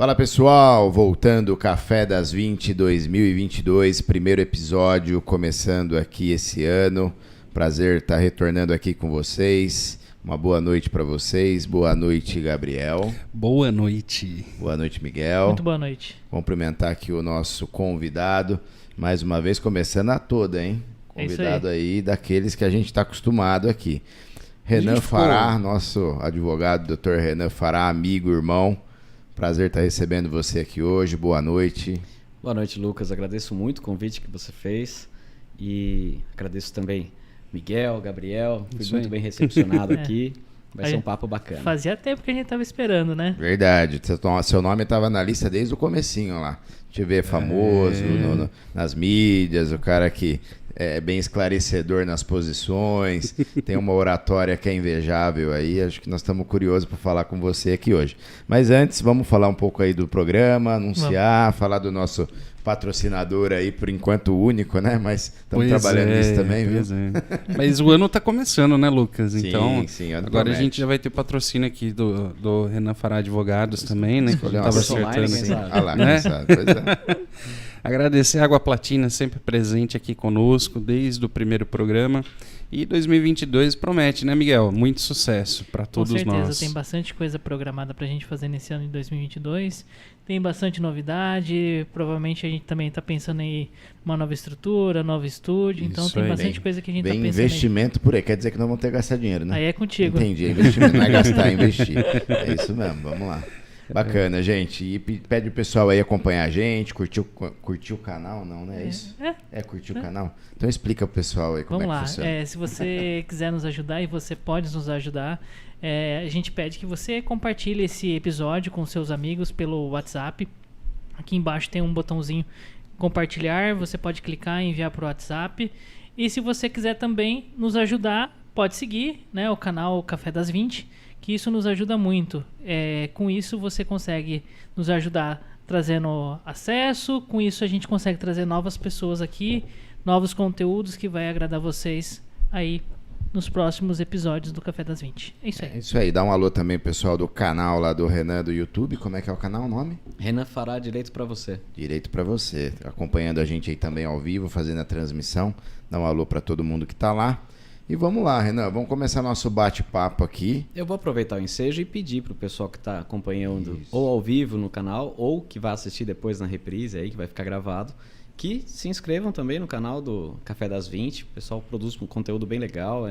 Fala pessoal, voltando o Café das 20 2022, primeiro episódio começando aqui esse ano. Prazer estar retornando aqui com vocês. Uma boa noite para vocês. Boa noite, Gabriel. Boa noite. Boa noite, Miguel. Muito boa noite. Cumprimentar aqui o nosso convidado. Mais uma vez começando a toda, hein? Convidado aí daqueles que a gente está acostumado aqui. Renan Fará, nosso advogado, Dr. Renan Fará, amigo, irmão. Prazer estar recebendo você aqui hoje. Boa noite. Boa noite, Lucas. Agradeço muito o convite que você fez e agradeço também Miguel, Gabriel. Fui muito bem recepcionado aqui. Vai ser um papo bacana. Fazia tempo que a gente estava esperando, né? Verdade. Seu nome estava na lista desde o comecinho lá. Te ver famoso nas mídias, o cara que é bem esclarecedor nas posições, tem uma oratória que é invejável aí. Acho que nós estamos curiosos para falar com você aqui hoje. Mas antes, vamos falar um pouco aí do programa, anunciar, falar do nosso patrocinador aí, por enquanto único, né? Mas estamos trabalhando nisso também, viu? Mas o ano está começando, né, Lucas? Sim, então, sim, agora a gente já vai ter patrocínio aqui do Renan Fará Advogados também, né? Tava acertando, assim. Ah lá, né? Pois é. Agradecer a Água Platina, sempre presente aqui conosco, desde o primeiro programa. E 2022 promete, né, Miguel? Muito sucesso para todos nós. Com certeza, tem bastante coisa programada para a gente fazer nesse ano de 2022. Tem bastante novidade. Provavelmente a gente também está pensando em uma nova estrutura, novo estúdio. Então tem bastante coisa que a gente está pensando. Investimento por aí. Quer dizer que nós vamos ter que gastar dinheiro, né? Aí é contigo. Entendi. Investimento não é gastar, é investir. É isso mesmo. Vamos lá. Bacana, gente. E pede o pessoal aí acompanhar a gente, curtir o canal, não, né? É isso? Curtir o canal. Então explica pro pessoal aí como é que funciona. Vamos lá. Se você quiser nos ajudar, e você pode nos ajudar, a gente pede que você compartilhe esse episódio com seus amigos pelo WhatsApp. Aqui embaixo tem um botãozinho compartilhar, você pode clicar e enviar pro WhatsApp. E se você quiser também nos ajudar, pode seguir, né, o canal Café das 20, que isso nos ajuda muito. Com isso você consegue nos ajudar trazendo acesso, com isso a gente consegue trazer novas pessoas aqui, novos conteúdos que vai agradar vocês aí nos próximos episódios do Café das 20. É isso aí. É isso aí. Dá um alô também, pessoal, do canal lá do Renan do YouTube. Como é que é o canal, o nome? Renan Fará, Direito para Você. Direito para Você. Acompanhando a gente aí também ao vivo, fazendo a transmissão. Dá um alô para todo mundo que tá lá. E vamos lá, Renan, vamos começar nosso bate-papo aqui. Eu vou aproveitar o ensejo e pedir para o pessoal que está acompanhando ou ao vivo no canal ou que vai assistir depois na reprise aí, que vai ficar gravado, que se inscrevam também no canal do Café das 20. O pessoal produz um conteúdo bem legal,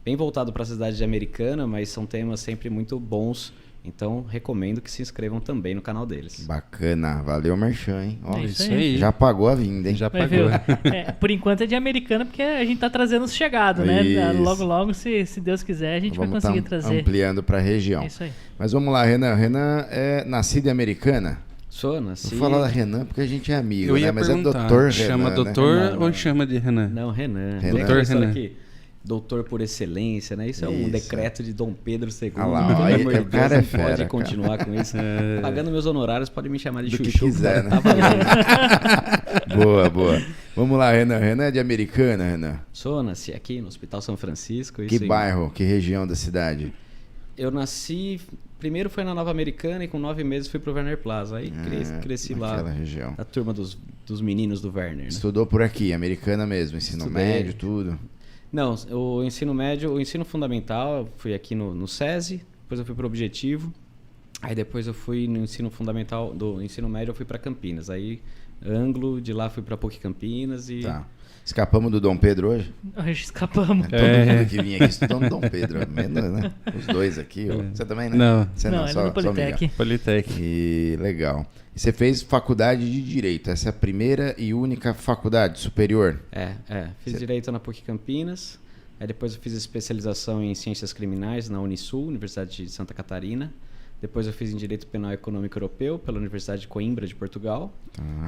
bem voltado para a cidade de Americana, mas são temas sempre muito bons. Então, recomendo que se inscrevam também no canal deles. Bacana. Valeu, Merchan, hein? Ó, isso aí. Já pagou a vinda, hein? Já pagou. Por enquanto é de Americana, porque a gente tá trazendo os chegados, né? Logo, logo, se Deus quiser, a gente vai conseguir trazer. Ampliando para a região. É isso aí. Mas vamos lá, Renan. Renan é nascido em Americana? Nasci... Vou falar da Renan porque a gente é amigo, Eu ia Mas perguntar, é doutor chama Renan, doutor né? ou chama de Renan? Não, Renan. Doutor Renan. Aqui, doutor por excelência, né? Isso é um decreto de Dom Pedro II. Ah lá, aí, o cara é fera, pode continuar com isso. Pagando meus honorários, pode me chamar de do chuchu. Que quiser, né? Tá valendo. Boa. Vamos lá, Renan. Renan é de Americana, Renan? Nasci aqui no Hospital São Francisco. Que bairro, que região da cidade? Eu nasci... Primeiro foi na Nova Americana e com 9 meses fui pro Werner Plaza. Aí cresci lá, região. a turma dos meninos do Werner. Né? Estudou por aqui, Americana mesmo, ensino médio, tudo? Não, o ensino médio, o ensino fundamental, eu fui aqui no SESI, depois eu fui pro Objetivo, aí depois eu fui no ensino fundamental, do ensino médio eu fui para Campinas, aí Anglo, de lá fui para PUC Campinas e... Tá. Escapamos do Dom Pedro hoje? Hoje escapamos. Todo mundo que vinha aqui estudando Dom Pedro. Menos, né? Os dois aqui. Você também, né? Não. Você não, só no Politec. Politec. E legal. E você fez faculdade de Direito. Essa é a primeira e única faculdade superior? Fiz Direito na PUC Campinas. Aí depois eu fiz especialização em Ciências Criminais na Unisul, Universidade de Santa Catarina. Depois eu fiz em Direito Penal Econômico Europeu pela Universidade de Coimbra, de Portugal.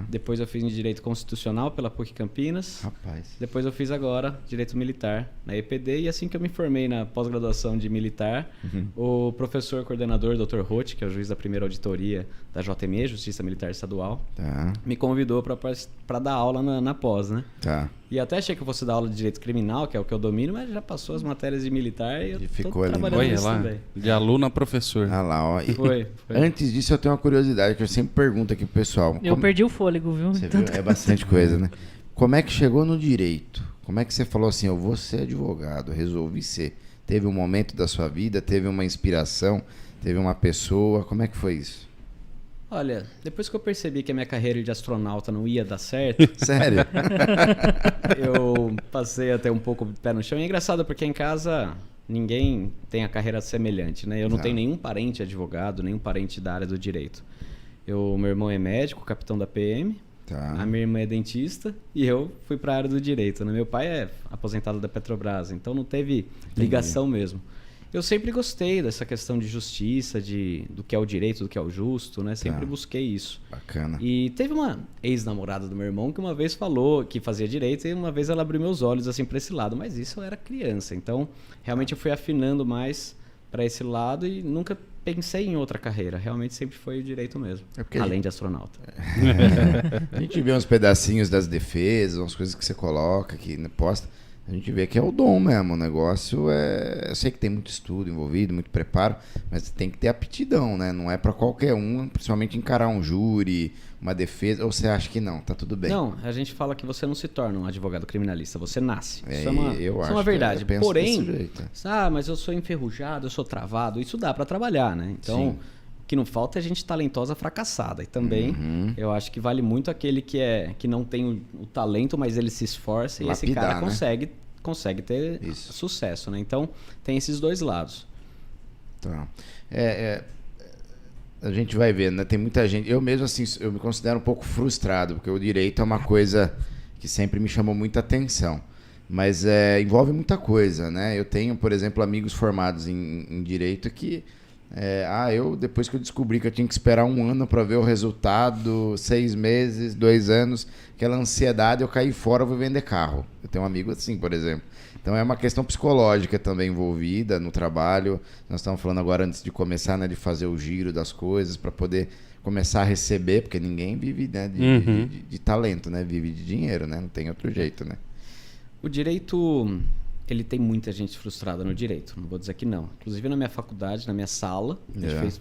Depois eu fiz em Direito Constitucional pela PUC Campinas. Rapaz. Depois eu fiz agora Direito Militar na EPD. E assim que eu me formei na pós-graduação de Militar, o professor coordenador, Dr. Roth, que é o juiz da primeira auditoria da JME, Justiça Militar Estadual, me convidou para dar aula na pós, né? Tá. E até achei que eu fosse dar aula de direito criminal, que é o que eu domino, mas já passou as matérias de militar e eu E tô ficou ali. trabalhando Olha nisso lá, também. de aluno a professor. Ah lá, ó. E Foi. antes disso, eu tenho uma curiosidade que eu sempre pergunto aqui pro pessoal. Eu perdi o fôlego, viu? Você viu? É bastante coisa, né? Como é que chegou no direito? Como é que você falou assim, eu vou ser advogado, resolvi ser? Teve um momento da sua vida, teve uma inspiração, teve uma pessoa, como é que foi isso? Olha, depois que eu percebi que a minha carreira de astronauta não ia dar certo, Sério? eu passei a ter um pouco de pé no chão. E é engraçado porque em casa ninguém tem a carreira semelhante, né? Eu não Tá. tenho nenhum parente advogado, nenhum parente da área do direito. Meu irmão é médico, capitão da PM, Tá. a minha irmã é dentista e eu fui para a área do direito, né? Meu pai é aposentado da Petrobras, então não teve ligação mesmo. Eu sempre gostei dessa questão de justiça, do que é o direito, do que é o justo, né? Sempre Tá. busquei isso. Bacana. E teve uma ex-namorada do meu irmão que uma vez falou que fazia direito e uma vez ela abriu meus olhos assim para esse lado, mas isso eu era criança, então realmente eu fui afinando mais para esse lado e nunca pensei em outra carreira, realmente sempre foi o direito mesmo, É porque além de astronauta. a gente vê uns pedacinhos das defesas, umas coisas que você coloca aqui na posta. A gente vê que é o dom mesmo. O negócio é. Eu sei que tem muito estudo envolvido, muito preparo, mas tem que ter aptidão, né? Não é pra qualquer um, principalmente encarar um júri, uma defesa. Ou você acha que não? Tá tudo bem. Não, a gente fala que você não se torna um advogado criminalista, você nasce. É, Isso é uma, eu isso acho é uma que verdade. eu penso Porém, desse jeito. mas eu sou enferrujado, eu sou travado, isso dá para trabalhar, né? Então, Sim. o que não falta é gente talentosa fracassada. E também, eu acho que vale muito aquele que não tem o talento, mas ele se esforça e esse Lapidar, cara né? consegue ter Isso. sucesso, né? Então, tem esses dois lados. Tá. A gente vai ver, né? Tem muita gente. Eu mesmo, assim, eu me considero um pouco frustrado, porque o direito é uma coisa que sempre me chamou muita atenção. Mas envolve muita coisa, né? Eu tenho, por exemplo, amigos formados em direito que... depois que eu descobri que eu tinha que esperar 1 ano para ver o resultado, 6 meses, 2 anos, aquela ansiedade, eu caí fora, eu vou vender carro. Eu tenho um amigo assim, por exemplo. Então é uma questão psicológica também envolvida no trabalho. Nós estamos falando agora, antes de começar, né, de fazer o giro das coisas para poder começar a receber, porque ninguém vive, né, de talento, né? Vive de dinheiro, né? Não tem outro jeito, né? O direito, ele tem muita gente frustrada no direito, não vou dizer que não. Inclusive na minha faculdade, na minha sala,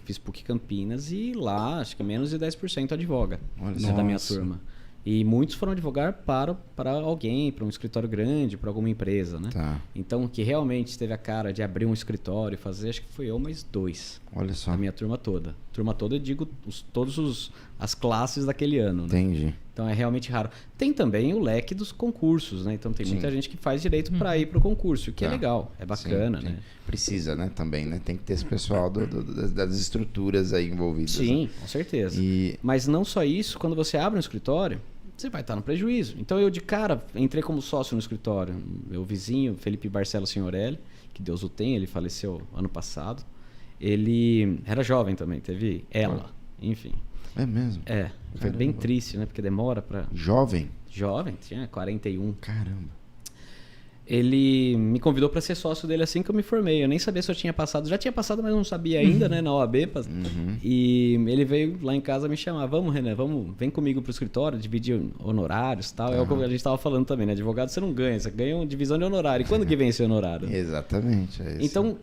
fiz PUC Campinas e lá, acho que menos de 10% advoga, Olha da minha só. turma. E muitos foram advogar para alguém, para um escritório grande, para alguma empresa, né? Tá. Então, que realmente teve a cara de abrir um escritório e fazer, acho que foi eu mais 2. Olha só. A minha turma toda. Turma toda, eu digo as classes daquele ano, né? Entendi. Então é realmente raro. Tem também o leque dos concursos, né? Então tem muita gente que faz direito para ir para o concurso, o que é Tá. legal, é bacana, Sim, né? Precisa, né? Também, né? Tem que ter esse pessoal das estruturas aí envolvidas. Sim, Né? com certeza. E Mas não só isso, quando você abre um escritório, você vai estar no prejuízo. Então eu de cara entrei como sócio no escritório. Meu vizinho, Felipe Barcelos Signorelli, que Deus o tenha, ele faleceu ano passado. Ele era jovem também, teve ela, enfim. é mesmo. Foi bem triste, né? Porque demora para Jovem? jovem, tinha 41. Caramba. Ele me convidou para ser sócio dele assim que eu me formei. Eu nem sabia se eu tinha passado. Já tinha passado, mas não sabia ainda, né? Na OAB. E ele veio lá em casa me chamar. Vamos, Renan, vem comigo pro escritório, dividir honorários e tal. É o que a gente tava falando também, né? Advogado você não ganha, você ganha uma divisão de honorário. E quando que vem esse honorário? Exatamente. É isso. Então,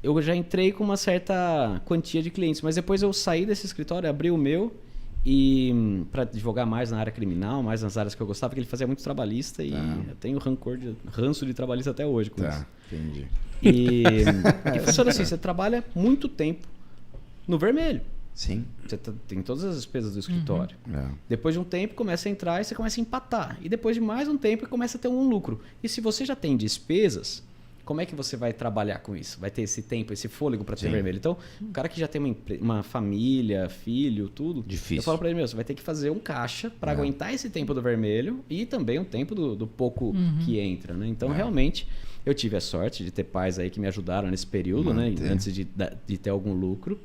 eu já entrei com uma certa quantia de clientes, mas depois eu saí desse escritório, abri o meu e para advogar mais na área criminal, mais nas áreas que eu gostava, porque ele fazia muito trabalhista e eu tenho ranço de trabalhista até hoje com isso. Entendi. E funciona assim, você trabalha muito tempo no vermelho. Sim. Você tem todas as despesas do escritório. Depois de um tempo começa a entrar e você começa a empatar. E depois de mais um tempo começa a ter um lucro. E se você já tem despesas, como é que você vai trabalhar com isso? Vai ter esse tempo, esse fôlego para ter vermelho? Então, o cara que já tem uma família, filho, tudo... Difícil. Eu falo para ele, você vai ter que fazer um caixa para aguentar esse tempo do vermelho e também o tempo do pouco que entra, né? Então, realmente, eu tive a sorte de ter pais aí que me ajudaram nesse período, né? Antes de ter algum lucro.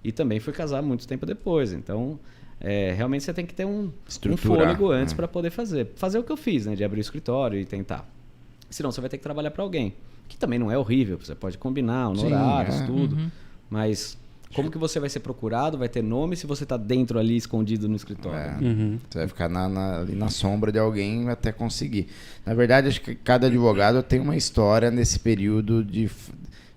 E também fui casar muito tempo depois. Então, realmente você tem que ter um fôlego antes para poder fazer. Fazer o que eu fiz, né? De abrir o escritório e tentar. Senão você vai ter que trabalhar para alguém. Que também não é horrível. Você pode combinar honorários, tudo. Mas Como que você vai ser procurado, vai ter nome se você tá dentro ali, escondido no escritório? Você vai ficar ali na sombra de alguém até conseguir. Na verdade, acho que cada advogado tem uma história nesse período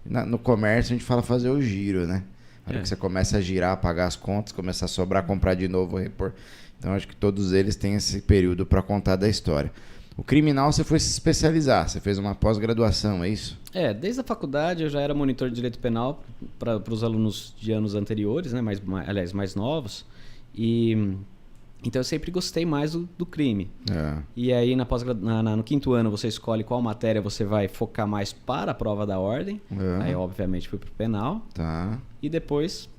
no comércio a gente fala fazer o giro, né? A hora que você começa a girar, pagar as contas, começa a sobrar, comprar de novo, repor. Então, acho que todos eles têm esse período para contar da história. O criminal, você foi se especializar, você fez uma pós-graduação, é isso? Desde a faculdade eu já era monitor de direito penal para os alunos de anos anteriores, né? Aliás, mais novos. Então eu sempre gostei mais do crime. E aí no 5º ano você escolhe qual matéria você vai focar mais para a prova da ordem. Aí obviamente fui pro penal. Tá. E depois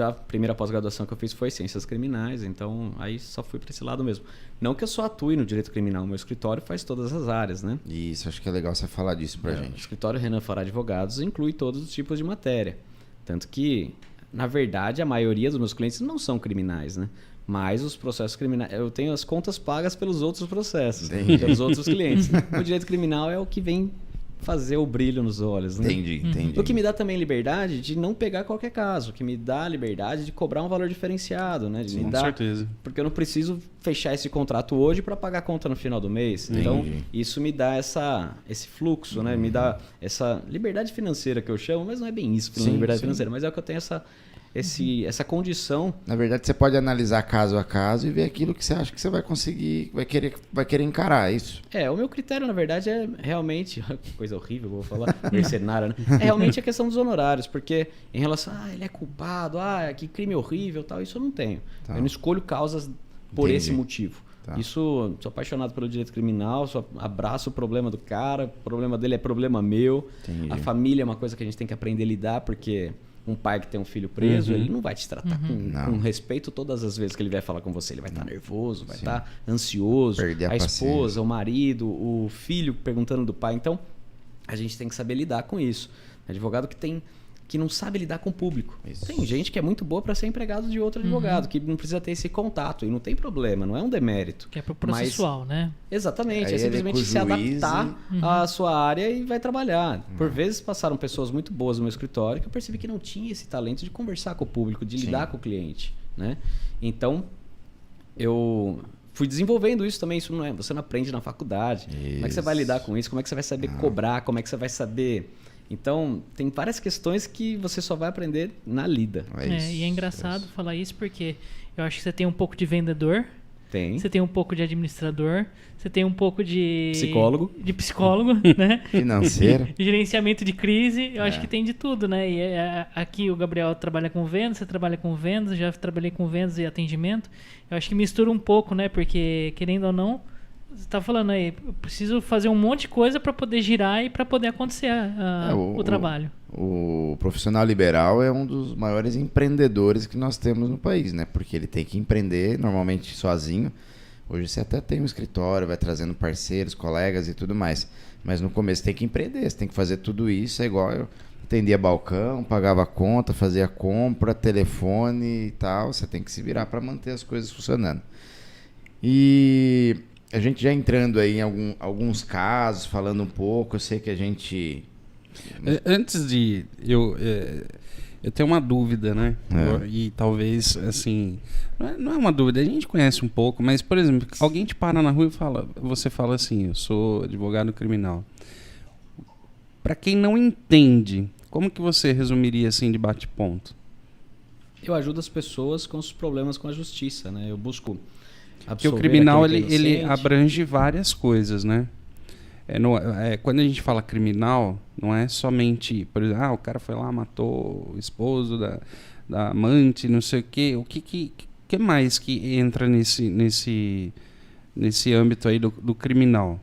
a primeira pós-graduação que eu fiz foi ciências criminais, então aí só fui para esse lado mesmo. Não que eu só atue no direito criminal, meu escritório faz todas as áreas, né? Isso, acho que é legal você falar disso pra gente. O escritório Renan Fará Advogados inclui todos os tipos de matéria. Tanto que, na verdade, a maioria dos meus clientes não são criminais, né? Mas os processos criminais... Eu tenho as contas pagas pelos outros processos, pelos outros clientes. O direito criminal é o que vem fazer o brilho nos olhos, né? Entendi. O que me dá também liberdade de não pegar qualquer caso, o que me dá liberdade de cobrar um valor diferenciado, né? Com certeza. Porque eu não preciso fechar esse contrato hoje para pagar a conta no final do mês. Então, isso me dá esse fluxo, né? Me dá essa liberdade financeira que eu chamo, mas não é bem isso, liberdade financeira, mas é o que eu tenho essa condição. Na verdade, você pode analisar caso a caso e ver aquilo que você acha que você vai conseguir, vai querer encarar, é isso? O meu critério, na verdade, é realmente... Que coisa horrível, vou falar, mercenária, né? É realmente a questão dos honorários, porque em relação ele é culpado, que crime horrível, tal, isso eu não tenho. Eu não escolho causas por esse motivo. Isso, sou apaixonado pelo direito criminal, só abraço o problema do cara, o problema dele é problema meu. A família é uma coisa que a gente tem que aprender a lidar, porque... Um pai que tem um filho preso, ele não vai te tratar com respeito todas as vezes que ele vai falar com você. Ele vai estar nervoso, vai estar ansioso. Perder a esposa, o marido, o filho perguntando do pai. Então, a gente tem que saber lidar com isso. Advogado que não sabe lidar com o público. Isso. Tem gente que é muito boa para ser empregado de outro advogado, que não precisa ter esse contato. E não tem problema, não é um demérito. Que é pro processual, né? Exatamente. É simplesmente se adaptar à sua área e vai trabalhar. Por vezes passaram pessoas muito boas no meu escritório que eu percebi que não tinha esse talento de conversar com o público, de lidar com o cliente, né? Então, eu fui desenvolvendo isso também. Você não aprende na faculdade. Como é que você vai lidar com isso? Como é que você vai saber cobrar? Como é que você vai saber... Então, tem várias questões que você só vai aprender na lida. E é engraçado falar isso porque eu acho que você tem um pouco de vendedor, você tem um pouco de administrador, você tem um pouco de... psicólogo, né? Financeiro. Gerenciamento de crise, eu acho que tem de tudo, né? E aqui o Gabriel trabalha com vendas, você trabalha com vendas, já trabalhei com vendas e atendimento. Eu acho que mistura um pouco, né? Porque, querendo ou não, você tá falando aí, eu preciso fazer um monte de coisa para poder girar e para poder acontecer o trabalho. O profissional liberal é um dos maiores empreendedores que nós temos no país, né? Porque ele tem que empreender normalmente sozinho. Hoje você até tem um escritório, vai trazendo parceiros, colegas e tudo mais. Mas no começo tem que empreender, você tem que fazer tudo isso. É igual eu atendia balcão, pagava conta, fazia compra, telefone e tal. Você tem que se virar para manter as coisas funcionando. E... a gente já entrando aí em alguns casos, falando um pouco, eu sei que a gente... Antes de... Eu tenho uma dúvida, né? E talvez, assim... Não é uma dúvida, a gente conhece um pouco, mas, por exemplo, alguém te para na rua e você fala assim, eu sou advogado criminal. Para quem não entende, como que você resumiria assim de bate-ponto? Eu ajudo as pessoas com os problemas com a justiça, né? Eu busco... Porque o criminal ele abrange várias coisas, né? Quando a gente fala criminal, não é somente, por exemplo, o cara foi lá, matou o esposo da amante, não sei o quê. O que mais que entra nesse âmbito aí do criminal?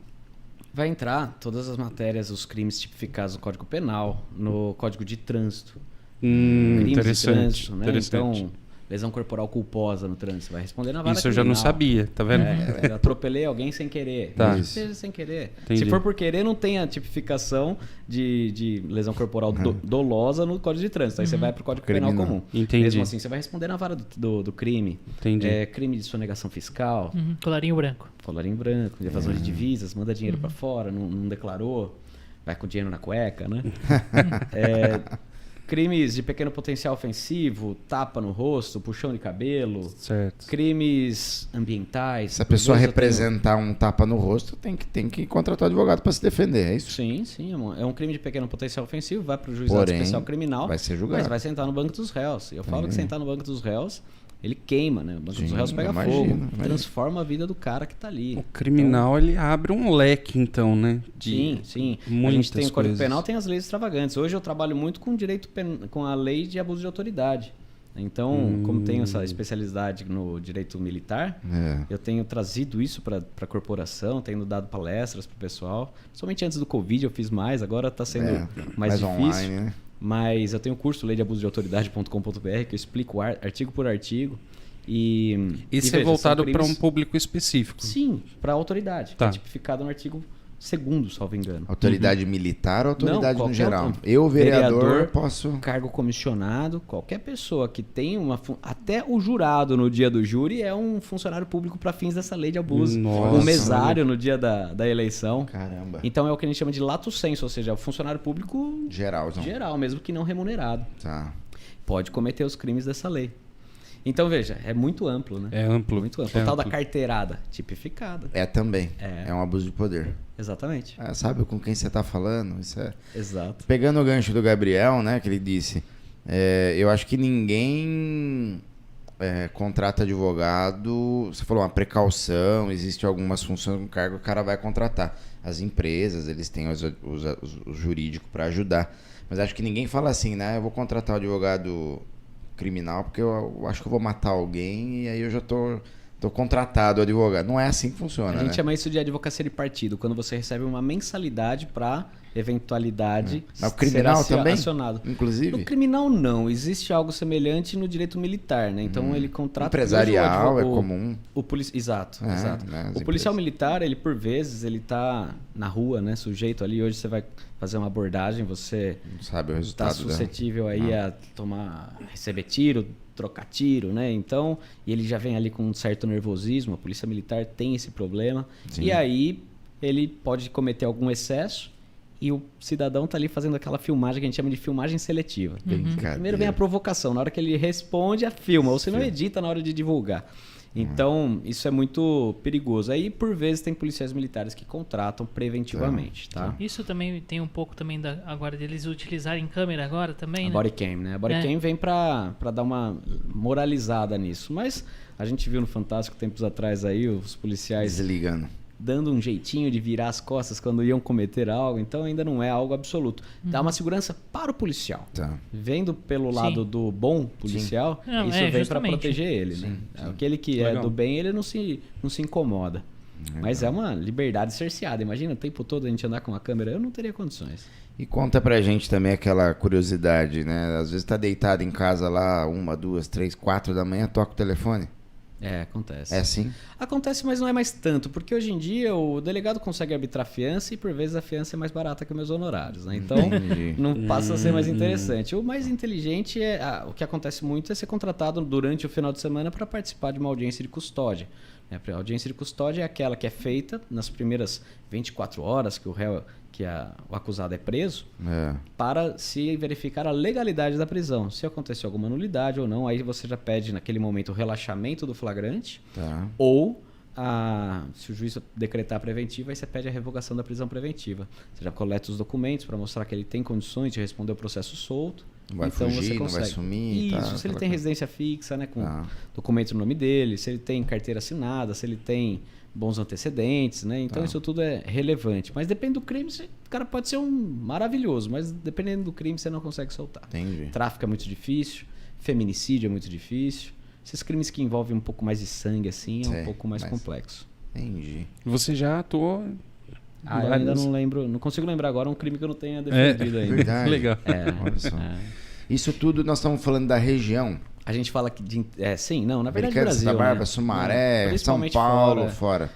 Vai entrar todas as matérias, os crimes tipificados no Código Penal, no Código de Trânsito. Crimes Interessante, de trânsito, né? interessante. Então, lesão corporal culposa no trânsito, você vai responder na vara Isso eu já não sabia, tá vendo? Eu atropelei alguém sem querer. Tá. Mesmo que seja sem querer. Entendi. Se for por querer, não tem a tipificação de lesão corporal dolosa no Código de Trânsito. Aí você vai pro Código Penal comum. Entendi. Mesmo assim, você vai responder na vara do crime. Entendi. Crime de sonegação fiscal. Colarinho branco. Colarinho branco, evasão de divisas, manda dinheiro pra fora, não declarou, vai com dinheiro na cueca, né? crimes de pequeno potencial ofensivo, tapa no rosto, puxão de cabelo, Certo. crimes ambientais. Se a Por pessoa vezes eu tenho- representar um tapa no rosto, tem que contratar um advogado para se defender, é isso? Sim, é um crime de pequeno potencial ofensivo, vai para o juizado Porém, especial criminal, vai ser julgado. mas vai sentar no banco dos réus. Eu falo que sentar no banco dos réus, ele queima, né? O banco dos Sim, réus pega imagino, fogo, imagino. transforma a vida do cara que tá ali. O criminal, ele abre um leque, então, né? Sim. A muitas gente tem o Código coisas. Penal, tem as leis extravagantes. Hoje eu trabalho muito com com a lei de abuso de autoridade. Então, como tenho essa especialidade no direito militar, eu tenho trazido isso para a corporação, tenho dado palestras para o pessoal. Somente antes do Covid eu fiz mais, agora está sendo mais difícil. Online, né? Mas eu tenho um curso, lei de abuso de autoridade.com.br, que eu explico artigo por artigo. E Isso veja, é voltado são para um crimes- público específico. Sim, para a autoridade. Tá. É tipificado no artigo 2º, salvo engano. Autoridade militar ou autoridade Não, no qualquer geral? outro. Eu, vereador, Vereador, posso... Cargo comissionado, qualquer pessoa que tem até o jurado no dia do júri é um funcionário público para fins dessa lei de abuso. Nossa. O mesário no dia da eleição. Caramba. Então é o que a gente chama de lato sensu, ou seja, o funcionário público Geral, não. geral, mesmo que não remunerado. Tá. Pode cometer os crimes dessa lei. Então veja, é muito amplo, né? É amplo. Muito amplo. É O tal da amplo. carteirada, tipificada. É também. É. É um abuso de poder. Exatamente. Sabe com quem você tá falando? Isso é... Exato. Pegando o gancho do Gabriel, né, que ele disse, eu acho que ninguém contrata advogado, você falou uma precaução, existe algumas funções com cargo que o cara vai contratar. As empresas, eles têm o jurídico para ajudar. Mas acho que ninguém fala assim, né, eu vou contratar um advogado criminal porque eu acho que eu vou matar alguém e aí eu já tô contratado advogado. Não é assim que funciona, A gente né? chama isso de advocacia de partido, quando você recebe uma mensalidade para eventualidade Mas o criminal ser também? acionado. Inclusive? No criminal não, existe algo semelhante no direito militar, né? Então ele contrata... Empresarial Hoje, é comum. Exato. Né, as O policial militar, ele por vezes, ele tá na rua, né? Sujeito ali, hoje você vai fazer uma abordagem, você Não sabe o está resultado suscetível aí a receber tiro, trocar tiro, né? Então, e ele já vem ali com um certo nervosismo, a polícia militar tem esse problema. Sim. E aí ele pode cometer algum excesso e o cidadão tá ali fazendo aquela filmagem que a gente chama de filmagem seletiva. Brincadeira. Primeiro vem a provocação, na hora que ele responde, a filma, ou se não edita na hora de divulgar. Então, isso é muito perigoso. Aí, por vezes, tem policiais militares que contratam preventivamente, tá? Isso também tem um pouco também agora deles utilizarem câmera agora também, A né? body cam, né? A body cam vem pra dar uma moralizada nisso. Mas a gente viu no Fantástico tempos atrás aí os policiais Desligando. dando um jeitinho de virar as costas quando iam cometer algo. Então ainda não é algo absoluto. Dá uma segurança para o policial. Tá. Vendo pelo lado do bom policial, Não, isso vem para justamente. proteger ele, né? Aquele que Legal. é do bem, ele não se incomoda. Mas é uma liberdade cerceada. Imagina o tempo todo a gente andar com uma câmera. Eu não teria condições. E conta pra gente também aquela curiosidade, né? Às vezes tá deitado em casa lá, 1, 2, 3, 4 da manhã, toca o telefone. É, acontece. É assim? Acontece, mas não é mais tanto, porque hoje em dia o delegado consegue arbitrar fiança e por vezes a fiança é mais barata que os meus honorários, né? Então Entendi. não passa a ser mais interessante. O mais inteligente o que acontece muito é ser contratado durante o final de semana para participar de uma audiência de custódia. A audiência de custódia é aquela que é feita nas primeiras 24 horas que o acusado é preso, para se verificar a legalidade da prisão. Se aconteceu alguma nulidade ou não, aí você já pede naquele momento o relaxamento do flagrante, Tá. ou se o juiz decretar a preventiva, aí você pede a revogação da prisão preventiva. Você já coleta os documentos para mostrar que ele tem condições de responder o processo solto. Não vai então fugir, você não consegue. vai sumir. Isso, tá, se ele aquela tem coisa. residência fixa, né, com Tá. documento no nome dele, se ele tem carteira assinada, se ele tem bons antecedentes, né? Então isso tudo é relevante. Mas depende do crime, o cara pode ser um maravilhoso, mas dependendo do crime você não consegue soltar. Entendi. Tráfico é muito difícil, feminicídio é muito difícil. Esses crimes que envolvem um pouco mais de sangue assim, é um Sei, pouco mais mas- complexo. Entendi. Você já atuou... Eu ainda não lembro, não consigo lembrar agora um crime que eu não tenha defendido ainda. Verdade. Legal. Olha só. Isso tudo nós estamos falando da região. A gente fala que sim, não, na verdade Americana, Brasil, Santa Bárbara, né? Sumaré, São Principalmente Paulo, fora.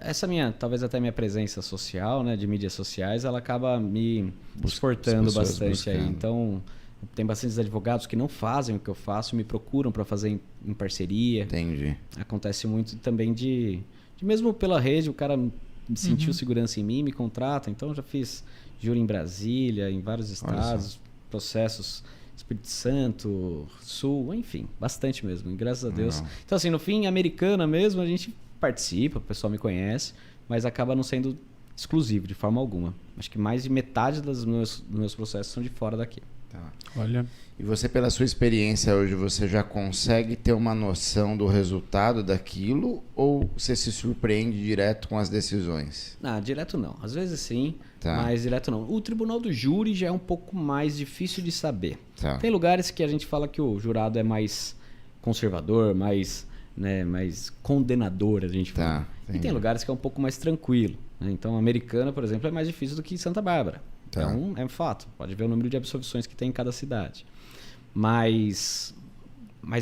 Essa talvez até minha presença social, né, de mídias sociais, ela acaba me exportando as pessoas bastante aí. buscando. Então, tem bastantes advogados que não fazem o que eu faço, me procuram para fazer em parceria. Entendi. Acontece muito também de mesmo pela rede, o cara sentiu segurança em mim, me contrata. Então, eu já fiz júri em Brasília, em vários estados, processos Espírito Santo, Sul, enfim, bastante mesmo, e graças a Deus. Então assim, no fim, Americana mesmo, a gente participa, o pessoal me conhece, mas acaba não sendo exclusivo de forma alguma. Acho que mais de metade dos meus processos são de fora daqui. Tá. Olha. E você, pela sua experiência hoje, você já consegue ter uma noção do resultado daquilo ou você se surpreende direto com as decisões? Não, direto não. Às vezes sim, Tá. mas direto não. O tribunal do júri já é um pouco mais difícil de saber. Tá. Tem lugares que a gente fala que o jurado é mais conservador, mais, né, mais condenador, a gente fala. Tá, E tem entendi. lugares que é um pouco mais tranquilo, né? Então, a Americana, por exemplo, é mais difícil do que Santa Bárbara. Tá. Então, é um fato. Pode ver o número de absolvições que tem em cada cidade. Mas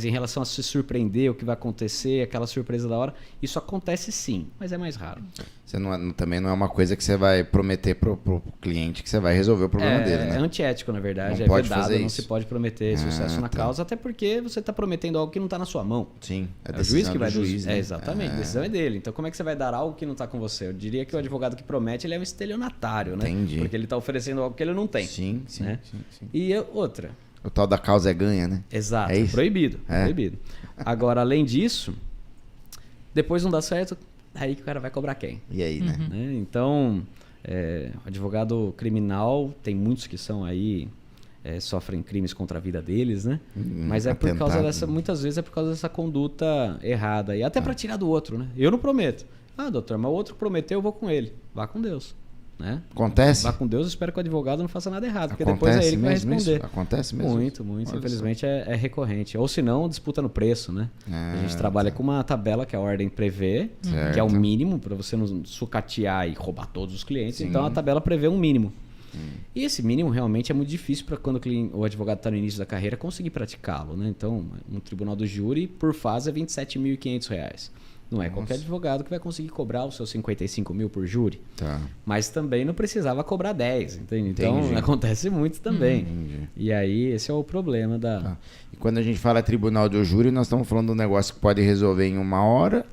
em relação a se surpreender, o que vai acontecer, aquela surpresa da hora, isso acontece sim, mas é mais raro. Você também não é uma coisa que você vai prometer pro cliente que você vai resolver o problema dele, né? É antiético, na verdade. Não é pode vedado, fazer não isso. se pode prometer sucesso na tá. causa, até porque você está prometendo algo que não está na sua mão. Sim, É o juiz que vai juiz, né? exatamente, a decisão é dele. Então, como é que você vai dar algo que não está com você? Eu diria que o advogado que promete, ele é um estelionatário, né? Entendi. Porque ele está oferecendo algo que ele não tem. Sim, sim, né? sim. E outra, O tal da causa é ganha, né? exato, É isso? proibido, É. proibido. Agora, além disso, depois não dá certo, aí que o cara vai cobrar quem? E aí, né? Né? Então, advogado criminal, tem muitos que são aí, sofrem crimes contra a vida deles, né? Mas é por causa atentado. dessa, muitas vezes é por causa dessa conduta errada. E até para tirar do outro, né? Eu não prometo. Ah, doutor, mas o outro prometeu, eu vou com ele. Vá com Deus. Né? Acontece? Vá com Deus, espero que o advogado não faça nada errado, porque depois é ele que vai mesmo responder. isso? Acontece mesmo? Muito. Olha Infelizmente é recorrente. Ou se não, disputa no preço, né? A gente trabalha com uma tabela que a ordem prevê, que é o mínimo, para você não sucatear e roubar todos os clientes. Sim. Então a tabela prevê um mínimo. E esse mínimo realmente é muito difícil para quando o advogado está no início da carreira conseguir praticá-lo. Né? Então, no tribunal do júri, por fase, é R$ 27.500. Não é qualquer advogado que vai conseguir cobrar os seus 55 mil por júri. Tá. Mas também não precisava cobrar 10, entende? Então Entendi. acontece muito também. Entendi. E aí esse é o problema da... Tá. E quando a gente fala tribunal do júri, nós estamos falando de um negócio que pode resolver em 1 hora.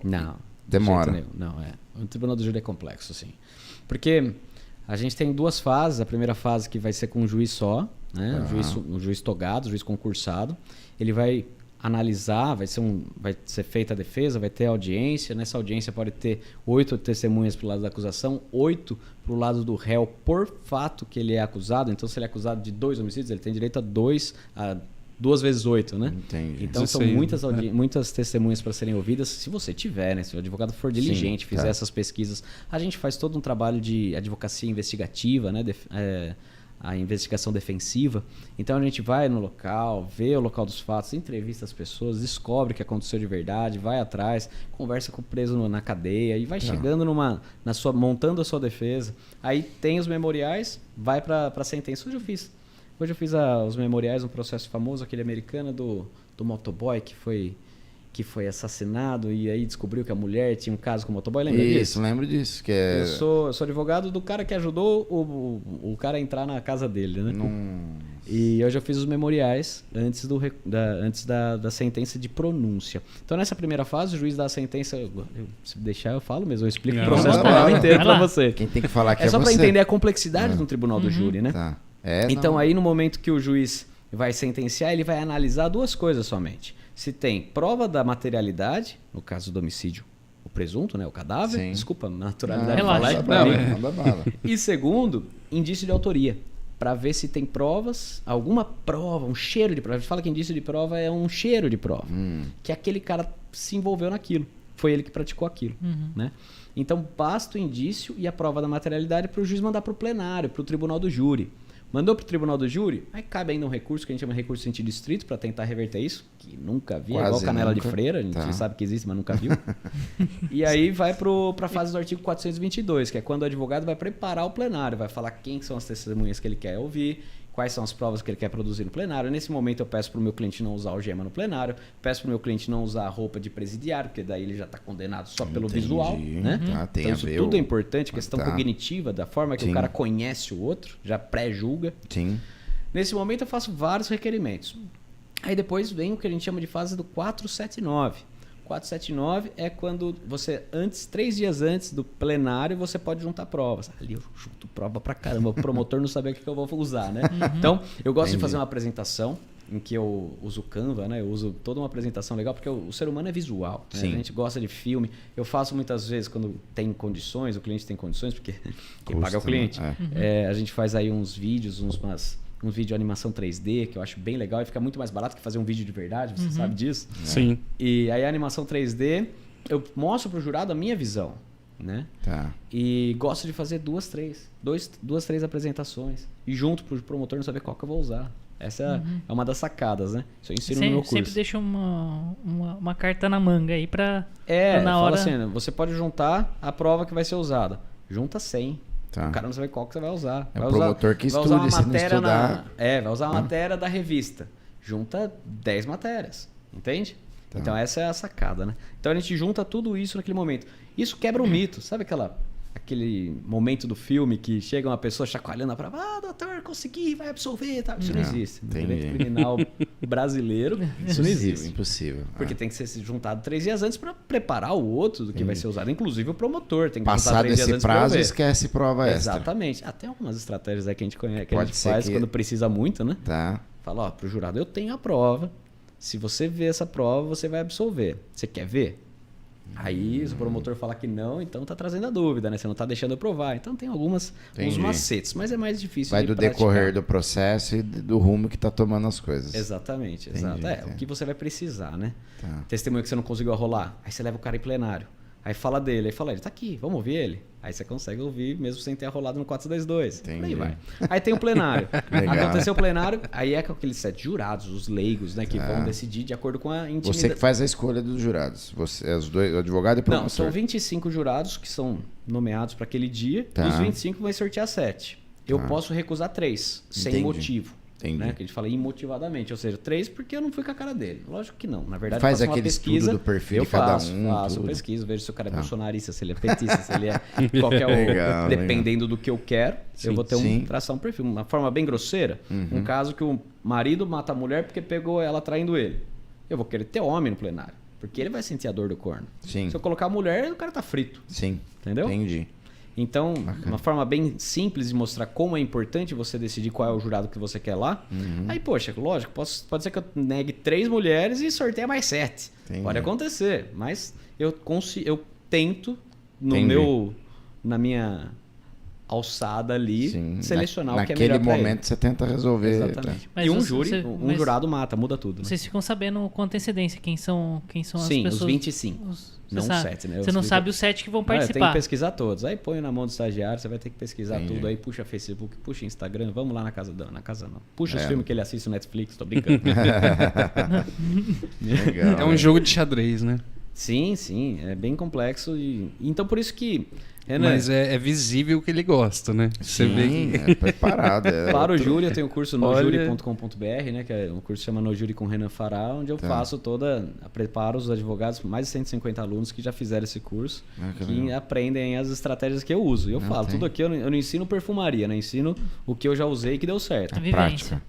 Não. de Demora. jeito nenhum. Não, o tribunal do júri é complexo, sim. Porque a gente tem 2 fases. A primeira fase que vai ser com um juiz só, né? Um juiz togado, juiz concursado. Ele vai analisar, vai ser feita a defesa, vai ter audiência. Nessa audiência pode ter 8 testemunhas para o lado da acusação, 8 para o lado do réu por fato que ele é acusado. Então, se ele é acusado de 2 homicídios, ele tem direito a 2 vezes 8, né? Entendi. Então, são 16, muitas testemunhas para serem ouvidas. Se você tiver, né? Se o advogado for diligente, fizer essas pesquisas, a gente faz todo um trabalho de advocacia investigativa, né? A investigação defensiva. Então a gente vai no local, vê o local dos fatos, entrevista as pessoas, descobre o que aconteceu de verdade, vai atrás, conversa com o preso na cadeia e vai chegando montando a sua defesa. Aí tem os memoriais, vai para a sentença. Hoje eu fiz os memoriais, um processo famoso, aquele americano do motoboy que foi assassinado e aí descobriu que a mulher tinha um caso com o motoboy. Lembra disso? Isso, lembro disso. Que é... Eu sou advogado do cara que ajudou o cara a entrar na casa dele, né? E hoje eu fiz os memoriais antes da sentença de pronúncia. Então, nessa primeira fase, o juiz dá a sentença... Se deixar, eu falo mesmo. Eu explico o processo penal inteiro para você. Quem tem que falar que É só para você. entender a complexidade do tribunal do júri, né? Tá. Então, aí no momento que o juiz vai sentenciar, ele vai analisar 2 coisas somente. Se tem prova da materialidade, no caso do homicídio, o presunto, né, o cadáver. Sim. Desculpa, naturalidade de relaxa. falar é pra mim. Manda bala. E segundo, indício de autoria. Para ver se tem provas, alguma prova, um cheiro de prova. A gente fala que indício de prova é um cheiro de prova. Que aquele cara se envolveu naquilo. Foi ele que praticou aquilo. Né? Então, basta o indício e a prova da materialidade para o juiz mandar para o plenário, para o tribunal do júri. Mandou para o tribunal do júri, aí cabe ainda um recurso que a gente chama de recurso de sentido estrito para tentar reverter isso, que nunca vi, é igual canela de freira, a gente sabe que existe, mas nunca viu. E aí vai para a fase do artigo 422, que é quando o advogado vai preparar o plenário, vai falar quem são as testemunhas que ele quer ouvir, quais são as provas que ele quer produzir no plenário. Nesse momento eu peço para o meu cliente não usar algema no plenário, peço para o meu cliente não usar a roupa de presidiário, porque daí ele já está condenado só pelo visual. Né? Tem então a isso ver tudo é importante, questão Tá. cognitiva, da forma que o cara conhece o outro, já pré-julga. Sim. Nesse momento eu faço vários requerimentos. Aí depois vem o que a gente chama de fase do 479. 479 é quando você, 3 dias antes do plenário, você pode juntar provas. Ali eu junto prova pra caramba, o promotor não sabe o que eu vou usar, né? Então, eu gosto de fazer uma apresentação em que eu uso o Canva, né? Eu uso toda uma apresentação legal, porque o ser humano é visual. Né? A gente gosta de filme. Eu faço muitas vezes quando tem condições, o cliente tem condições, porque quem paga é o cliente. A gente faz aí uns vídeos, um vídeo de animação 3D, que eu acho bem legal, e fica muito mais barato que fazer um vídeo de verdade, você sabe disso? Sim. E aí a animação 3D, eu mostro pro jurado a minha visão, né? Tá. E gosto de fazer 2, 3 apresentações. E junto pro promotor não saber qual que eu vou usar. Essa é uma das sacadas, né? Isso eu ensino no meu curso. Sempre deixa uma carta na manga aí pra na hora... Fala assim, você pode juntar a prova que vai ser usada. Junta 100. Tá. O cara não sabe qual que você vai usar. É o promotor que estuda, se não estudar... vai usar uma matéria da revista. Junta 10 matérias, entende? Tá. Então essa é a sacada, né? Então a gente junta tudo isso naquele momento. Isso quebra o mito. Sabe aquele momento do filme que chega uma pessoa chacoalhando a prova, doutor, consegui, vai absolver, tá? Isso não existe. No direito criminal brasileiro, isso não existe. Impossível. Porque tem que ser juntado 3 dias antes para preparar o outro do que vai ser usado. Inclusive o promotor tem que passar 3 dias antes. Passado esse prazo, esquece prova extra. Exatamente. Até algumas estratégias aí que a gente conhece, que a gente faz quando precisa muito, né? Tá. Fala, pro jurado, eu tenho a prova. Se você ver essa prova, você vai absolver. Você quer ver? Aí, se o promotor falar que não, então tá trazendo a dúvida, né? Você não tá deixando eu provar. Então tem uns macetes, mas é mais difícil de praticar. Decorrer do processo e do rumo que tá tomando as coisas. Exatamente, exato. O que você vai precisar, né? Tá. Testemunho que você não conseguiu arrolar, aí você leva o cara em plenário. Aí fala dele, aí fala, ele tá aqui, vamos ouvir ele. Aí você consegue ouvir mesmo sem ter arrolado no 422. Aí vai. Aí tem o plenário. Aconteceu o plenário, aí é com aqueles 7 jurados, os leigos, né, que vão decidir de acordo com a intimidade. Você que faz a escolha dos jurados. Você, os dois, o advogado e o promotor. Não, são 25 jurados que são nomeados para aquele dia. Tá. Os 25 vai sortear 7. Eu posso recusar 3, sem motivo. Né? Que a gente fala imotivadamente, ou seja, 3 porque eu não fui com a cara dele. Lógico que não. Na verdade, faz eu faço aquele uma pesquisa, estudo do perfil de cada um. Faço pesquisa, vejo se o cara é bolsonarista, se ele é petista, se ele é qualquer dependendo do que eu quero, eu vou ter traçar um perfil. Uma forma bem grosseira, um caso que o marido mata a mulher porque pegou ela traindo ele. Eu vou querer ter homem no plenário, porque ele vai sentir a dor do corno. Sim. Se eu colocar a mulher, o cara tá frito. Sim. Entendeu? Entendi. Então, uma forma bem simples de mostrar como é importante você decidir qual é o jurado que você quer lá. Aí, poxa, lógico, pode ser que eu negue 3 mulheres e sorteie mais 7. Entendi. Pode acontecer, mas eu tento, na minha alçada ali, selecionar o que é melhor naquele momento você tenta resolver. Exatamente. Tá? E um jurado mata tudo. Né? Vocês ficam sabendo com antecedência quem são as pessoas? Sim, os 25. Não os 7, né? Você não sabe os 7 que vão participar. Tem que pesquisar todos. Aí põe na mão do estagiário, você vai ter que pesquisar tudo. Aí puxa Facebook, puxa Instagram, vamos lá na casa não. Puxa os filmes que ele assiste no Netflix, tô brincando. Legal, é um jogo de xadrez, né? Sim, é bem complexo. Então por isso que... Mas é visível que ele gosta, né? Você vê que é preparado. Para o júri, eu tenho um curso nojuri.com.br, né? Que é um curso que chama Nojuri com Renan Fará, onde eu faço preparo os advogados, mais de 150 alunos que já fizeram esse curso, que aprendem as estratégias que eu uso. E eu falo, tudo aqui eu não ensino perfumaria, né? Ensino o que eu já usei e que deu certo. A prática.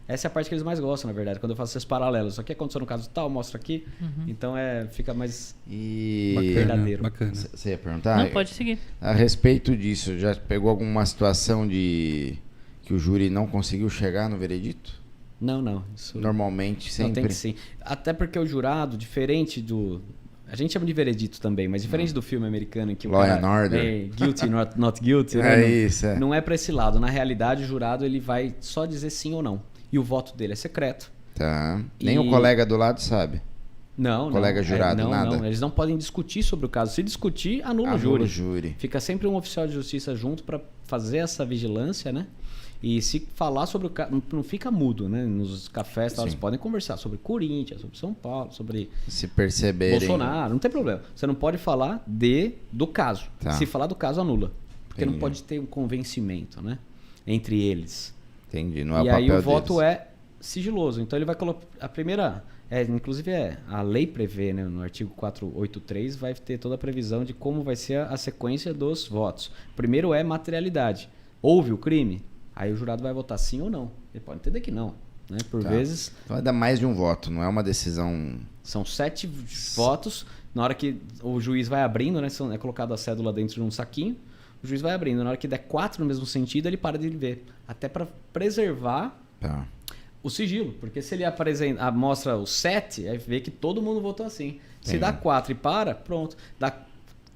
Essa é a parte que eles mais gostam, na verdade, quando eu faço esses paralelos. Isso aqui aconteceu no caso tal, mostro aqui. Então fica mais verdadeiro. Bacana. Você ia perguntar? Não, pode seguir. A respeito disso, já pegou alguma situação que o júri não conseguiu chegar no veredito? Não. Isso normalmente, sempre? Não, tem que sim. Até porque o jurado, diferente do... A gente chama de veredito também, mas diferente do filme americano em que o Law and Order. Guilty, not guilty, né? Não é para esse lado. Na realidade, o jurado ele vai só dizer sim ou não. E o voto dele é secreto. Tá. Nem o colega do lado sabe? Não. Colega jurado, nada? Não. Eles não podem discutir sobre o caso. Se discutir, anula o júri. Fica sempre um oficial de justiça junto para fazer essa vigilância, né? E se falar sobre o caso, não fica mudo, né? Nos cafés, eles podem conversar sobre Corinthians, sobre São Paulo, sobre se perceberem Bolsonaro, não tem problema. Você não pode falar do caso. Tá. Se falar do caso, anula. Porque não pode ter um convencimento, né? Entre eles. Entendi. Não é e o papel aí o voto deles. é sigiloso. Então ele vai colocar a primeira... inclusive a lei prevê, né, no artigo 483, vai ter toda a previsão de como vai ser a sequência dos votos. Primeiro é materialidade. Houve o crime? Aí o jurado vai votar sim ou não. Ele pode entender que não. né? Por Tá. vezes... Então vai dar mais de um voto, não é uma decisão... São 7 votos. Na hora que o juiz vai abrindo, né? É colocado a cédula dentro de um saquinho. O juiz vai abrindo. Na hora que der 4 no mesmo sentido, ele para de ver. Até para preservar Tá. o sigilo. Porque se ele mostra o 7, aí vê que todo mundo votou assim. Se dá 4 e para, pronto. Dá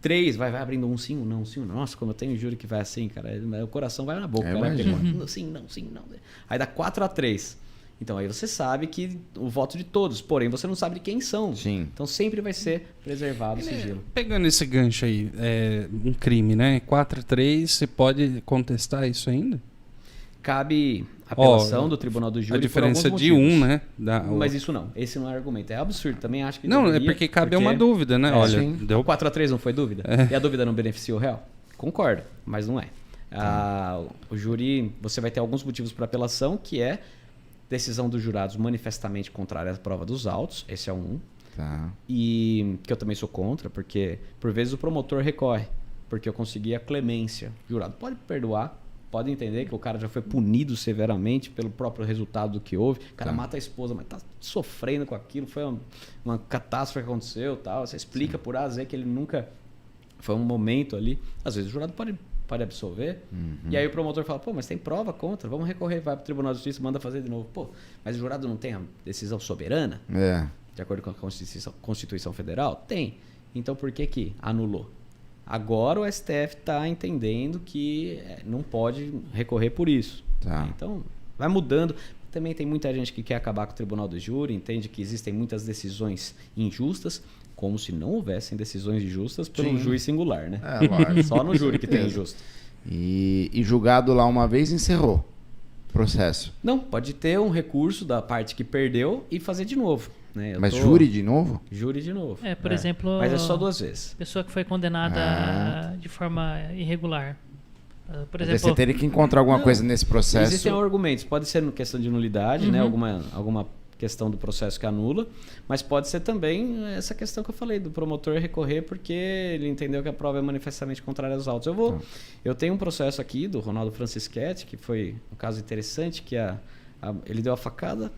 3, vai abrindo um sim, um não, sim, um não. Nossa, como eu tenho júri que vai assim, cara. O coração vai na boca. É, Cara, imagino. sim, não. Aí dá 4-3. Então aí você sabe que o voto de todos, porém você não sabe de quem são. Sim. Então sempre vai ser preservado o sigilo. Pegando esse gancho aí, um crime, né? 4-3, você pode contestar isso ainda? Cabe apelação do Tribunal do Júri. A diferença por alguns de motivos. né? Mas isso não. Esse não é argumento. É absurdo. Também acho que Não, deveria, é porque cabe uma dúvida, né? Olha, sim. deu 4-3 não foi dúvida? E a dúvida não beneficia o réu? Concordo, mas não é. O júri, você vai ter alguns motivos para apelação, que é decisão dos jurados manifestamente contrária à prova dos autos. Esse é um. Tá. E que eu também sou contra, porque por vezes o promotor recorre, porque eu consegui a clemência. O jurado pode perdoar, pode entender que o cara já foi punido severamente pelo próprio resultado do que houve. O cara mata a esposa, mas tá sofrendo com aquilo, foi uma catástrofe que aconteceu, tal. Você explica por A a Z que ele nunca... Foi um momento ali. Às vezes o jurado pode absolver. E aí o promotor fala, pô, mas tem prova contra, vamos recorrer, vai pro Tribunal de Justiça, manda fazer de novo. Pô, mas o jurado não tem a decisão soberana? É. De acordo com a Constituição Federal? Tem. Então por que anulou? Agora o STF está entendendo que não pode recorrer por isso. Tá. Então vai mudando. Também tem muita gente que quer acabar com o Tribunal do Júri, entende que existem muitas decisões injustas, como se não houvessem decisões injustas pelo juiz singular, né? É, lógico. Só no júri que tem injusto. E julgado lá uma vez, encerrou o processo. Não, pode ter um recurso da parte que perdeu e fazer de novo. Né? Mas júri de novo? Júri de novo. Por exemplo... Mas é só 2 vezes. Pessoa que foi condenada de forma irregular. Por Mas exemplo... você teria que encontrar alguma coisa nesse processo. Existem argumentos. Pode ser no questão de nulidade, né? Alguma questão do processo que anula, mas pode ser também essa questão que eu falei, do promotor recorrer porque ele entendeu que a prova é manifestamente contrária aos autos. Eu tenho um processo aqui do Ronaldo Francischetti, que foi um caso interessante, que ele deu a facada,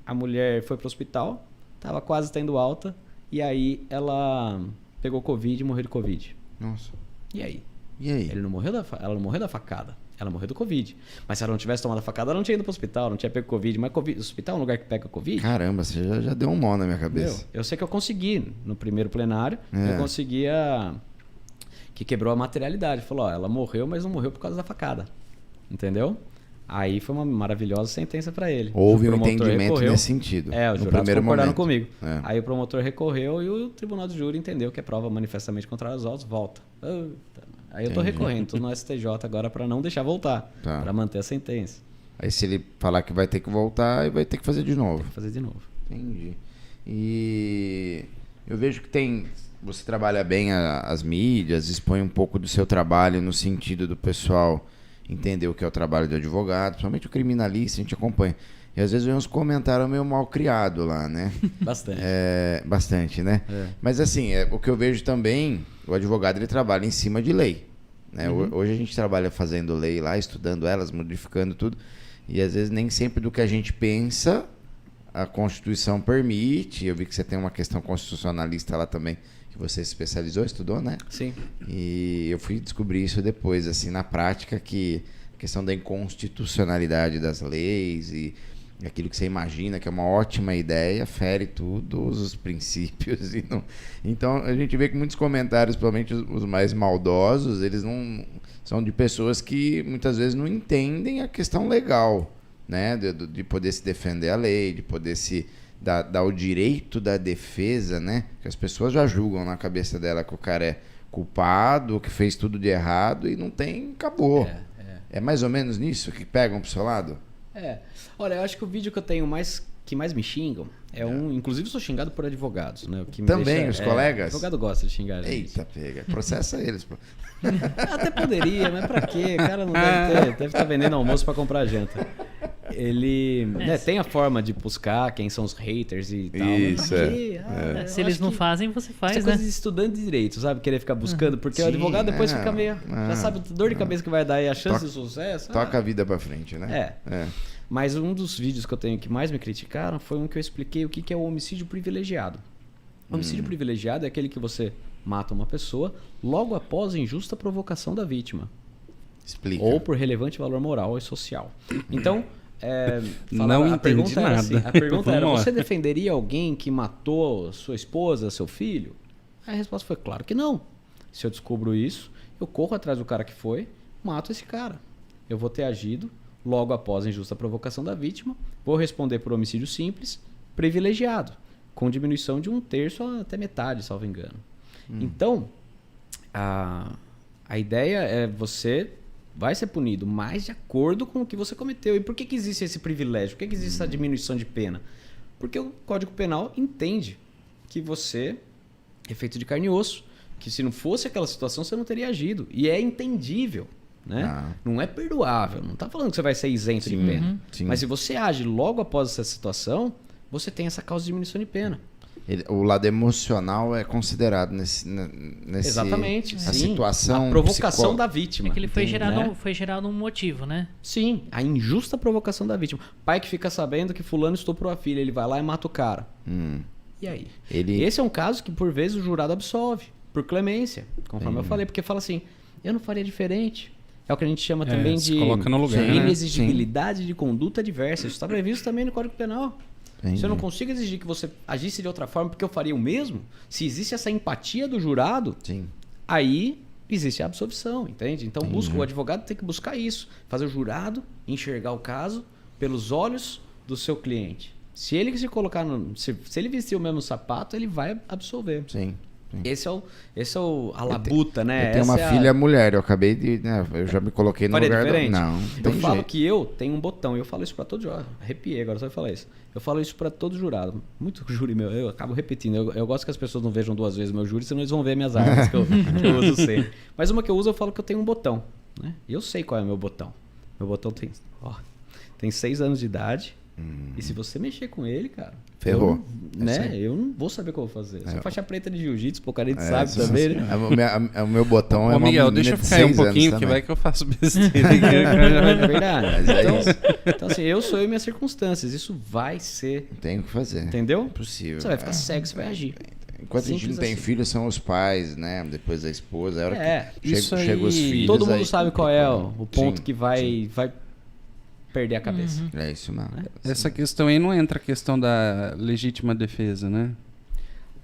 a mulher foi para o hospital, estava quase tendo alta, e aí ela pegou Covid e morreu de Covid. Nossa. E aí? E aí? Ela não morreu da facada. Ela morreu do Covid. Mas se ela não tivesse tomado a facada, ela não tinha ido para o hospital, não tinha pego Covid. Mas hospital é um lugar que pega Covid? Caramba, você já deu um nó na minha cabeça. Eu sei que eu consegui, no primeiro plenário, eu consegui que quebrou a materialidade. Falou, ela morreu, mas não morreu por causa da facada. Entendeu? Aí foi uma maravilhosa sentença para ele. Houve um entendimento nesse sentido. Os jurados concordaram comigo. É. Aí o promotor recorreu e o Tribunal do Júri entendeu que é prova manifestamente contrária aos autos, volta. Aí eu tô recorrendo, tô no STJ agora para não deixar voltar, para manter a sentença. Aí se ele falar que vai ter que voltar, vai ter que fazer de novo. Tem que fazer de novo. Entendi. E eu vejo que você trabalha bem as mídias, expõe um pouco do seu trabalho no sentido do pessoal entender o que é o trabalho do advogado, principalmente o criminalista, a gente acompanha. E às vezes vem uns comentários meio mal criados lá, né? Bastante. Bastante, né? Mas assim, o que eu vejo também, o advogado ele trabalha em cima de lei. Né? Hoje a gente trabalha fazendo lei lá, estudando elas, modificando tudo. E às vezes nem sempre do que a gente pensa a Constituição permite. Eu vi que você tem uma questão constitucionalista lá também, que você se especializou, estudou, né? Sim. E eu fui descobrir isso depois, assim, na prática, que a questão da inconstitucionalidade das leis e aquilo que você imagina que é uma ótima ideia, fere todos os princípios. E não... Então, a gente vê que muitos comentários, principalmente os mais maldosos, eles não são de pessoas que muitas vezes não entendem a questão legal, né? De poder se defender a lei, de poder se dar o direito da defesa, né? Que as pessoas já julgam na cabeça dela que o cara é culpado, que fez tudo de errado e não tem, acabou. É mais ou menos nisso que pegam pro seu lado? Olha, eu acho que o vídeo que eu tenho que mais me xingam inclusive eu sou xingado por advogados, né? O que me também, os colegas? O advogado gosta de xingar a gente. Eita, pega. Processa eles, pô. Até poderia, mas pra quê? O cara não deve estar vendendo almoço pra comprar janta. Ele tem a forma de buscar quem são os haters e tal. Isso, se eles não fazem, você faz, isso é coisa de estudante de direito, sabe? Querer ficar buscando, porque o advogado depois fica meio... já sabe a dor de cabeça que vai dar e a chance de sucesso. Toca a vida pra frente, né? Mas um dos vídeos que eu tenho que mais me criticaram foi um que eu expliquei o que é o homicídio privilegiado. O homicídio privilegiado é aquele que você mata uma pessoa logo após a injusta provocação da vítima. Explica. Ou por relevante valor moral e social. Então, Não a entendi pergunta era assim, nada. a pergunta era, Vamos lá. você defenderia alguém que matou sua esposa, seu filho? A resposta foi, claro que não. Se eu descubro isso, eu corro atrás do cara que foi, mato esse cara. Eu vou ter agido logo após a injusta provocação da vítima, vou responder por homicídio simples, privilegiado, com diminuição de 1/3 até metade, salvo engano. Então, a ideia é você vai ser punido, mas de acordo com o que você cometeu. E por que existe esse privilégio? Por que existe essa diminuição de pena? Porque o Código Penal entende que você é feito de carne e osso, que se não fosse aquela situação você não teria agido. E é entendível, né? Não é perdoável. Não está falando que você vai ser isento de pena. Sim. Mas se você age logo após essa situação, você tem essa causa de diminuição de pena. O lado emocional é considerado nesse Exatamente. a Sim. situação A provocação da vítima. É que ele foi gerado, né? foi gerado um motivo, né? Sim, a injusta provocação da vítima. Pai que fica sabendo que fulano estuprou a filha, ele vai lá e mata o cara. E aí? Esse é um caso que por vezes o jurado absolve, por clemência, conforme eu falei, porque fala assim, eu não faria diferente. É o que a gente chama também se de coloca no lugar, né? inexigibilidade de conduta adversa. Isso está previsto também no Código Penal. Entendi. Se eu não consigo exigir que você agisse de outra forma porque eu faria o mesmo, se existe essa empatia do jurado, Sim. aí existe a absolvição, entende? Então o advogado tem que buscar isso, fazer o jurado enxergar o caso pelos olhos do seu cliente. Se ele se colocar se ele vestir o mesmo sapato, ele vai absolver. Sim. Esse é a labuta, né? Eu tenho uma Essa é filha mulher, eu acabei de... Né, eu já me coloquei no Faria lugar diferente? Não Eu tem falo jeito. que eu tenho um botão, eu falo isso pra todo jurado. Arrepiei agora só de falar isso. Eu falo isso pra todo jurado. Muito júri meu, eu acabo repetindo. Eu gosto que as pessoas não vejam 2 vezes meu júri, senão eles vão ver minhas armas que eu uso sempre. Mas uma que eu uso, eu falo que eu tenho um botão. Né? E eu sei qual é o meu botão. Meu botão tem 6 anos de idade. E se você mexer com ele, cara... Ferrou. Eu não vou saber o que eu vou fazer. Sou faixa preta de jiu-jitsu, pô, cara, a gente sabe também, né? O meu botão é Ô, uma Miguel, menina deixa eu de ficar aí um 6 anos pouquinho, que também. vai que eu faço besteira. É verdade. Mas é isso. Então, assim, eu sou eu e minhas circunstâncias. Isso vai ser... Tem o que fazer. Entendeu? Possível. Você vai ficar cego, você vai agir. Enquanto a gente Simples não tem assim. filho, são os pais, né? Depois a esposa. A hora que isso aí- chega os filhos. Todo mundo aí sabe qual é o ponto Sim, que vai perder a cabeça. É isso mesmo. Essa questão aí não entra a questão da legítima defesa, né?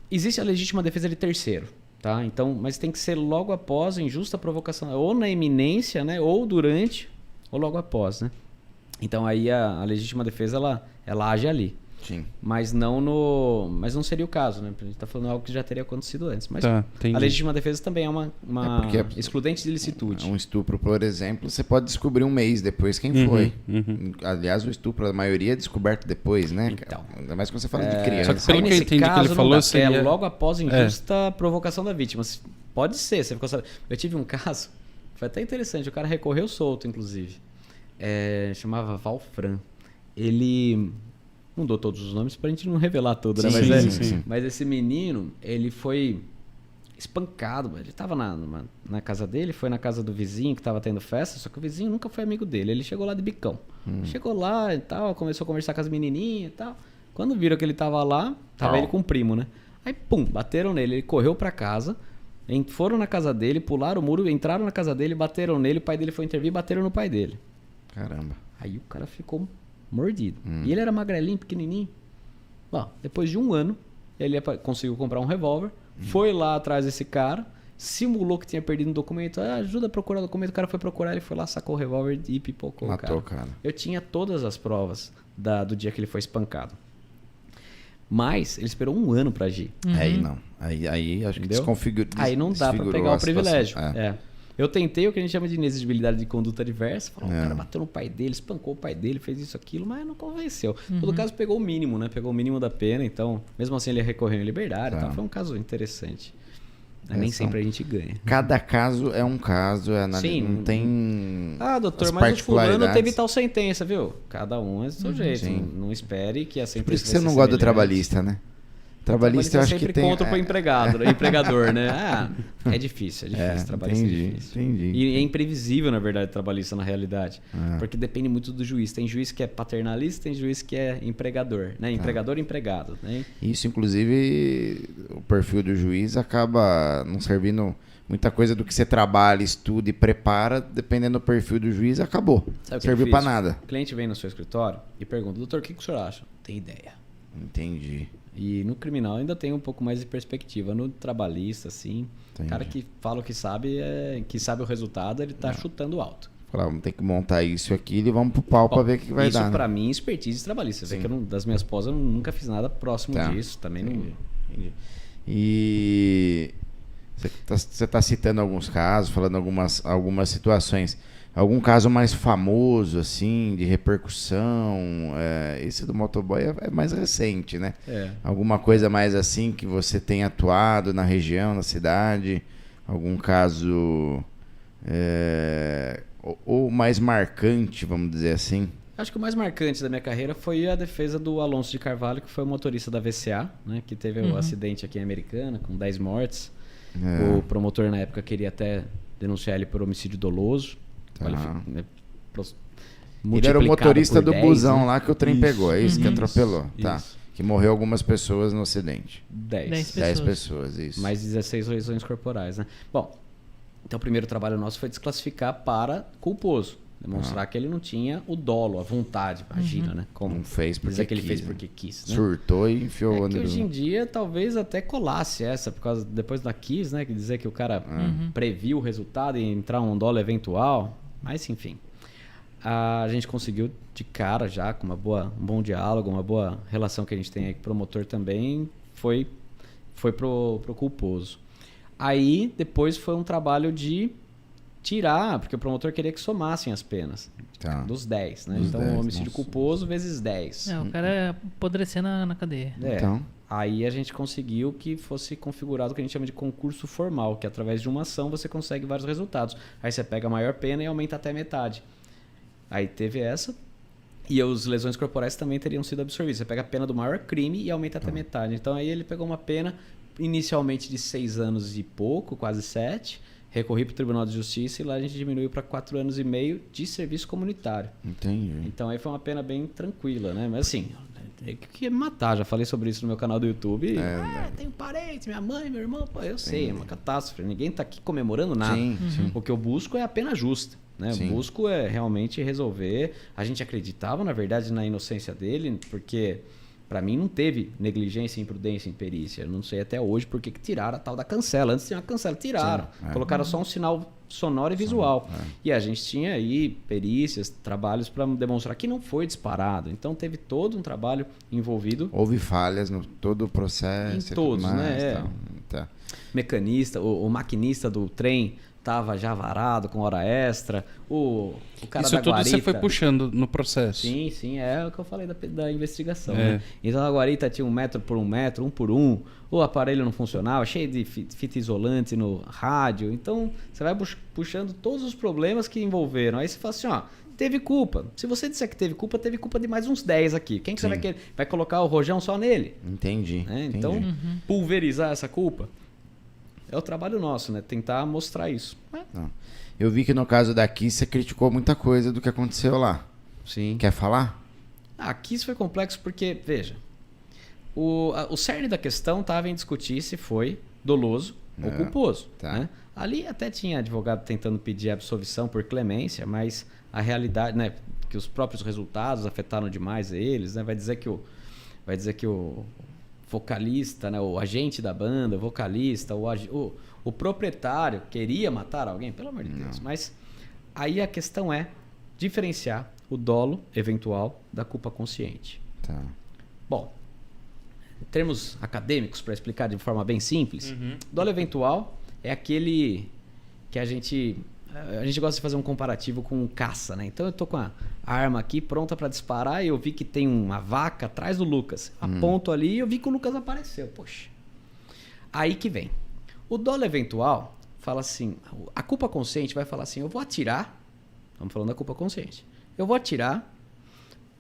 Existe a legítima defesa de terceiro, tá? Então, mas tem que ser logo após a injusta provocação, ou na iminência, né? Ou durante, ou logo após, né? Então aí a legítima defesa ela age ali. Sim. Mas não seria o caso, né? A gente tá falando algo que já teria acontecido antes. Mas Tá, entendi. a legítima defesa também é uma porque excludente de licitude. Um estupro, por exemplo, você pode descobrir um mês depois quem foi. Aliás, o estupro, a maioria é descoberto depois, né? Então. Ainda mais quando você fala de criança. Só que pelo Aí, que eu nesse entendi que caso, ele não falou, dá, porque seria- é logo após a injusta provocação da vítima. Pode ser, você ficou sabendo. Eu tive um caso, foi até interessante, o cara recorreu solto, inclusive. Chamava Valfran. Ele... Não dou todos os nomes pra gente não revelar tudo, né? Sim. Mas esse menino, ele foi espancado. Ele tava na casa dele, foi na casa do vizinho que tava tendo festa, só que o vizinho nunca foi amigo dele. Ele chegou lá de bicão. Chegou lá e tal, começou a conversar com as menininhas e tal. Quando viram que ele tava lá, tava ele com o primo, né? Aí, pum, bateram nele. Ele correu pra casa, foram na casa dele, pularam o muro, entraram na casa dele, bateram nele. O pai dele foi intervir e bateram no pai dele. Caramba. Aí o cara ficou mordido. E ele era magrelinho, pequenininho. Bom, depois de 1 ano, ele conseguiu comprar um revólver, foi lá atrás desse cara, simulou que tinha perdido um documento, ajuda a procurar o documento, o cara foi procurar, ele foi lá, sacou o revólver e pipocou Matou o cara. o cara. Eu tinha todas as provas do dia que ele foi espancado. Mas ele esperou 1 ano pra agir. Aí não. Aí acho que Entendeu? Aí não dá pra desfigurou pegar a o privilégio. situação. Eu tentei o que a gente chama de inexigibilidade de conduta adversa. Falou, o cara bateu no pai dele, espancou o pai dele, fez isso, aquilo, mas não convenceu. Em todo caso, pegou o mínimo, né? Pegou o mínimo da pena, então, mesmo assim, ele recorreu em liberdade. Então, foi um caso interessante. Nem sempre a gente ganha. Cada caso é um caso, Sim. não tem. Doutor, as mas o fulano particularidades. teve tal sentença, viu? Cada um é do seu jeito. Sim. Não espere que a sentença Por isso que vai você não ser gosta do semelhante. trabalhista, né? Trabalhista eu acho sempre que tem... contra pro empregado, né? Empregador, né? É difícil, trabalhista entendi, é difícil. entendi. E é imprevisível, na verdade, trabalhista na realidade. Porque depende muito do juiz. Tem juiz que é paternalista, tem juiz que é empregador, né? Empregador e empregado, né? Isso, inclusive, o perfil do juiz acaba não servindo muita coisa do que você trabalha, estuda e prepara, dependendo do perfil do juiz, acabou. Sabe o que Serviu eu pra fiz? nada. O cliente vem no seu escritório e pergunta, doutor, o que o senhor acha? Não tem ideia. Entendi. E no criminal ainda tem um pouco mais de perspectiva. No trabalhista, assim, o cara que fala o que sabe, que sabe o resultado, ele tá chutando alto. Falar, vamos ter que montar isso aqui e vamos pro pau pra ver o que vai dar. Isso pra né? mim, expertise trabalhista. Você vê que das minhas pós eu nunca fiz nada próximo disso. Também Entendi. E você tá citando alguns casos, falando algumas situações. Algum caso mais famoso, assim, de repercussão? Esse do motoboy é mais recente, né? Alguma coisa mais assim que você tem atuado na região, na cidade? Algum caso ou mais marcante, vamos dizer assim? Acho que o mais marcante da minha carreira foi a defesa do Alonso de Carvalho, que foi o motorista da VCA, né? Que teve um acidente aqui em Americana, com 10 mortes. O promotor, na época, queria até denunciar ele por homicídio doloso. Ele era o motorista do 10, busão, né? lá que o trem pegou, é isso que atropelou. Tá. Isso. Que morreu algumas pessoas no acidente. 10 10 pessoas, isso. Mais 16 lesões corporais, né? Bom, então o primeiro trabalho nosso foi desclassificar para culposo. Demonstrar que ele não tinha o dolo, a vontade, imagina, né? Como não fez porque dizer que ele quis, fez né? porque quis, né? Surtou e enfiou que hoje em dia talvez até colasse essa, por causa depois da Kiss, né? Que dizer que o cara previu o resultado e entrar um dolo eventual. Mas enfim, a gente conseguiu de cara já, com um bom diálogo, uma boa relação que a gente tem aí com o promotor também, foi pro culposo. Aí depois foi um trabalho de tirar, porque o promotor queria que somassem as penas. Tá. Dos 10, né? Dos Então, 10, homicídio nossa. culposo vezes 10. O cara apodrecer na cadeia. Então. Aí a gente conseguiu que fosse configurado o que a gente chama de concurso formal, que através de uma ação você consegue vários resultados. Aí você pega a maior pena e aumenta até metade. Aí teve essa. E as lesões corporais também teriam sido absorvidas. Você pega a pena do maior crime e aumenta até metade. Então aí ele pegou uma pena inicialmente de 6 anos e pouco, quase 7. Recorri para o Tribunal de Justiça e lá a gente diminuiu para 4 anos e meio de serviço comunitário. Entendi. Então aí foi uma pena bem tranquila, né? Mas assim, eu queria me matar, já falei sobre isso no meu canal do YouTube. Tenho parente, minha mãe, meu irmão, pô, eu sei, é uma catástrofe. Ninguém tá aqui comemorando nada. Sim. O que eu busco é a pena justa, né? Sim. Eu busco é realmente resolver. A gente acreditava, na verdade, na inocência dele, porque para mim não teve negligência, imprudência em perícia. Eu não sei até hoje por que tiraram a tal da cancela. Antes tinha uma cancela, tiraram. Colocaram só um sinal sonoro e visual. E a gente tinha aí perícias, trabalhos para demonstrar que não foi disparado. Então teve todo um trabalho envolvido. Houve falhas no todo o processo. Em todos, mais, né? Tá. Mecanista, o maquinista do trem estava já varado com hora extra. O cara Isso da tudo guarita, você foi puxando no processo. Sim, é o que eu falei da investigação. Né? Então a guarita tinha 1 metro por 1 metro, 1 por 1. O aparelho não funcionava, cheio de fita isolante no rádio. Então você vai puxando todos os problemas que envolveram. Aí você fala assim, ó, teve culpa. Se você disser que teve culpa de mais uns 10 aqui. Quem que você vai querer? Vai colocar o rojão só nele? Entendi. Né? Então, pulverizar essa culpa é o trabalho nosso, né? Tentar mostrar isso. Não. Eu vi que no caso daqui você criticou muita coisa do que aconteceu lá. Sim. Quer falar? Aqui isso foi complexo porque, veja, o cerne da questão estava em discutir se foi doloso ou culposo. Tá. Né? Ali até tinha advogado tentando pedir absolvição por clemência, mas a realidade, né, que os próprios resultados afetaram demais eles, né? Vai dizer que o vocalista, né, o agente da banda, o vocalista, o proprietário queria matar alguém, pelo amor de Deus. Mas aí a questão é diferenciar o dolo eventual da culpa consciente. Tá. Bom, em termos acadêmicos, para explicar de forma bem simples, dolo eventual é aquele que a gente gosta de fazer um comparativo com caça, né? Então eu tô com a arma aqui pronta para disparar e eu vi que tem uma vaca atrás do Lucas. Aponto ali e eu vi que o Lucas apareceu. Poxa. Aí que vem. O dolo eventual fala assim, a culpa consciente vai falar assim, eu vou atirar, estamos falando da culpa consciente, eu vou atirar,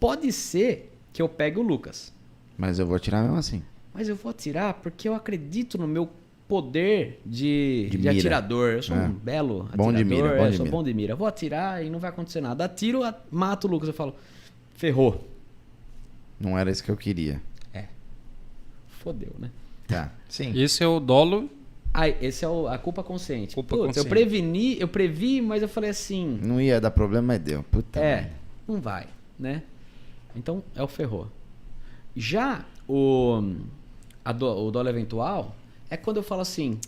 pode ser que eu pegue o Lucas. Mas eu vou tirar mesmo assim. Mas eu vou atirar porque eu acredito no meu poder de mira. atirador. Eu sou um belo atirador. Bom de mira, eu sou bom de mira. Eu vou atirar e não vai acontecer nada. Atiro, mato o Lucas. Eu falo, ferrou. Não era isso que eu queria. Fodeu, né? Tá, sim. Esse é o dolo. Aí, esse é a culpa consciente. Culpa Putz, consciente. eu previ, mas eu falei assim... Não ia dar problema, mas deu. Puta merda. Não vai, né? Então, é o ferrou. Já o dolo eventual é quando eu falo assim,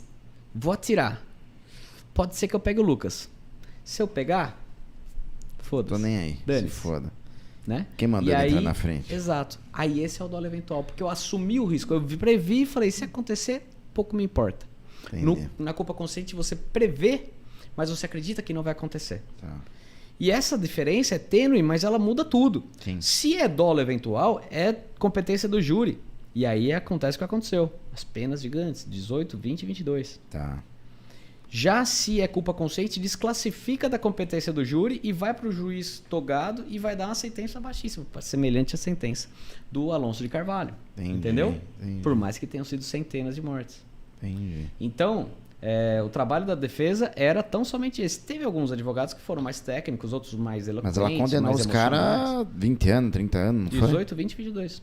vou atirar. Pode ser que eu pegue o Lucas. Se eu pegar, foda-se. Tô nem aí. Dane-se. Se foda. Né? Quem mandou E ele aí, entrar na frente? Exato. Aí esse é o dolo eventual, porque eu assumi o risco. Eu previ e falei, se acontecer, pouco me importa. Na culpa consciente você prevê, mas você acredita que não vai acontecer. Tá. E essa diferença é tênue, mas ela muda tudo. Sim. Se é dolo eventual, é competência do júri. E aí acontece o que aconteceu. As penas gigantes, 18, 20 e 22. Tá. Já se é culpa consciente, desclassifica da competência do júri e vai para o juiz togado e vai dar uma sentença baixíssima, semelhante à sentença do Alonso de Carvalho. Entendi, Entendeu? entendi. Por mais que tenham sido centenas de mortes. Entendi. Então, o trabalho da defesa era tão somente esse. Teve alguns advogados que foram mais técnicos, outros mais eloquentes. Mas ela condenou mais os emocionais. caras 20 anos, 30 anos, não foi? 18, 20 e 22.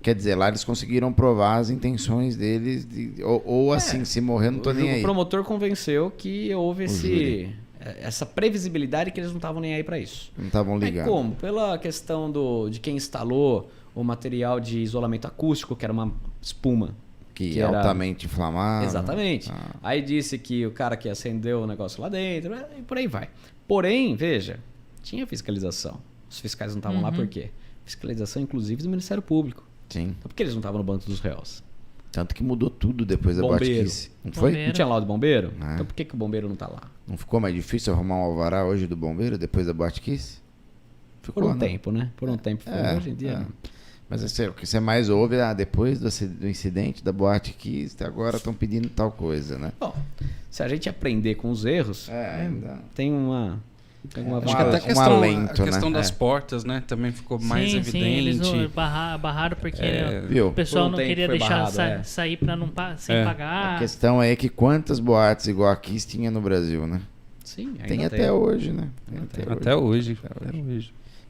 Quer dizer, lá eles conseguiram provar as intenções deles. Ou assim, se morrer, não tô nem aí. O promotor convenceu que houve júri. essa previsibilidade que eles não estavam nem aí para isso. Não estavam ligados. Como? Pela questão de quem instalou o material de isolamento acústico, que era uma espuma. Que é altamente inflamável. Exatamente. Aí disse que o cara que acendeu o negócio lá dentro, e por aí vai. Porém, veja, tinha fiscalização. Os fiscais não estavam lá por quê? Fiscalização, inclusive, do Ministério Público. Sim. Então, por que eles não estavam no banco dos réus? Tanto que mudou tudo depois da Bombeiro. Botkiss. Não foi? Bombeiro. Não tinha laudo de bombeiro? É. Então por que o bombeiro não tá lá? Não ficou mais difícil arrumar um alvará hoje do bombeiro depois da Botkiss? Por um tempo, né? Por um tempo. Hoje em dia, não. Mas o que você mais ouve, depois do incidente da Boate Kiss, agora estão pedindo tal coisa, né? Bom, se a gente aprender com os erros, ainda. tem uma Acho que até a alento, questão né? das portas, né? Também ficou mais evidente. Sim, eles não barraram porque Viu? o pessoal Por um não tempo queria foi deixar barrado, sair para não sem pagar. A questão é que quantas boates igual a Kiss tinha no Brasil, né? Sim, ainda Tem até hoje, né? Até hoje.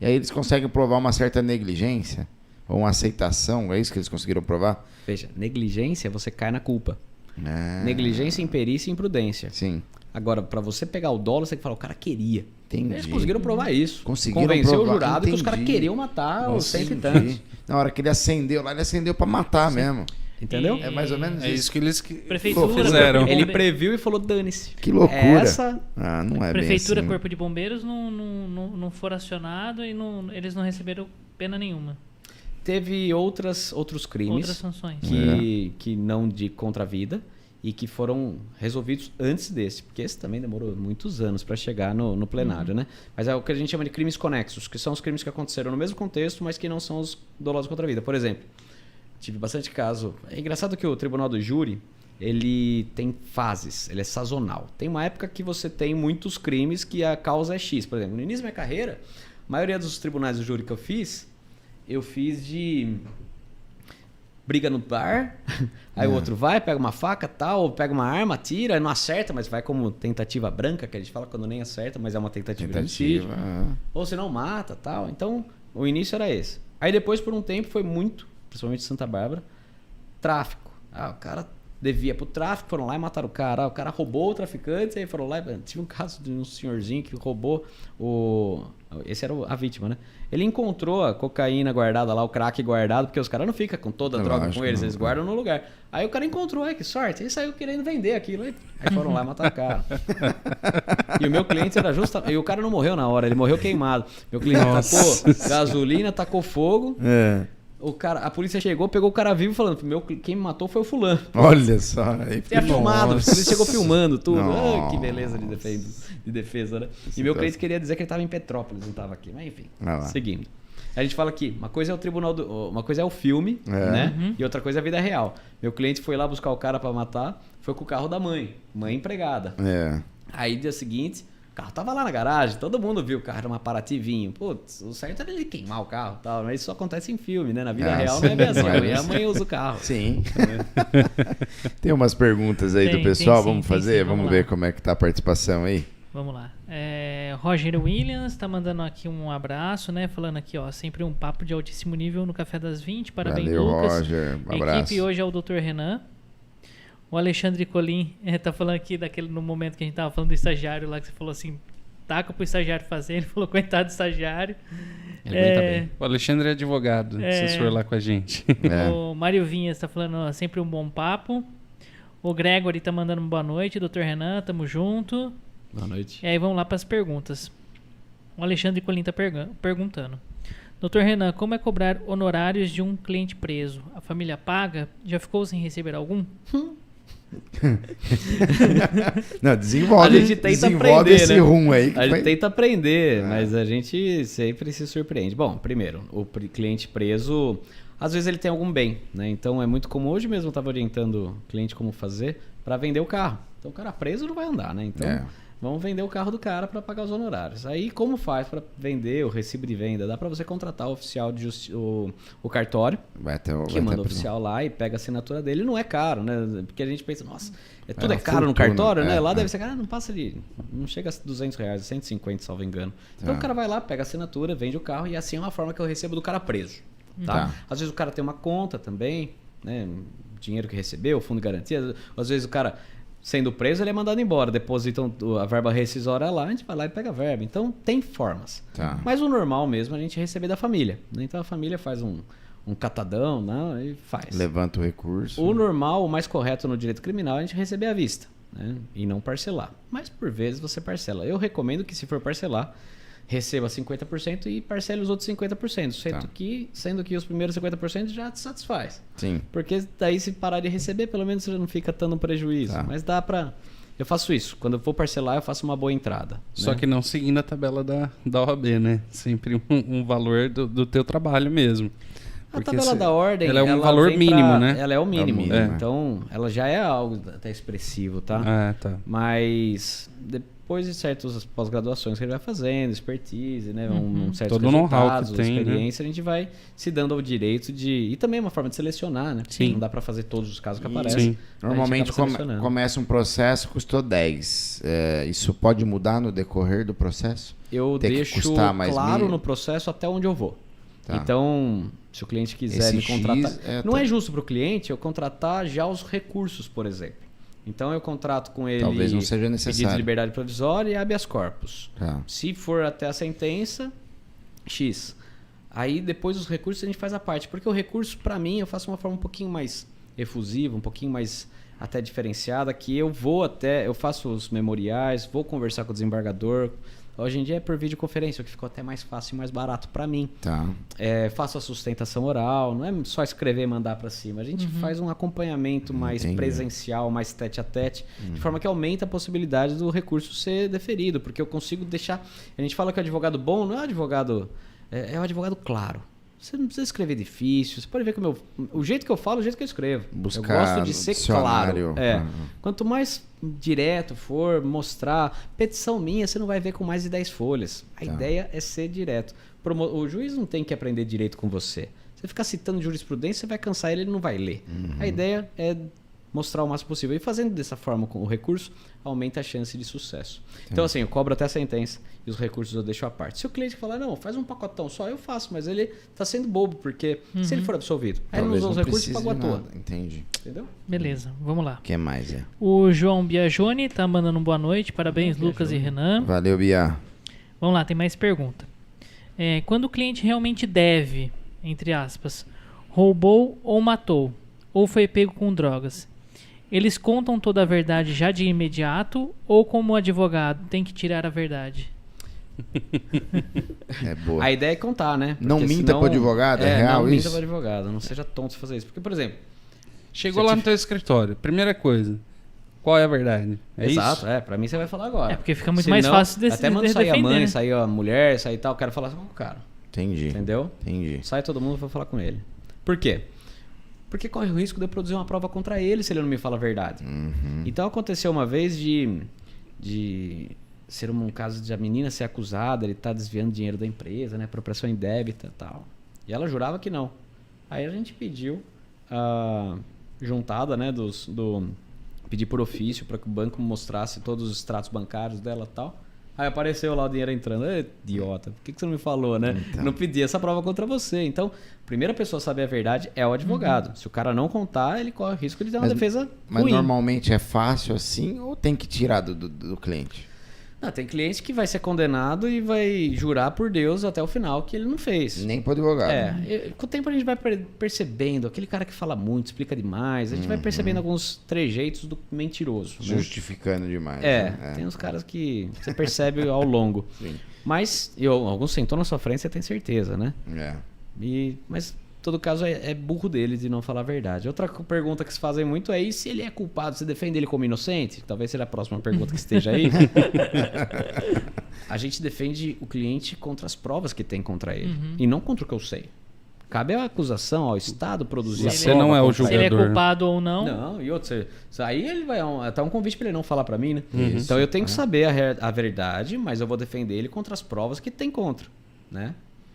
E aí eles conseguem provar uma certa negligência ou uma aceitação, é isso que eles conseguiram provar? Veja, negligência, você cai na culpa. Negligência, imperícia e imprudência. Sim. Agora, para você pegar o dolo, você tem que falar, o cara queria. Entendi. Eles conseguiram provar isso. Conseguiram Convencer provar. o jurado que os Entendi. caras queriam matar os cento e Entendi. tantos. Na hora que ele acendeu lá, ele acendeu pra matar mesmo. Entendeu? E- É mais ou menos É isso. isso que eles Prefeitura, fizeram. Corpo de Ele Bombe- previu e falou, dane-se. Que loucura. Essa... Não é Prefeitura, bem assim. Corpo de Bombeiros não foram acionados e eles não receberam pena nenhuma. Teve outros crimes Outras sanções. que não de contra a vida e que foram resolvidos antes desse, porque esse também demorou muitos anos para chegar no plenário, né? Mas é o que a gente chama de crimes conexos, que são os crimes que aconteceram no mesmo contexto, mas que não são os dolosos contra a vida. Por exemplo, tive bastante caso. É engraçado que o Tribunal do Júri, ele tem fases, ele é sazonal. Tem uma época que você tem muitos crimes que a causa é X. Por exemplo, no início da minha carreira, a maioria dos tribunais do júri que eu fiz de briga no bar, aí o outro vai, pega uma faca, tal, ou pega uma arma, tira, não acerta, mas vai como tentativa branca, que a gente fala quando nem acerta, mas é uma tentativa de homicídio. Ou se não mata, tal. Então, o início era esse. Aí depois, por um tempo, foi muito, principalmente em Santa Bárbara, tráfico. O cara devia pro tráfico, foram lá e mataram o cara. O cara roubou o traficante, aí foram lá e... Tive um caso de um senhorzinho que roubou Esse era a vítima, né? Ele encontrou a cocaína guardada lá, o crack guardado, porque os caras não ficam com toda a droga com eles, eles guardam no lugar. Aí o cara encontrou, que sorte, ele saiu querendo vender aquilo. Aí foram lá matar o cara. E o meu cliente era justamente... E o cara não morreu na hora, ele morreu queimado. Meu cliente tacou gasolina, tacou fogo... A polícia chegou, pegou o cara vivo falando, quem me matou foi o fulano. Olha só. Aí é filmado, a polícia chegou filmando tudo. Nossa. Que beleza de defesa, né? E meu cliente queria dizer que ele estava em Petrópolis, não estava aqui. Mas enfim, seguindo. A gente fala aqui, uma coisa é o tribunal, uma coisa é o filme, né? E outra coisa é a vida real. Meu cliente foi lá buscar o cara para matar, foi com o carro da mãe empregada. Aí dia seguinte, carro tava lá na garagem, todo mundo viu o carro, era uma Parativinho. Putz, o certo era ele queimar o carro e tal, mas isso acontece em filme, né? Na vida real não é bem assim, amanhã usa o carro. Sim. Tem umas perguntas aí do pessoal, vamos fazer? Vamos ver como é que tá a participação aí. Vamos lá. Roger Williams tá mandando aqui um abraço, né? Falando aqui, ó, sempre um papo de altíssimo nível no Café das 20. Parabéns, valeu, Lucas. Roger. Um a abraço. equipe hoje é o Dr. Renan. O Alexandre Colim tá falando aqui no momento que a gente tava falando do estagiário lá, que você falou assim, taca pro estagiário fazer. Ele falou, coitado do estagiário. Ele aguenta bem. O Alexandre é advogado, assessor lá com a gente. O Mário Vinhas tá falando, ó, sempre um bom papo. O Gregory tá mandando uma boa noite. Dr. Renan, tamo junto. Boa noite. E aí vamos lá para as perguntas. O Alexandre Colim está perguntando. Dr. Renan, como é cobrar honorários de um cliente preso? A família paga? Já ficou sem receber algum? Não, desenvolve, a gente tenta aprender, esse né? rum aí. A gente tenta aprender, mas a gente sempre se surpreende. Bom, primeiro, o cliente preso, às vezes ele tem algum bem, né? Então é muito comum. Hoje mesmo eu estava orientando o cliente como fazer para vender o carro. Então o cara preso não vai andar, né? Então vamos vender o carro do cara para pagar os honorários. Aí como faz para vender o recibo de venda? Dá para você contratar o oficial o cartório, que manda o oficial lá e pega a assinatura dele. Não é caro, né? Porque a gente pensa, nossa, tudo é caro no cartório, né? Lá deve ser caro, não passa de, não chega a R$200, 150, salvo engano. Então o cara vai lá, pega a assinatura, vende o carro e assim é uma forma que eu recebo do cara preso. Tá? Às vezes o cara tem uma conta também, né? Dinheiro que recebeu, fundo de garantia. Às vezes o cara, sendo preso, ele é mandado embora. Depositam a verba rescisória lá, a gente vai lá e pega a verba. Então tem formas. Mas o normal mesmo é a gente receber da família, né? Então a família faz um catadão, né? E faz. Levanta o recurso. O normal, o mais correto no direito criminal é a gente receber à vista, né? E não parcelar. Mas por vezes você parcela. Eu recomendo que, se for parcelar, receba 50% e parcele os outros 50%. Sendo que os primeiros 50% já te satisfaz. Sim. Porque daí, se parar de receber, pelo menos você não fica tendo um prejuízo. Mas dá pra... Eu faço isso. Quando eu for parcelar, eu faço uma boa entrada. Só que não seguindo a tabela da OAB, né? Sempre um valor do teu trabalho mesmo. A tabela da ordem... Ela é um valor mínimo, né? Ela é o mínimo. É. Então, ela já é algo até expressivo, tá? Tá. Mas... depois de certas pós-graduações que ele vai fazendo, expertise, né? Um certo todo know-how que tem, experiência, né? A gente vai se dando ao direito de... E também é uma forma de selecionar, né? Sim. Não dá para fazer todos os casos que aparecem. Normalmente começa um processo, custou 10. Isso pode mudar no decorrer do processo? Eu deixo claro no processo até onde eu vou. Então, se o cliente quiser me contratar... Não é justo para o cliente eu contratar já os recursos, por exemplo. Então eu contrato com ele, talvez não seja necessário, pedido de liberdade provisória e habeas corpus. Se for até a sentença, X. Aí depois os recursos a gente faz a parte. Porque o recurso, para mim, eu faço uma forma um pouquinho mais efusiva, um pouquinho mais até diferenciada, que eu faço os memoriais, vou conversar com o desembargador. Hoje em dia é por videoconferência, o que ficou até mais fácil e mais barato para mim. Faço a sustentação oral, não é só escrever e mandar para cima. A gente faz um acompanhamento mais presencial, mais tete a tete, de forma que aumenta a possibilidade do recurso ser deferido, porque eu consigo deixar... A gente fala que o advogado bom não é advogado... É um advogado claro. Você não precisa escrever difícil. Você pode ver que o jeito que eu falo, o jeito que eu escrevo. Eu gosto de ser claro. Quanto mais direto for, mostrar. Petição minha, você não vai ver com mais de 10 folhas. A ideia é ser direto. O juiz não tem que aprender direito com você. Você ficar citando jurisprudência, você vai cansar ele não vai ler. A ideia é mostrar o máximo possível. E fazendo dessa forma com o recurso, aumenta a chance de sucesso. Então, assim, eu cobro até a sentença e os recursos eu deixo à parte. Se o cliente falar, não, faz um pacotão só, eu faço, mas ele está sendo bobo, porque se ele for absolvido, aí ele não usou os recursos e pagou à toa. Entendi. Entendeu? Beleza, vamos lá. O que mais é? O João Biagioni tá mandando boa noite. Parabéns, Lucas e Renan. Valeu, Bia. Vamos lá, tem mais pergunta. Quando o cliente realmente deve, entre aspas, roubou ou matou, ou foi pego com drogas, eles contam toda a verdade já de imediato, ou como advogado tem que tirar a verdade? É boa. A ideia é contar, né? Porque não minta para o advogado, é real não isso? Não minta para o advogado, não seja tonto fazer isso. Porque, por exemplo... Chegou lá no teu escritório, primeira coisa, qual é a verdade? Exato, isso? Para mim você vai falar agora. Porque fica muito mais fácil de até manda sair a mãe, sair a mulher, sair tal, eu quero falar com o cara. Entendi. Entendeu? Entendi. Sai todo mundo e vou falar com ele. Por quê? Porque corre o risco de eu produzir uma prova contra ele se ele não me fala a verdade. Então aconteceu uma vez de ser um caso de a menina ser acusada, ele tá desviando dinheiro da empresa, né? Apropriação indébita e tal. E ela jurava que não. Aí a gente pediu a juntada, né? Pedir por ofício para que o banco mostrasse todos os extratos bancários dela e tal. Aí apareceu lá o dinheiro entrando. Idiota, por que você não me falou, né? Então. Não pedi essa prova contra você. Então, a primeira pessoa a saber a verdade é o advogado. Se o cara não contar, ele corre o risco de ter uma defesa Mas ruim. normalmente é fácil assim ou tem que tirar do cliente? Não, tem cliente que vai ser condenado e vai jurar por Deus até o final que ele não fez. Nem pro advogado. Com o tempo a gente vai percebendo, aquele cara que fala muito, explica demais, a gente vai percebendo alguns trejeitos do mentiroso. Né? Justificando demais. né? Tem uns caras que você percebe ao longo. Sim. Mas alguns sentou na sua frente, você tem certeza, né? Mas todo caso é burro dele de não falar a verdade. Outra pergunta que se fazem muito é: e se ele é culpado, você defende ele como inocente? Talvez seja a próxima pergunta que esteja aí. A gente defende o cliente contra as provas que tem contra ele e não contra o que eu sei. Cabe a acusação ao Estado produzir Você não é o Se ele é julgador. culpado ou não. Não, e outro, aí ele vai até um convite para ele não falar para mim, né? Então eu tenho que saber a verdade, mas eu vou defender ele contra as provas que tem contra, né?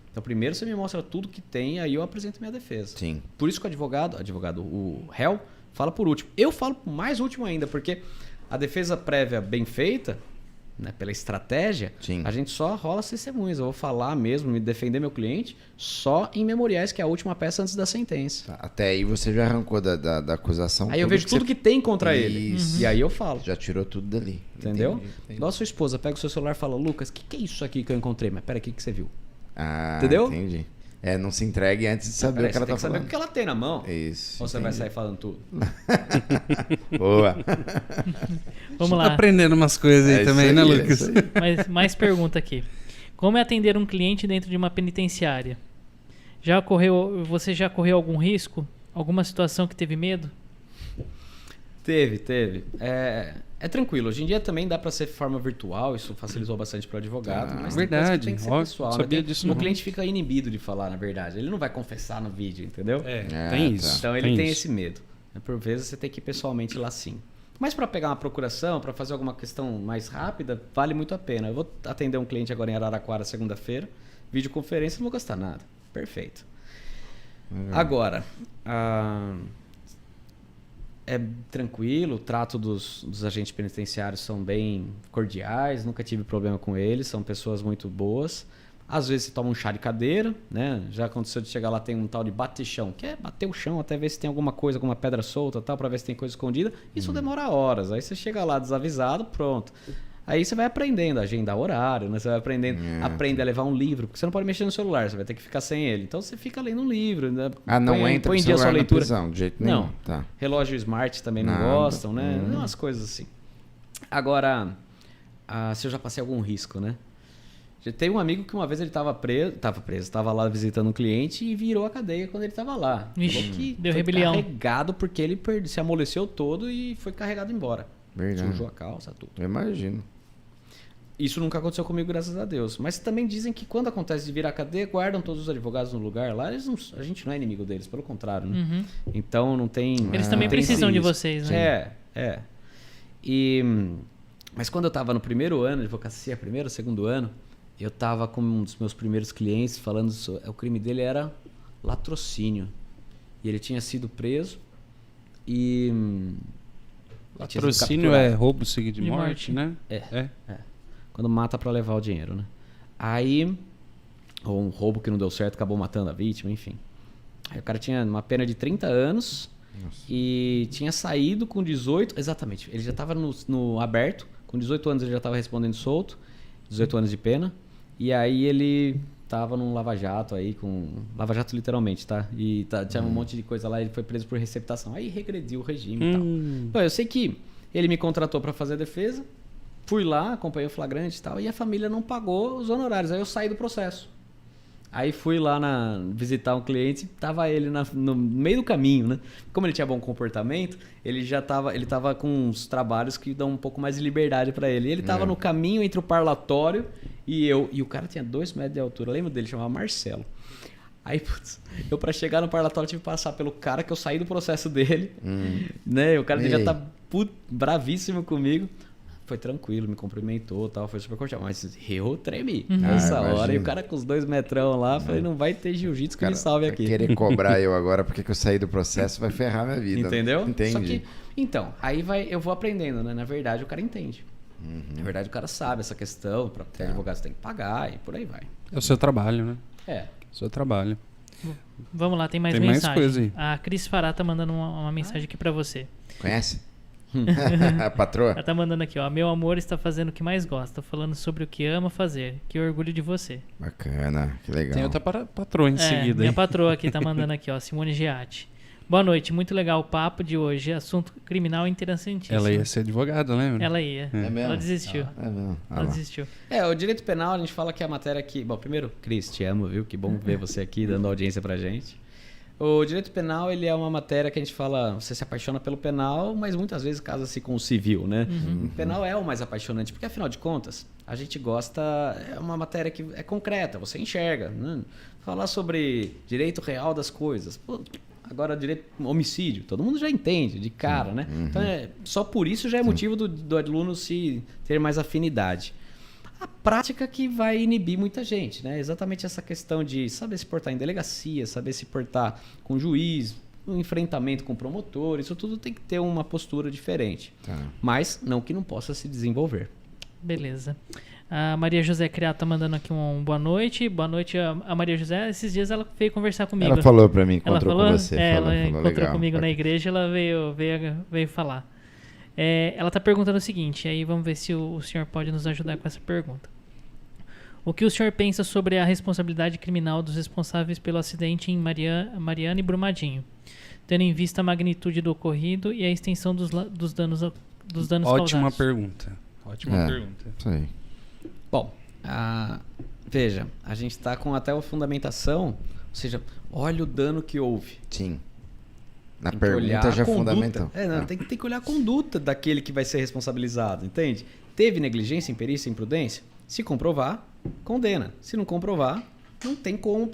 Então primeiro você me mostra tudo que tem, aí eu apresento minha defesa. Sim. Por isso que o réu fala por último. Eu falo mais último ainda, porque a defesa prévia bem feita, né, pela estratégia, Sim. a gente só rola as testemunhas. Eu vou falar mesmo, me defender meu cliente, só em memoriais, que é a última peça antes da sentença. Tá, até aí você já arrancou da acusação. Aí eu vejo tudo você... que tem contra ele. Isso. E aí eu falo. Já tirou tudo dali. Entendeu? Entendi. Igual a sua esposa pega o seu celular e fala: Lucas, o que é isso aqui que eu encontrei? Mas pera aqui, que você viu? Ah, Entendeu? Entendi. Não se entregue antes de saber Peraí, o que ela você tem tá que saber falando. o que ela tem na mão. Isso. Ou você vai entendi. sair falando tudo? Boa. Vamos Tá lá. aprendendo umas coisas aí É também, isso né, aí, Lucas? é isso aí. Mas mais pergunta aqui. Como é atender um cliente dentro de uma penitenciária? Você já correu algum risco? Alguma situação que teve medo? Teve. É tranquilo. Hoje em dia também dá para ser forma virtual. Isso facilitou bastante para o advogado. Ah, mas tem coisa verdade. que tem que ser Ó, pessoal. sabia né? disso O não. cliente fica inibido de falar, na verdade. Ele não vai confessar no vídeo, entendeu? Tem tá. isso. Então ele tem isso. esse medo. Por vezes você tem que ir pessoalmente lá sim. Mas para pegar uma procuração, para fazer alguma questão mais rápida, vale muito a pena. Eu vou atender um cliente agora em Araraquara, segunda-feira. Videoconferência, não vou gastar nada. Perfeito. Agora, é tranquilo, o trato dos agentes penitenciários são bem cordiais, nunca tive problema com eles, são pessoas muito boas. Às vezes você toma um chá de cadeira, né? Já aconteceu de chegar lá, tem um tal de bate-chão, que é bater o chão até ver se tem alguma coisa, alguma pedra solta, tal, para ver se tem coisa escondida. Isso demora horas. Aí você chega lá desavisado, pronto. Aí você vai aprendendo a agendar horário, né? Você vai aprendendo, aprende a levar um livro, porque você não pode mexer no celular, você vai ter que ficar sem ele. Então você fica lendo um livro, né? Não entra põe o em dia a sua celular na leitura. prisão, de jeito nenhum. Não. Tá. Relógio smart também não Nada. gostam, né? Umas coisas assim. Agora, se eu já passei algum risco, né? Já tem um amigo que uma vez ele estava lá visitando um cliente e virou a cadeia quando ele estava lá. Vixe, Falou que deu foi rebelião. carregado porque ele se amoleceu todo e foi carregado embora. Verdade. Sujou a calça, tudo. Eu imagino. Isso nunca aconteceu comigo, graças a Deus. Mas também dizem que quando acontece de virar cadeia, guardam todos os advogados no lugar lá. A gente não é inimigo deles, pelo contrário, né? Uhum. Então não tem... Eles não também tem esse precisam de risco. vocês, né? Mas quando eu estava no primeiro ano de advocacia, primeiro, segundo ano, eu estava com um dos meus primeiros clientes falando o crime dele era latrocínio. E ele tinha sido preso e... tinha sido Latrocínio capturado. é roubo seguido de De morte, morte. né? Quando mata para levar o dinheiro, né? Aí, ou um roubo que não deu certo, acabou matando a vítima, enfim. Aí o cara tinha uma pena de 30 anos e tinha saído com 18... Exatamente, ele já estava no aberto, com 18 anos ele já estava respondendo solto, 18 anos de pena, e aí ele tava num lava-jato aí, lava-jato literalmente, tá? E tinha um monte de coisa lá, ele foi preso por receptação. Aí regrediu o regime e tal. Bom, eu sei que ele me contratou para fazer a defesa, fui lá, acompanhei o flagrante e tal, e a família não pagou os honorários. Aí eu saí do processo. Aí fui lá visitar um cliente, tava ele no meio do caminho, né? Como ele tinha bom comportamento, ele tava com uns trabalhos que dão um pouco mais de liberdade para ele. E ele tava no caminho entre o parlatório e eu. E o cara tinha 2 metros de altura, lembro dele, chamava Marcelo. Aí, putz, eu para chegar no parlatório tive que passar pelo cara que eu saí do processo dele, né? O cara já tá bravíssimo comigo. foi tranquilo, me cumprimentou, tal, foi super cordial. Mas eu tremi Uhum. nessa hora. Imagino. E o cara com os 2 metrão lá, falei, não vai ter jiu-jitsu que me salve vai aqui. querer cobrar eu agora porque que eu saí do processo vai ferrar minha vida. Entendeu? Entendi. Só que, então, aí eu vou aprendendo, né? Na verdade, o cara entende. Na verdade, o cara sabe essa questão, para ter advogado você tem que pagar e por aí vai. É o seu trabalho, né? É. O seu trabalho. Vamos lá, tem mais Tem mais mensagem. coisa aí. A Cris Fará tá mandando uma mensagem aqui pra você. Conhece? A patroa? Ela tá mandando aqui, ó. Meu amor está fazendo o que mais gosta, falando sobre o que ama fazer. Que orgulho de você. Bacana, que legal. Tem outra patroa em seguida. Minha Hein? patroa aqui tá mandando aqui, ó. Simone Giatti. Boa noite, muito legal o papo de hoje. Assunto criminal interessantíssimo. Ela ia ser advogada, lembra? Ela ia. É mesmo? Ela desistiu. É mesmo. Ah, Ela lá. desistiu. O direito penal, a gente fala que é a matéria que... Bom, primeiro, Cris, te amo, viu? Que bom ver você aqui dando audiência pra gente. O direito penal, ele é uma matéria que a gente fala, você se apaixona pelo penal, mas muitas vezes casa-se com o civil, né? O penal é o mais apaixonante, porque afinal de contas, a gente gosta, é uma matéria que é concreta, você enxerga, né? Falar sobre direito real das coisas, pô, agora direito homicídio, todo mundo já entende de cara, né? Então, só por isso já é motivo do aluno se ter mais afinidade. A prática que vai inibir muita gente, né? Exatamente essa questão de saber se portar em delegacia, saber se portar com juiz, um enfrentamento com promotor, isso tudo tem que ter uma postura diferente. Tá. Mas não que não possa se desenvolver. Beleza. A Maria José Criato tá mandando aqui um boa noite. Boa noite, a Maria José. Esses dias ela veio conversar comigo. Ela falou pra mim, Ela encontrou falou? com você. Ela falou encontrou legal. comigo na igreja, ela veio falar. Ela está perguntando o seguinte, aí vamos ver se o senhor pode nos ajudar com essa pergunta. O que o senhor pensa sobre a responsabilidade criminal dos responsáveis pelo acidente em Mariana e Brumadinho, tendo em vista a magnitude do ocorrido e a extensão dos danos Ótima causados? pergunta. Ótima pergunta. Isso aí. Bom, veja, a gente está com até a fundamentação, ou seja, olha o dano que houve. Sim. Na Tem que olhar pergunta a já é conduta. fundamental. Tem que olhar a conduta daquele que vai ser responsabilizado, entende? Teve negligência, imperícia, imprudência? Se comprovar, condena. Se não comprovar, não tem como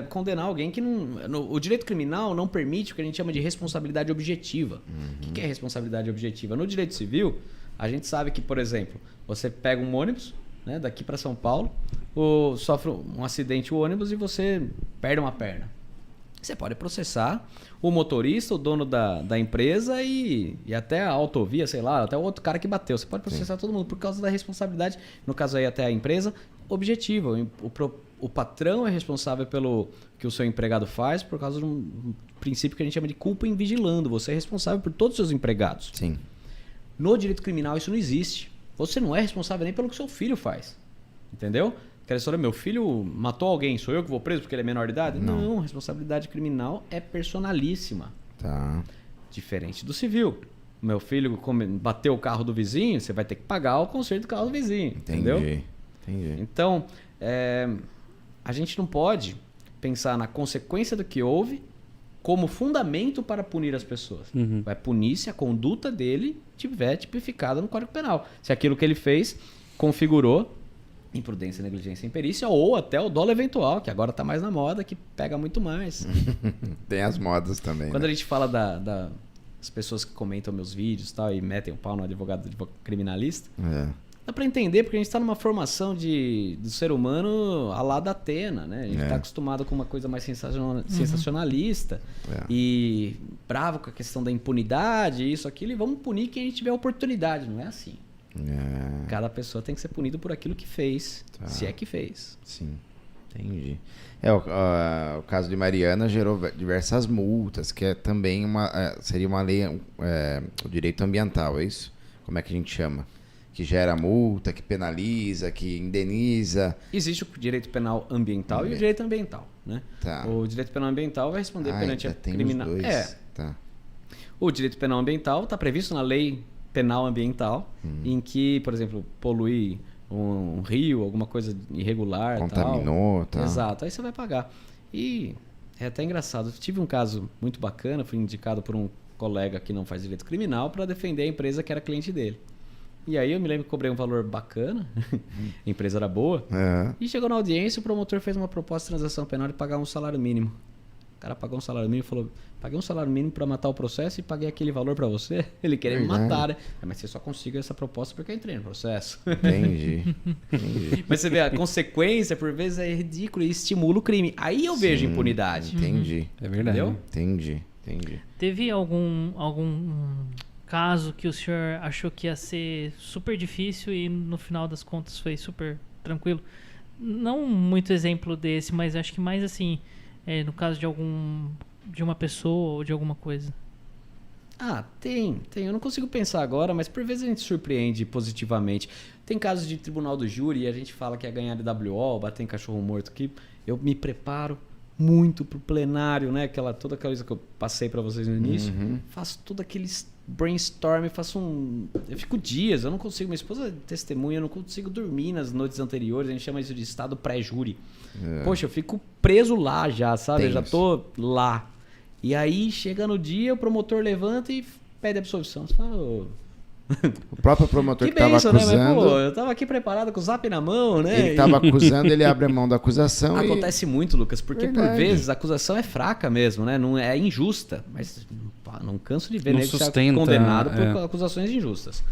condenar alguém que não... O direito criminal não permite o que a gente chama de responsabilidade objetiva. O que é responsabilidade objetiva? No direito civil, a gente sabe que, por exemplo, você pega um ônibus, né, daqui para São Paulo, sofre um acidente o ônibus e você perde uma perna. Você pode processar o motorista, o dono da empresa e até a autovia, sei lá, até o outro cara que bateu. Você pode processar todo mundo por causa da responsabilidade, no caso aí até a empresa, objetiva. O patrão é responsável pelo que o seu empregado faz por causa de um princípio que a gente chama de culpa em vigilando. Você é responsável por todos os seus empregados. Sim. No direito criminal isso não existe. Você não é responsável nem pelo que seu filho faz. Entendeu? Aquela história, meu filho matou alguém, sou eu que vou preso porque ele é menor de idade? Não, responsabilidade criminal é personalíssima. Tá. Diferente do civil. Meu filho bateu o carro do vizinho, você vai ter que pagar o conserto do carro do vizinho. Entendeu? Entendi. Então, a gente não pode pensar na consequência do que houve como fundamento para punir as pessoas. Vai punir se a conduta dele tiver tipificada no Código Penal. Se aquilo que ele fez configurou imprudência, negligência, imperícia ou até o dolo eventual, que agora está mais na moda, que pega muito mais. Tem as modas também. Quando né? a gente fala das pessoas que comentam meus vídeos e tal, e metem o pau no advogado criminalista, dá para entender porque a gente está numa formação do ser humano à lá da Atena, né? A gente está acostumado com uma coisa mais sensacionalista e bravo com a questão da impunidade, isso, aquilo, e vamos punir quem a gente tiver oportunidade, não é assim. Cada pessoa tem que ser punido por aquilo que fez, se é que fez. Sim, entendi. O caso de Mariana gerou diversas multas, que é também seria uma lei, o direito ambiental, é isso? Como é que a gente chama? Que gera multa, que penaliza, que indeniza. Existe o direito penal ambiental e o direito ambiental, né? Tá. O direito penal ambiental vai responder perante a criminal. Tá. O direito penal ambiental está previsto na lei penal ambiental, em que, por exemplo, poluir um rio, alguma coisa irregular, contaminou, tal. Exato, aí você vai pagar. E é até engraçado, tive um caso muito bacana, fui indicado por um colega que não faz direito criminal para defender a empresa que era cliente dele. E aí eu me lembro que cobrei um valor bacana, a empresa era boa, e chegou na audiência, o promotor fez uma proposta de transação penal de pagar um salário mínimo. cara pagou um salário mínimo e falou, paguei um salário mínimo para matar o processo e paguei aquele valor para você. Ele queria me matar, né? Mas você só conseguiu essa proposta porque eu entrei no processo. Entendi. Mas você vê, a consequência, por vezes, é ridícula e estimula o crime. Aí eu vejo impunidade. Entendi. É verdade. Entendeu? Entendi. Teve algum caso que o senhor achou que ia ser super difícil e no final das contas foi super tranquilo? Não muito exemplo desse, mas acho que mais assim, no caso de uma pessoa ou de alguma coisa. Ah, tem. Eu não consigo pensar agora, mas por vezes a gente surpreende positivamente. Tem casos de tribunal do júri e a gente fala que é ganhar WO, bater em cachorro morto, que eu me preparo muito pro plenário, né? Toda aquela coisa que eu passei para vocês no início. Faço todo aquele brainstorm, eu fico dias, eu não consigo, minha esposa é testemunha, eu não consigo dormir nas noites anteriores, a gente chama isso de estado pré-júri. Poxa, eu fico preso lá já, sabe? Eu já tô lá. E aí, chega no dia, o promotor levanta e pede absolvição. Você fala, O próprio promotor que estava benção, acusando... né? Mas, pô, eu tava aqui preparado com o zap na mão, né? Ele estava acusando, ele abre a mão da acusação Acontece muito, Lucas, porque por vezes a acusação é fraca mesmo, né? Não é injusta, mas não canso de ver nego ser condenado por acusações injustas.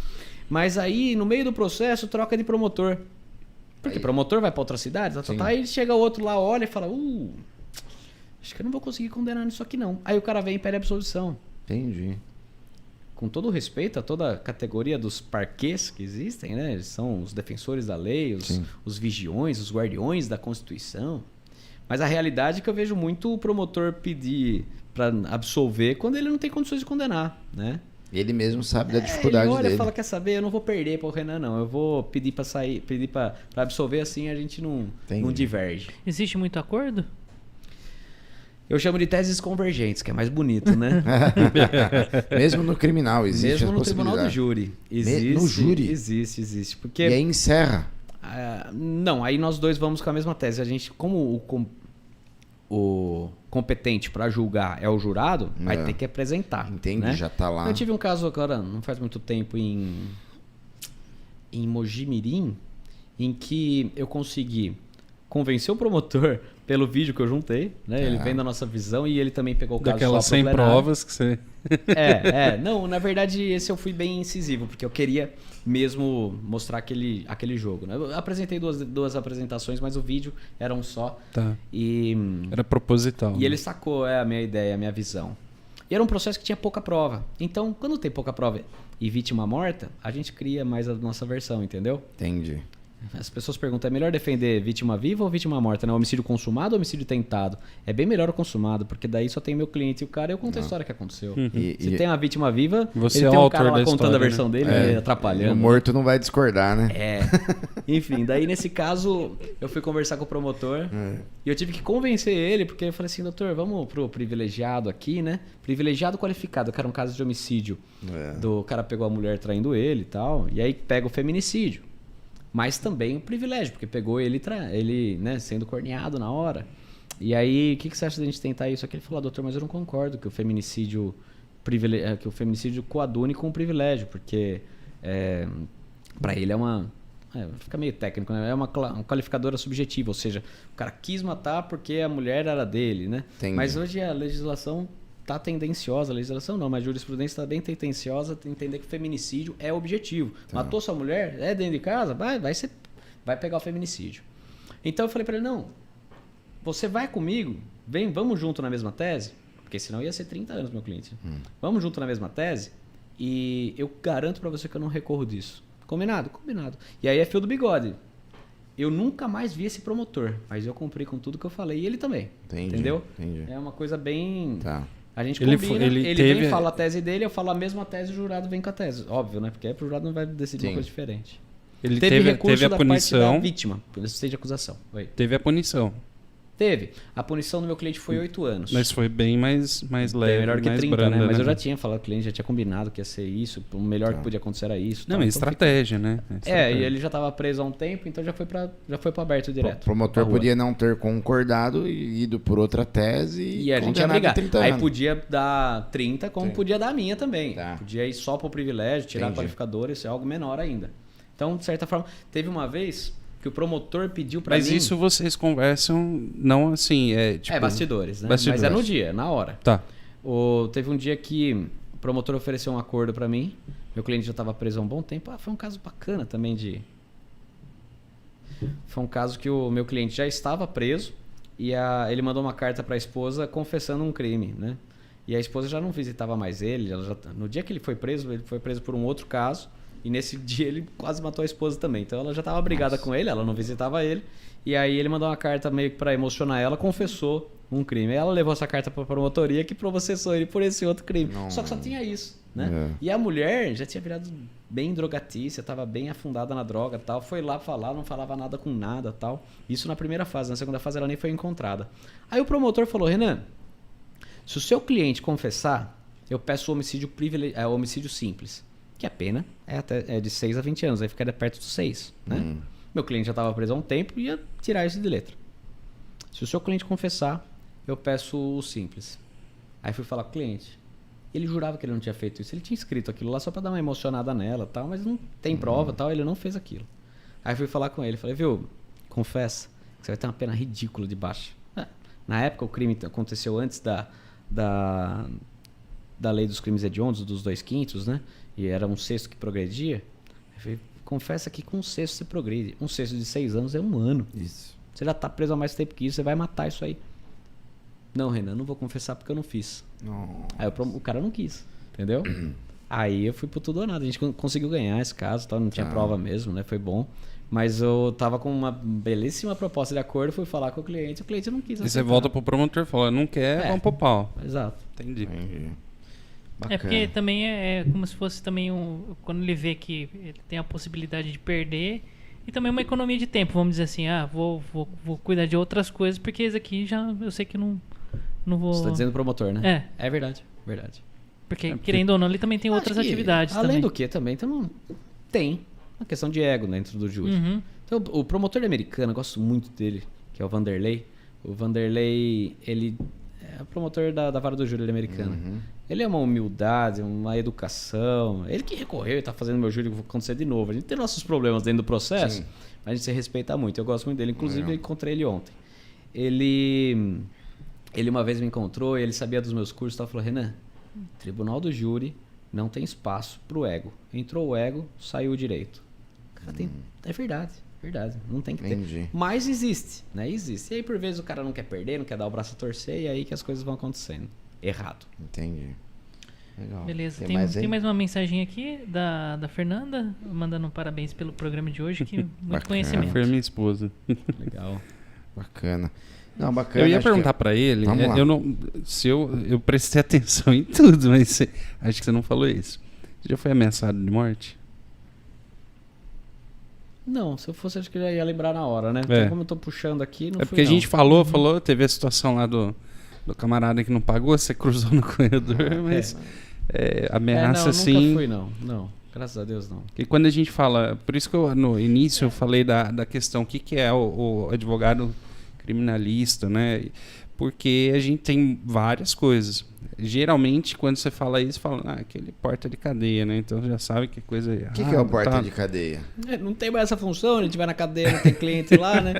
Mas aí, no meio do processo, troca de promotor. Porque promotor vai para outra cidade, aí chega o outro lá, olha e fala, acho que eu não vou conseguir condenar nisso aqui não. Aí o cara vem e pede absolvição. Entendi. Com todo o respeito a toda a categoria dos parquês que existem, né? Eles são os defensores da lei, os vigiões, os guardiões da Constituição. Mas a realidade é que eu vejo muito o promotor pedir para absolver quando ele não tem condições de condenar, né? Ele mesmo sabe da dificuldade ele olha dele. E fala, quer saber, eu não vou perder para o Renan, não. Eu vou pedir para sair, pedir para absolver, assim a gente não diverge. Existe muito acordo? Eu chamo de teses convergentes, que é mais bonito, né? Mesmo no criminal existe Mesmo no tribunal do júri. Existe, no júri? Existe. Porque, E aí encerra. não, aí nós dois vamos com a mesma tese. A gente, como o competente para julgar é o jurado, vai ter que apresentar. Entendi, né? já tá lá. Eu tive um caso agora, não faz muito tempo, em Mojimirim, em que eu consegui convencer o promotor pelo vídeo que eu juntei, né? Ele vem da nossa visão e ele também pegou o caso daquelas só pro 100 plenário. provas que você... Não, na verdade esse eu fui bem incisivo, porque eu queria mesmo mostrar aquele jogo, né? Eu apresentei duas apresentações, mas o vídeo era um só. Tá. E era proposital. E ele sacou a minha ideia, a minha visão. E era um processo que tinha pouca prova. Então, quando tem pouca prova e vítima morta, a gente cria mais a nossa versão, entendeu? Entendi. As pessoas perguntam, é melhor defender vítima viva ou vítima morta? Né? Homicídio consumado ou homicídio tentado? É bem melhor o consumado, porque daí só tem meu cliente e o cara, eu conto a história que aconteceu. Se tem uma vítima viva, você ele tem o um autor cara lá da contando história, a versão dele, atrapalhando. O morto não vai discordar, né? Enfim, daí nesse caso, eu fui conversar com o promotor e eu tive que convencer ele, porque eu falei assim, doutor, vamos pro privilegiado aqui, né? Privilegiado qualificado, que era um caso de homicídio. Do cara pegou a mulher traindo ele e tal, e aí pega o feminicídio. Mas também o privilégio, porque pegou ele né, sendo corneado na hora. E aí, o que você acha da gente tentar isso aqui? Ele falou, doutor, mas eu não concordo que o feminicídio coadune com o privilégio, porque para ele é uma... fica meio técnico, né? É uma qualificadora subjetiva, ou seja, o cara quis matar porque a mulher era dele, né? Entendi. Mas hoje a legislação está tendenciosa, a legislação não, mas a jurisprudência está bem tendenciosa a entender que o feminicídio é objetivo. Matou sua mulher, dentro de casa, vai pegar o feminicídio. Então eu falei para ele, não, você vai comigo, vamos junto na mesma tese, porque senão ia ser 30 anos meu cliente. Vamos junto na mesma tese e eu garanto para você que eu não recorro disso. Combinado? Combinado. E aí é fio do bigode. Eu nunca mais vi esse promotor, mas eu cumpri com tudo que eu falei e ele também. Entendeu? Entendi. É uma coisa bem... A gente Ele combina, ele teve... vem e fala a tese dele, eu falo a mesma tese e o jurado vem com a tese. Óbvio, né? Porque aí o jurado não vai decidir uma coisa diferente. Ele teve a da punição. parte da vítima, pelo sede de acusação. Teve a punição. Teve. A punição do meu cliente foi 8 anos. Mas foi bem mais leve, melhor que mais 30, branda, né? Mas né? eu já tinha falado com o cliente, já tinha combinado que ia ser isso, o melhor que podia acontecer era isso. Não, tal. é Então estratégia, né? e ele já estava preso há um tempo, então já foi para aberto direto. O promotor podia não ter concordado e ido por outra tese e a gente ia brigar. Aí podia dar 30, como podia dar a minha também. Podia ir só pro privilégio, tirar a qualificadora, isso é algo menor ainda. Então, de certa forma, teve uma vez que o promotor pediu pra mim... Mas isso vocês conversam, não assim, tipo... bastidores, né? Bastidores. Mas é no dia, na hora. Tá. Teve um dia que o promotor ofereceu um acordo pra mim. Meu cliente já estava preso há um bom tempo. Foi um caso bacana também de... Foi um caso que o meu cliente já estava preso e ele mandou uma carta para a esposa confessando um crime, né? E a esposa já não visitava mais ele. No dia que ele foi preso por um outro caso. E nesse dia ele quase matou a esposa também. Então ela já estava brigada com ele, ela não visitava ele. E aí ele mandou uma carta meio que para emocionar ela, confessou um crime. Aí ela levou essa carta para a promotoria que processou ele por esse outro crime. Não. Só que só tinha isso, né? E a mulher já tinha virado bem drogatícia, estava bem afundada na droga e tal. Foi lá falar, não falava nada com nada tal. Isso na primeira fase. Na segunda fase ela nem foi encontrada. Aí o promotor falou, Renan, se o seu cliente confessar, eu peço o homicídio simples. Que a pena é de 6 a 20 anos, aí ficaria perto dos 6, né? Meu cliente já estava preso há um tempo e ia tirar isso de letra. Se o seu cliente confessar, eu peço o simples. Aí fui falar com o cliente. Ele jurava que ele não tinha feito isso. Ele tinha escrito aquilo lá só para dar uma emocionada nela, tal, mas não tem prova, tal, ele não fez aquilo. Aí fui falar com ele, falei, viu, confessa que você vai ter uma pena ridícula de baixa. Na época o crime aconteceu antes da lei dos crimes hediondos, dos 2/5, né? E era 1/6 que progredia. Eu falei, confessa que com 1/6 você progride. 1/6 de 6 anos é 1 ano. Isso. Você já tá preso há mais tempo que isso, você vai matar isso aí. Não, Renan, não vou confessar porque eu não fiz. Não. Aí o cara não quis, entendeu? Aí eu fui pro tudo ou nada. A gente conseguiu ganhar esse caso, tal, não tinha prova mesmo, né? Foi bom. Mas eu tava com uma belíssima proposta de acordo, fui falar com o cliente não quis aceitar. E você volta pro promotor e fala, não quer, vamos pro pau. Exato. Entendi. Bacana. É porque também é como se fosse também quando ele vê que ele tem a possibilidade de perder e também uma economia de tempo, vamos dizer assim, vou cuidar de outras coisas porque esse aqui já eu sei que não vou... Você tá dizendo promotor, né? É verdade, verdade. Porque querendo ou não, ele também tem outras atividades além também. do que também tem uma questão de ego dentro do júri. Então, o promotor americano, eu gosto muito dele, que é o Vanderlei. O Vanderlei, ele é o promotor da vara do júri americana. Ele é uma humildade, uma educação. Ele que recorreu e tá fazendo meu júri acontecer de novo. A gente tem nossos problemas dentro do processo, mas a gente se respeita muito. Eu gosto muito dele. Inclusive, eu encontrei ele ontem. Ele uma vez me encontrou e ele sabia dos meus cursos e falou, Renan, tribunal do júri não tem espaço pro ego. Entrou o ego, saiu o direito. Cara, é verdade. Verdade, não tem que ter. Mas existe, né? Existe. E aí, por vezes, o cara não quer perder, não quer dar o braço a torcer, e aí que as coisas vão acontecendo. Errado. Entendi. Legal. Beleza. Tem mais uma mensagem aqui da Fernanda, mandando parabéns pelo programa de hoje, que muito conhecimento. Foi a minha esposa. Legal. Bacana. Não, bacana. Eu ia perguntar pra ele, Vamos lá. eu prestei atenção em tudo, mas acho que você não falou isso. Você já foi ameaçado de morte? Não, se eu fosse, acho que eu já ia lembrar na hora, né? Então, como eu tô puxando aqui, não porque a gente falou, teve a situação lá do camarada que não pagou, você cruzou no corredor, mas ameaça assim... Nunca fui, não. Graças a Deus, não. E quando a gente fala... Por isso que no início eu falei da questão, o que é o advogado criminalista, né? Porque a gente tem várias coisas. Geralmente, quando você fala isso, fala, aquele porta de cadeia, né? Então já sabe que coisa errada. O que é o porta de cadeia? Não tem mais essa função, a gente vai na cadeia, não tem cliente lá, né?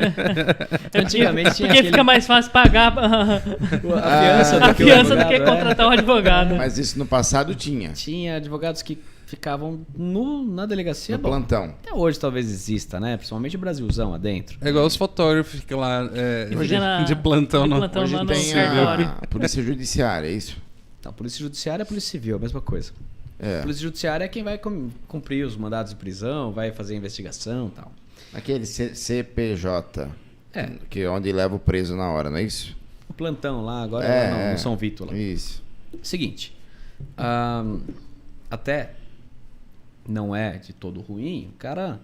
Antigamente tinha Porque fica mais fácil pagar a fiança do que contratar um advogado. Mas isso no passado tinha? Tinha advogados que ficavam na delegacia. No plantão. Até hoje talvez exista, né? Principalmente o Brasilzão adentro. É igual os fotógrafos que ficam lá de plantão. Hoje lá no tem a Polícia Judiciária, é isso? Não, Polícia Judiciária é Polícia Civil, a mesma coisa. Polícia Judiciária é quem vai cumprir os mandados de prisão, vai fazer a investigação e tal. Aquele CPJ, que é onde leva o preso na hora, não é isso? O plantão lá, agora no São Vito. Lá. Isso. Seguinte, até não é de todo ruim, o cara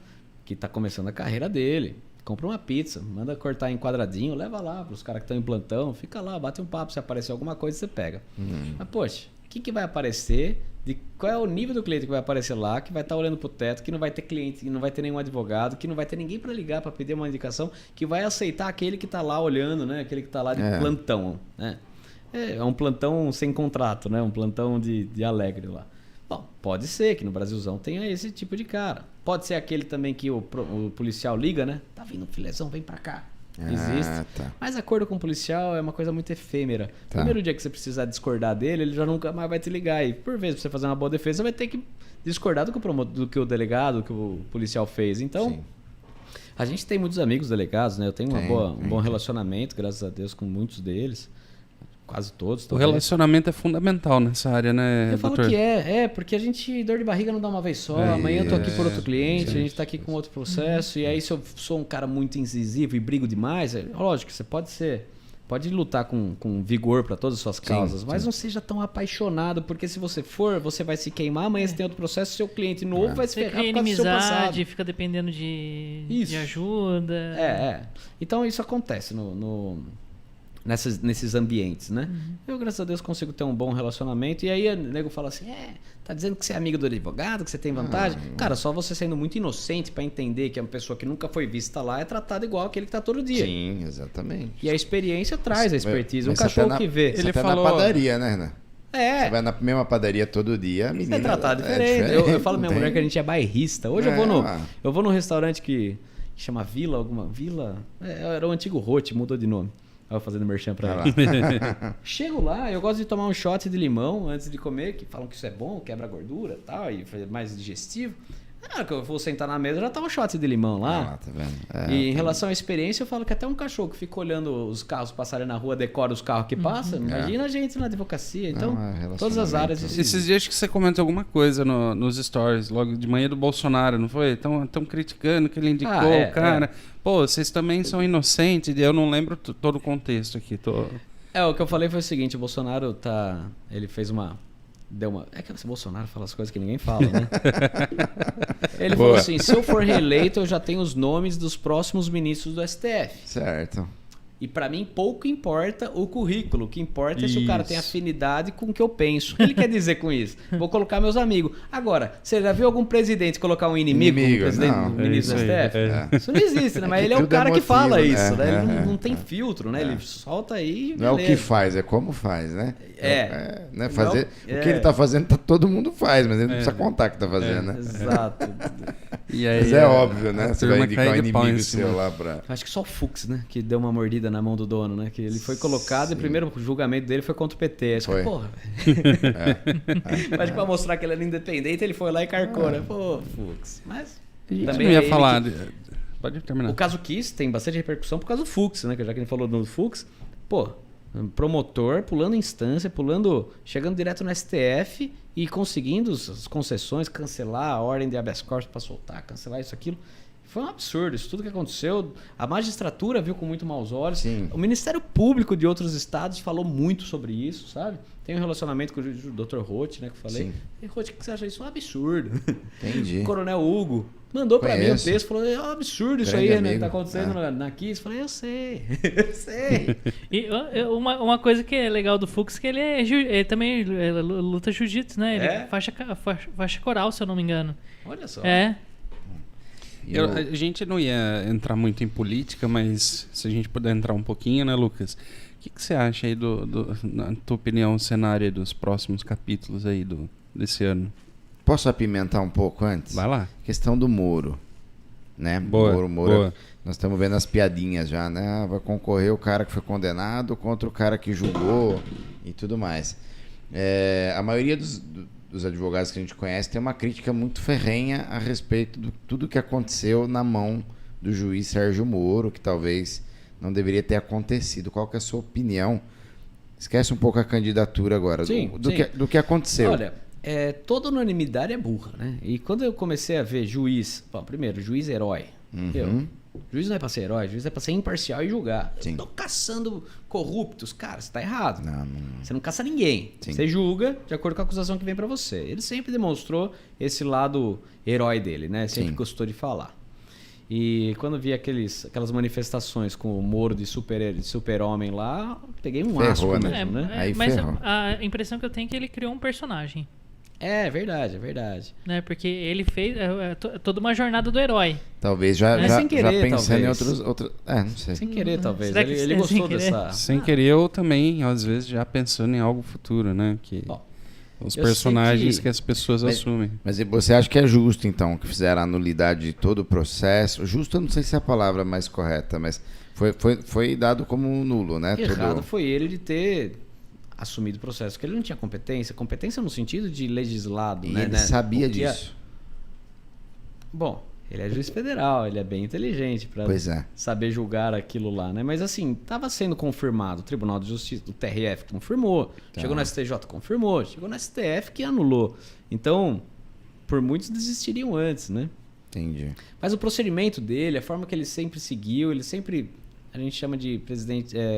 que está começando a carreira dele, compra uma pizza, manda cortar em quadradinho, leva lá para os caras que estão em plantão, fica lá, bate um papo, se aparecer alguma coisa você pega. Mas poxa, o que vai aparecer? Qual é o nível do cliente que vai aparecer lá, que vai estar olhando pro teto, que não vai ter cliente, que não vai ter nenhum advogado, que não vai ter ninguém para ligar para pedir uma indicação, que vai aceitar aquele que está lá olhando, né? Aquele que está lá de plantão, né? É um plantão sem contrato, né? Um plantão de alegre lá. Bom, pode ser que no Brasilzão tenha esse tipo de cara. Pode ser aquele também que o policial liga, né? Tá vindo um filezão, vem pra cá. Existe. Tá. Mas acordo com o policial é uma coisa muito efêmera. Tá. Primeiro dia que você precisar discordar dele, ele já nunca mais vai te ligar. E por vezes, pra você fazer uma boa defesa, você vai ter que discordar do que o delegado, do que o policial fez. Então, Sim. a gente tem muitos amigos delegados, né? Eu tenho um bom tem. relacionamento, graças a Deus, com muitos deles. Quase todos. O talvez. relacionamento é fundamental nessa área, né, Eu falo doutor? que porque a gente, dor de barriga não dá uma vez só. Amanhã eu tô aqui por outro cliente, a gente tá aqui com outro processo. E aí, se eu sou um cara muito incisivo e brigo demais, lógico, você pode lutar com vigor para todas as suas causas, mas não seja tão apaixonado, porque se você for, você vai se queimar, amanhã você tem outro processo, seu cliente novo vai se Você ferrar cria por causa do seu passado. inimizade, fica dependendo de ajuda. Então isso acontece nesses ambientes, né? Eu, graças a Deus, consigo ter um bom relacionamento. E aí o nego fala assim, tá dizendo que você é amigo do advogado, que você tem vantagem? Cara, só você sendo muito inocente para entender que uma pessoa que nunca foi vista lá é tratada igual aquele que tá todo dia. Sim, exatamente. E a experiência traz a expertise. Um Mas cachorro você tá que vê... Você Ele tá falou- na padaria, né, Renan? Você vai na mesma padaria todo dia, a Você menina... é tratado é diferente. Eu falo pra minha não mulher tem- que a gente é bairrista. Hoje eu vou num restaurante que chama Vila. Era o antigo Rote, mudou de nome. Tava fazendo merchan pra ela. Chego lá, eu gosto de tomar um shot de limão antes de comer, que falam que isso é bom, quebra a gordura e tal, e faz mais digestivo. Na hora que eu vou sentar na mesa, já tá um shot de limão lá. tá vendo? E em relação à experiência, eu falo que até um cachorro que fica olhando os carros passarem na rua, decora os carros que passam, imagina a gente na advocacia. Então, todas as áreas... Esses dias que você comentou alguma coisa nos stories, logo de manhã do Bolsonaro, não foi? Estão criticando que ele indicou o cara. Pô, vocês também são inocentes. Eu não lembro todo o contexto aqui. O que eu falei foi o seguinte, o Bolsonaro ele fez uma... É que esse Bolsonaro fala as coisas que ninguém fala, né? Ele falou assim, se eu for reeleito, eu já tenho os nomes dos próximos ministros do STF. Certo. E pra mim pouco importa o currículo. O que importa é se o cara tem afinidade com o que eu penso. O que ele quer dizer com isso? Vou colocar meus amigos. Agora, você já viu algum presidente colocar um inimigo como presidente não. do ministro do STF? Isso não existe, né? Mas ele é o Tudo cara que motivo, fala né? isso, né? Ele não tem filtro, né? Ele solta aí e Não é o que beleza. faz, é como faz, né? Não Né? Fazer, é o- o que ele tá fazendo, todo mundo faz, mas ele não precisa contar que tá fazendo, né? Exato. E aí, Mas é óbvio, né? a Você vai turma indicar um cai de pau em inimigo cima. seu lá pra... Acho que só o Fux, né? Que deu uma mordida na mão do dono, né? Que ele foi colocado e o primeiro julgamento dele foi contra o PT. Acho que, Foi. porra, Acho que pra mostrar que ele era independente, ele foi lá e carcou, né? Pô, Fux. Mas A gente também não ia é ele falar... que- Pode terminar. O caso Kiss tem bastante repercussão por causa do Fux, né? Que já que a gente falou do Fux, pô, promotor pulando instância, chegando direto no STF e conseguindo as concessões, cancelar a ordem de habeas corpus para soltar, cancelar isso, aquilo. Foi um absurdo isso tudo que aconteceu. A magistratura viu com muito maus olhos. Sim. O Ministério Público de outros estados falou muito sobre isso, sabe? Tem um relacionamento com o Dr. Roth, né? Que eu falei. Sim. E Roth, o que você acha disso? É um absurdo. Entendi. O Coronel Hugo mandou pra mim o Conheço. texto, falou, é um absurdo isso Grande aí, né? Que amigo. tá acontecendo na Kiss. Eu falei, eu sei, eu sei. E uma coisa que é legal do Fux é que ele também luta jiu-jitsu, né? Ele É? faixa coral, se eu não me engano. Olha só. É. A gente não ia entrar muito em política, mas se a gente puder entrar um pouquinho, né, Lucas? O que você acha aí na tua opinião, o cenário aí dos próximos capítulos aí desse ano? Posso apimentar um pouco antes? Vai lá. Questão do Moro, né? Boa, Moro, boa. nós estamos vendo as piadinhas já, né? Vai concorrer o cara que foi condenado contra o cara que julgou e tudo mais. A maioria dos advogados que a gente conhece tem uma crítica muito ferrenha a respeito de tudo que aconteceu na mão do juiz Sérgio Moro, que talvez não deveria ter acontecido. Qual que é a sua opinião? Esquece um pouco a candidatura agora, Sim, do sim. que aconteceu. Olha, toda unanimidade é burra, né? E quando eu comecei a ver juiz... Bom, primeiro, juiz herói. Juiz não é pra ser herói, juiz é pra ser imparcial e julgar. Sim. Eu tô caçando corruptos. Cara, você tá errado. Não. Você não caça ninguém. Sim. Você julga de acordo com a acusação que vem pra você. Ele sempre demonstrou esse lado herói dele, né? Sempre Sim. gostou de falar. E quando vi aquelas manifestações com o Moro de super-homem lá, peguei um Ferrou, asco né? mesmo, né? Aí mas ferrou. a impressão que eu tenho é que ele criou um personagem. É verdade, é verdade. Né? Porque ele fez toda uma jornada do herói. Talvez já sem querer, pensando talvez. em outros... não sei. Sem querer, talvez. Será que Ele é gostou sem querer? dessa... Sem querer, eu também, às vezes, já pensando em algo futuro, né? Bom, Os Eu personagens sei que as pessoas assumem. Mas e você acha que é justo, então, que fizeram a nulidade de todo o processo? Justo, eu não sei se é a palavra mais correta, mas foi dado como nulo, né? Errado foi ele de ter assumido o processo, porque ele não tinha competência. Competência no sentido de legislado, E né? ele sabia Porque disso. Bom, ele é juiz federal, ele é bem inteligente para Pois é. saber julgar aquilo lá, né? Mas assim, estava sendo confirmado. O Tribunal de Justiça, o TRF confirmou. Tá. Chegou no STJ, confirmou. Chegou no STF que anulou. Então, por muitos desistiriam antes, né? Entendi. Mas o procedimento dele, a forma que ele sempre seguiu, ele sempre... A gente chama de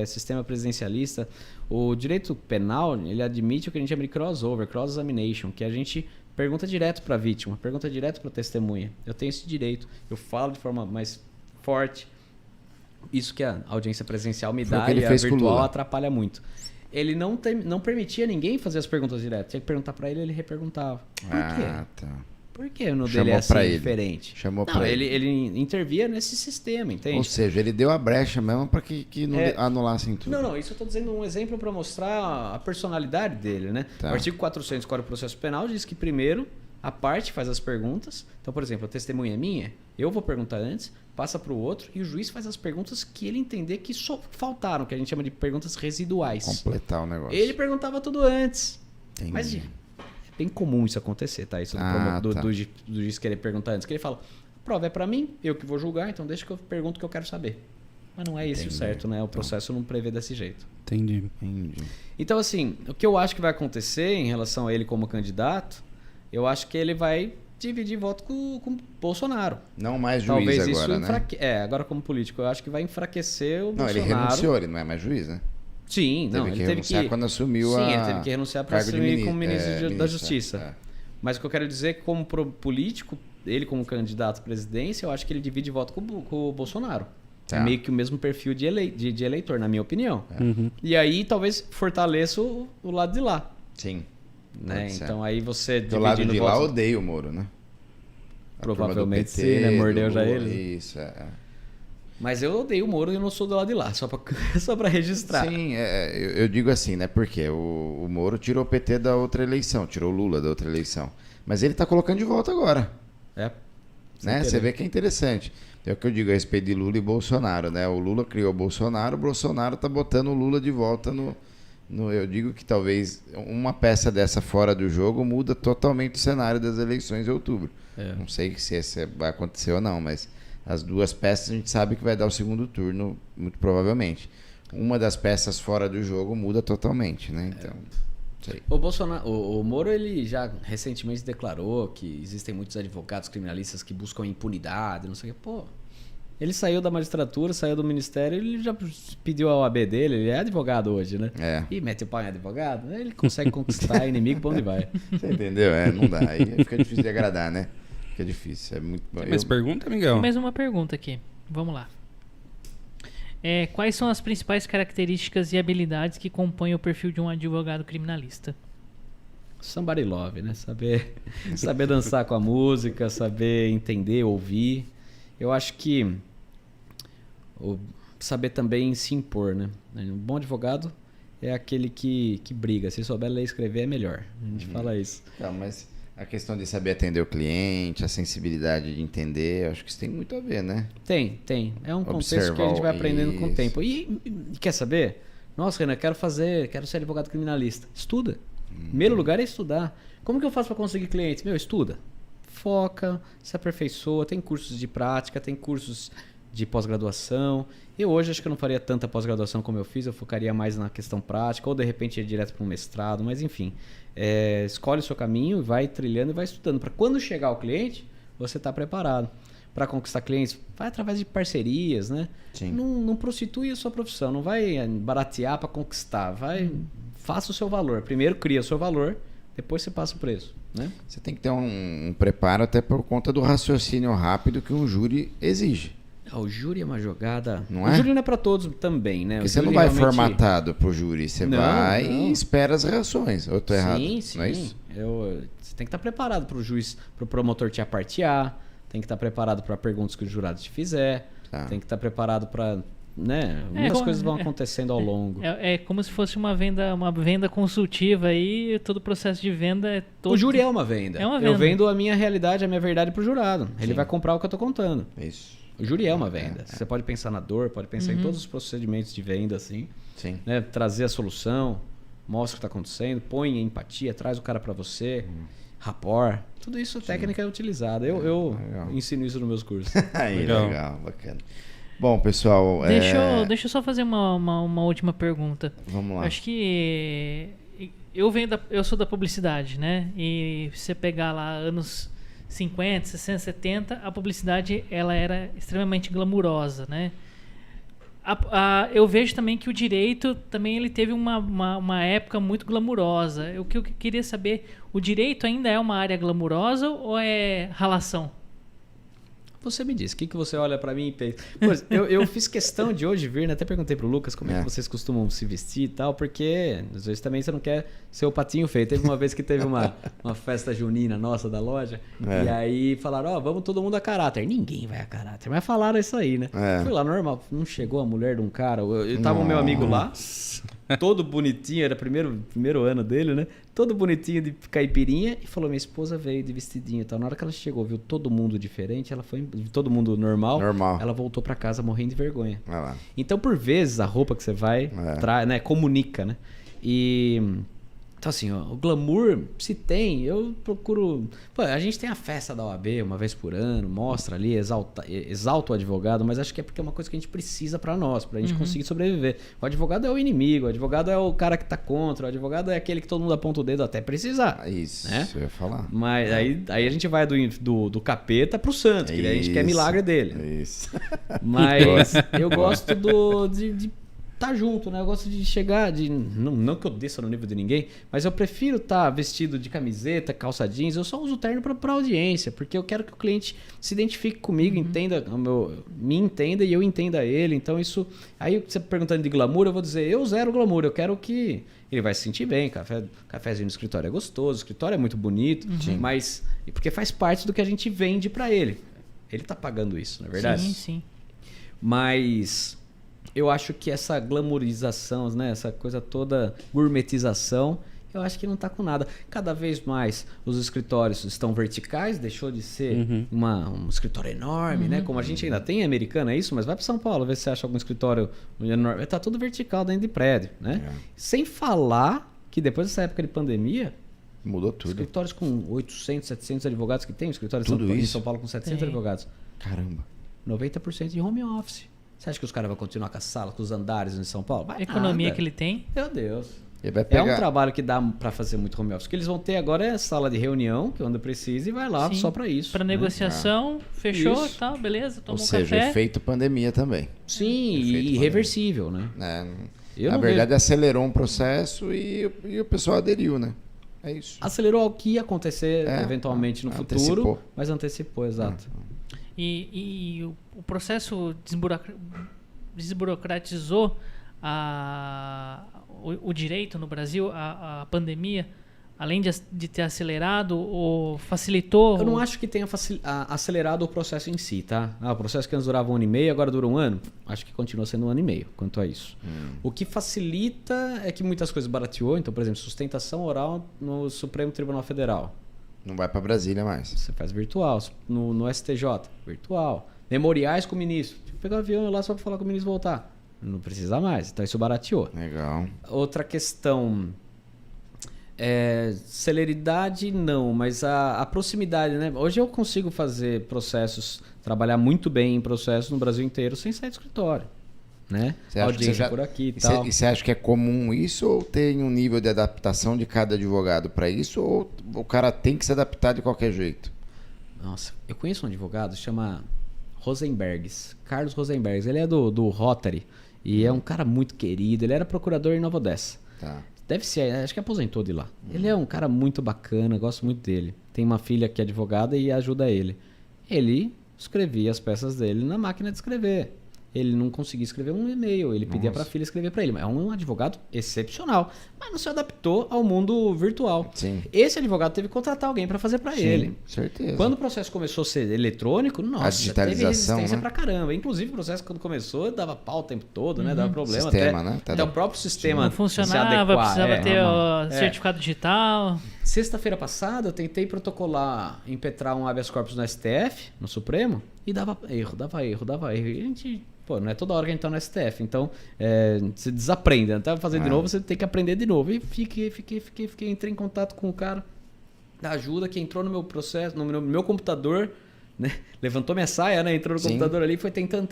sistema presidencialista. O direito penal, ele admite o que a gente chama de crossover, cross-examination, que a gente pergunta direto para a vítima, pergunta direto para a testemunha. Eu tenho esse direito, eu falo de forma mais forte. Isso que a audiência presencial me dá e a virtual atrapalha muito. Ele não permitia ninguém fazer as perguntas direto. Tinha que perguntar para ele, ele reperguntava. Por quê? Tá. Por que no dele é assim diferente? Chamou Não, pra ele. ele intervia nesse sistema, entende? Ou seja, ele deu a brecha mesmo para que não anulassem tudo. Não, isso eu estou dizendo um exemplo para mostrar a personalidade dele, né? Tá. O artigo 400 do Código de Processo Penal diz que primeiro a parte faz as perguntas. Então, por exemplo, a testemunha é minha, eu vou perguntar antes, passa para o outro e o juiz faz as perguntas que ele entender que só faltaram, que a gente chama de perguntas residuais. Completar o negócio. Ele perguntava tudo antes. Entendi. Mas é bem comum isso acontecer, tá? Isso do juiz querer perguntar antes. Que ele fala, a prova é para mim, eu que vou julgar, então deixa que eu pergunto o que eu quero saber. Mas não é esse o certo, né? O processo não prevê desse jeito. Entendi. Então, assim, o que eu acho que vai acontecer em relação a ele como candidato, eu acho que ele vai dividir voto com o Bolsonaro. Não mais juiz Talvez agora, isso né? agora como político. Eu acho que vai enfraquecer o Não, Bolsonaro. ele renunciou, ele não é mais juiz, né? Sim, não, ele teve que... quando assumiu Sim, ele teve que renunciar para assumir como ministro da Justiça. É. Mas o que eu quero dizer é que como político, ele como candidato à presidência, eu acho que ele divide voto com o Bolsonaro. Tá. Meio que o mesmo perfil de eleitor, na minha opinião. Uhum. E aí talvez fortaleça o lado de lá. Sim. Né? Então aí você do lado de lá votos, odeia o Moro, né? A provavelmente turma do PT, sim, né? Mordeu do já Lula, ele. Isso, Mas eu odeio o Moro e eu não sou do lado de lá, só pra registrar. Sim, eu digo assim, né? Porque o Moro tirou o PT da outra eleição, tirou o Lula da outra eleição. Mas ele tá colocando de volta agora. Né? Você vê que é interessante. É o que eu digo a respeito de Lula e Bolsonaro, né? O Lula criou o Bolsonaro tá botando o Lula de volta no... Eu digo que talvez uma peça dessa fora do jogo muda totalmente o cenário das eleições de outubro. Não sei se esse vai acontecer ou não, mas as duas peças a gente sabe que vai dar o segundo turno, muito provavelmente. Uma das peças fora do jogo muda totalmente, né? Então, sei. O Moro, ele já recentemente declarou que existem muitos advogados criminalistas que buscam impunidade, não sei o que. Pô, ele saiu da magistratura, saiu do ministério, ele já pediu a OAB dele, ele é advogado hoje, né? E mete o pau em advogado, ele consegue conquistar inimigo pra onde vai. Você entendeu? Não dá. Aí fica difícil de agradar, né? Fica difícil. É muito bom. Mas pergunta, Miguel? Mais uma pergunta aqui. Vamos lá. Quais são as principais características e habilidades que compõem o perfil de um advogado criminalista? Somebody love, né? Saber dançar com a música, saber entender, ouvir. Eu acho que saber também se impor, né? Um bom advogado é aquele que briga. Se souber ler e escrever é melhor. A gente fala isso. Não, mas a questão de saber atender o cliente, a sensibilidade de entender, eu acho que isso tem muito a ver, né? Tem. É um contexto que a gente vai aprendendo com o tempo. E quer saber? Nossa, Renan, quero ser advogado criminalista. Estuda. Primeiro lugar é estudar. Como que eu faço para conseguir clientes? Estuda. Foca, se aperfeiçoa, tem cursos de prática, tem cursos de pós-graduação. Eu hoje acho que eu não faria tanta pós-graduação como eu fiz, eu focaria mais na questão prática, ou de repente ir direto para um mestrado, mas enfim. Escolhe o seu caminho, vai trilhando e vai estudando. Para quando chegar ao cliente, você está preparado. Para conquistar clientes, vai através de parcerias, né? Não prostitui a sua profissão, não vai baratear para conquistar, faça o seu valor. Primeiro cria o seu valor, depois você passa o preço. Né? Você tem que ter um preparo até por conta do raciocínio rápido que um júri exige. O júri é uma jogada... Não o júri não é para todos também, né? Porque você não vai formatado pro júri, você vai e espera as reações. Eu tô errado, sim. não é isso? Você tem que estar preparado pro juiz, pro promotor te apartear, tem que estar preparado para perguntas que o jurado te fizer, tem que estar preparado para né? Muitas coisas vão acontecendo ao longo. É como se fosse uma venda consultiva aí, todo o processo de venda é todo... O júri é uma venda. É uma venda. Eu vendo a minha realidade, a minha verdade pro jurado. Ele vai comprar o que eu tô contando. Isso. O júri é uma venda. Você pode pensar na dor, pode pensar em todos os procedimentos de venda, assim. Sim. Né? Trazer a solução, mostra o que está acontecendo, põe empatia, traz o cara para você, rapport. Tudo isso técnica é utilizada. Eu ensino isso nos meus cursos. Aí, legal, bacana. Bom, pessoal... Deixa eu só fazer uma última pergunta. Vamos lá. Acho que eu sou da publicidade, né? E se você pegar lá anos 50, 60, 70, a publicidade ela era extremamente glamurosa, né? Eu vejo também que o direito também ele teve uma época muito glamurosa. O que eu queria saber, o direito ainda é uma área glamurosa ou é ralação? Você me diz, o que você olha pra mim e pensa? Pois, eu fiz questão de hoje vir, né? Até perguntei pro Lucas como é que vocês costumam se vestir e tal, porque às vezes também você não quer ser o patinho feio. Teve uma vez que teve uma festa junina nossa da loja, e aí falaram, vamos todo mundo a caráter. Ninguém vai a caráter, mas falaram isso aí, né? Fui lá, normal, não chegou a mulher de um cara, eu tava o meu amigo lá, todo bonitinho, era primeiro ano dele, né? Todo bonitinho de caipirinha e falou, minha esposa veio de vestidinho e tal. Na hora que ela chegou, viu todo mundo diferente, ela foi, todo mundo normal. Ela voltou pra casa morrendo de vergonha. Então, por vezes, a roupa que você vai, né, comunica, né? Então, assim, o glamour, se tem, eu procuro... Pô, a gente tem a festa da OAB uma vez por ano, mostra ali, exalta o advogado, mas acho que é porque é uma coisa que a gente precisa pra nós, pra gente conseguir sobreviver. O advogado é o inimigo, o advogado é o cara que tá contra, o advogado é aquele que todo mundo aponta o dedo até precisar. Isso, né? eu ia falar. Mas aí a gente vai do capeta pro santo, que a gente quer milagre dele. Isso. Mas eu gosto de tá junto, né? Eu gosto de chegar, não que eu desça no nível de ninguém, mas eu prefiro estar vestido de camiseta, calça jeans. Eu só uso terno pra audiência, porque eu quero que o cliente se identifique comigo, me entenda e eu entenda ele. Então isso... Aí você perguntando de glamour, eu vou dizer, eu zero glamour, eu quero que ele vai se sentir bem. Cafezinho no escritório é gostoso, o escritório é muito bonito, mas... Porque faz parte do que a gente vende pra ele. Ele tá pagando isso, não é verdade? Sim. Mas... eu acho que essa glamourização, né, essa coisa toda gourmetização, eu acho que não está com nada. Cada vez mais os escritórios estão verticais, deixou de ser um escritório enorme, né? Como a gente ainda tem em Americana, é isso, mas vai para São Paulo, ver se você acha algum escritório enorme. Está tudo vertical dentro de prédio, né? Sem falar que depois dessa época de pandemia, mudou tudo. Escritórios com 800, 700 advogados que tem, escritórios em São Paulo com 700 advogados. Caramba. 90% de home office. Você acha que os caras vão continuar com a sala, com os andares em São Paulo? A economia que ele tem. Meu Deus. Ele vai pegar... É um trabalho que dá para fazer muito home office. O que eles vão ter agora é a sala de reunião, que é onde precisa, e vai lá só para isso. Para negociação, fechou e tal, beleza, tomou um café. Ou seja, efeito pandemia também. Sim, e irreversível, né? Na verdade, acelerou um processo e o pessoal aderiu, né? É isso. Acelerou o que ia acontecer eventualmente no futuro, mas antecipou, exato. E o processo desburocratizou o direito no Brasil, a pandemia, além de ter acelerado ou facilitou? Eu não acho que tenha acelerado o processo em si, tá? O processo que antes durava 1 ano e meio, agora dura 1 ano. Acho que continua sendo 1 ano e meio quanto a isso. O que facilita é que muitas coisas barateou. Então, por exemplo, sustentação oral no Supremo Tribunal Federal. Não vai para Brasília mais. Você faz virtual. No STJ, virtual. Memoriais com o ministro. Tem que pegar um avião lá só para falar com o ministro voltar. Não precisa mais. Então isso barateou. Legal. Outra questão... celeridade não, mas a proximidade, né? Hoje eu consigo fazer processos, trabalhar muito bem em processos no Brasil inteiro sem sair do escritório. Né? Audiência por aqui e tal. E você acha que é comum isso ou tem um nível de adaptação de cada advogado para isso ou o cara tem que se adaptar de qualquer jeito? Nossa, eu conheço um advogado, chama Rosenbergs, Carlos Rosenbergs. Ele é do Rotary e é um cara muito querido. Ele era procurador em Nova Odessa. Tá. Deve ser, acho que aposentou de lá. Ele é um cara muito bacana, gosto muito dele. Tem uma filha que é advogada e ajuda ele. Ele escrevia as peças dele na máquina de escrever. ele não conseguia escrever um e-mail, ele pedia para a filha escrever para ele. É um advogado excepcional, mas não se adaptou ao mundo virtual. Sim. Esse advogado teve que contratar alguém para fazer para ele. Certeza. Quando o processo começou a ser eletrônico, nossa, A digitalização, teve resistência né? pra caramba. Inclusive o processo quando começou dava pau o tempo todo, né? Dava problema. Sistema, até, né? até o próprio sistema Não se funcionava, adequar. precisava ter o É. certificado digital. Sexta-feira passada eu tentei protocolar, impetrar um habeas corpus no STF, no Supremo, e dava erro. E a gente, pô, não é toda hora que a gente tá no STF, então você desaprende. Até fazer de novo, você tem que aprender de novo. E entrei em contato com o cara da ajuda que entrou no meu processo, no meu computador, né? Levantou minha saia, né? Entrou no computador ali e foi tentando.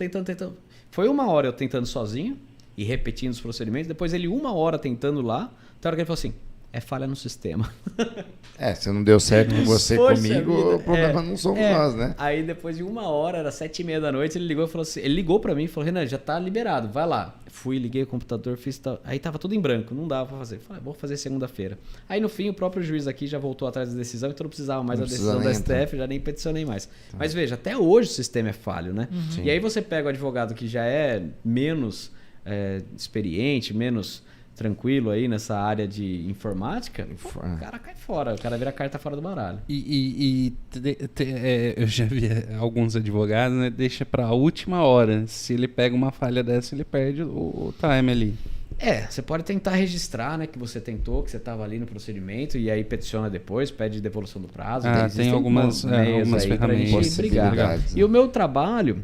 Foi 1 hora eu tentando sozinho e repetindo os procedimentos. Depois ele 1 hora tentando lá. Até a hora que ele falou assim, é falha no sistema. Se não deu certo com você, Poxa comigo, vida, o problema não somos nós, né? Aí depois de 1 hora, era 7h30 da noite, ele ligou e falou assim, ele ligou pra mim e falou, Renan, já tá liberado, vai lá. Fui, liguei o computador, fiz tal. Aí tava tudo em branco, não dava pra fazer. Falei, vou fazer segunda-feira. Aí no fim, o próprio juiz aqui já voltou atrás da decisão, então não precisava mais da decisão da STF, já nem peticionei mais. Mas veja, até hoje o sistema é falho, né? E aí você pega o advogado que já é menos experiente, menos tranquilo aí nessa área de informática, o cara cai fora, o cara vira carta fora do baralho. Eu já vi alguns advogados, né? Deixa pra última hora. Se ele pega uma falha dessa, ele perde o time ali. Você pode tentar registrar, né, que você tentou, que você estava ali no procedimento, e aí peticiona depois, pede devolução do prazo. Tem algumas ferramentas pra brigar. Possibilidades, né? E o meu trabalho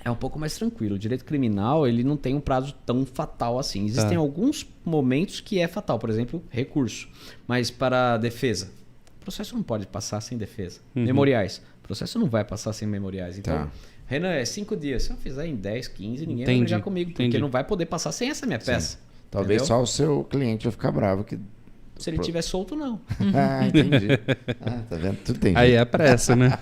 é um pouco mais tranquilo. O direito criminal, ele não tem um prazo tão fatal assim. Existem alguns momentos que é fatal, por exemplo, recurso. Mas para defesa, o processo não pode passar sem defesa. Memoriais, o processo não vai passar sem memoriais. Então, Renan, é 5 dias. Se eu fizer em 10, 15, ninguém vai brigar comigo, porque não vai poder passar sem essa minha peça. Talvez entendeu? só o seu cliente vai ficar bravo que... Se ele tiver solto, não. Entendi. Tá vendo? Tudo tem Aí é pressa, né?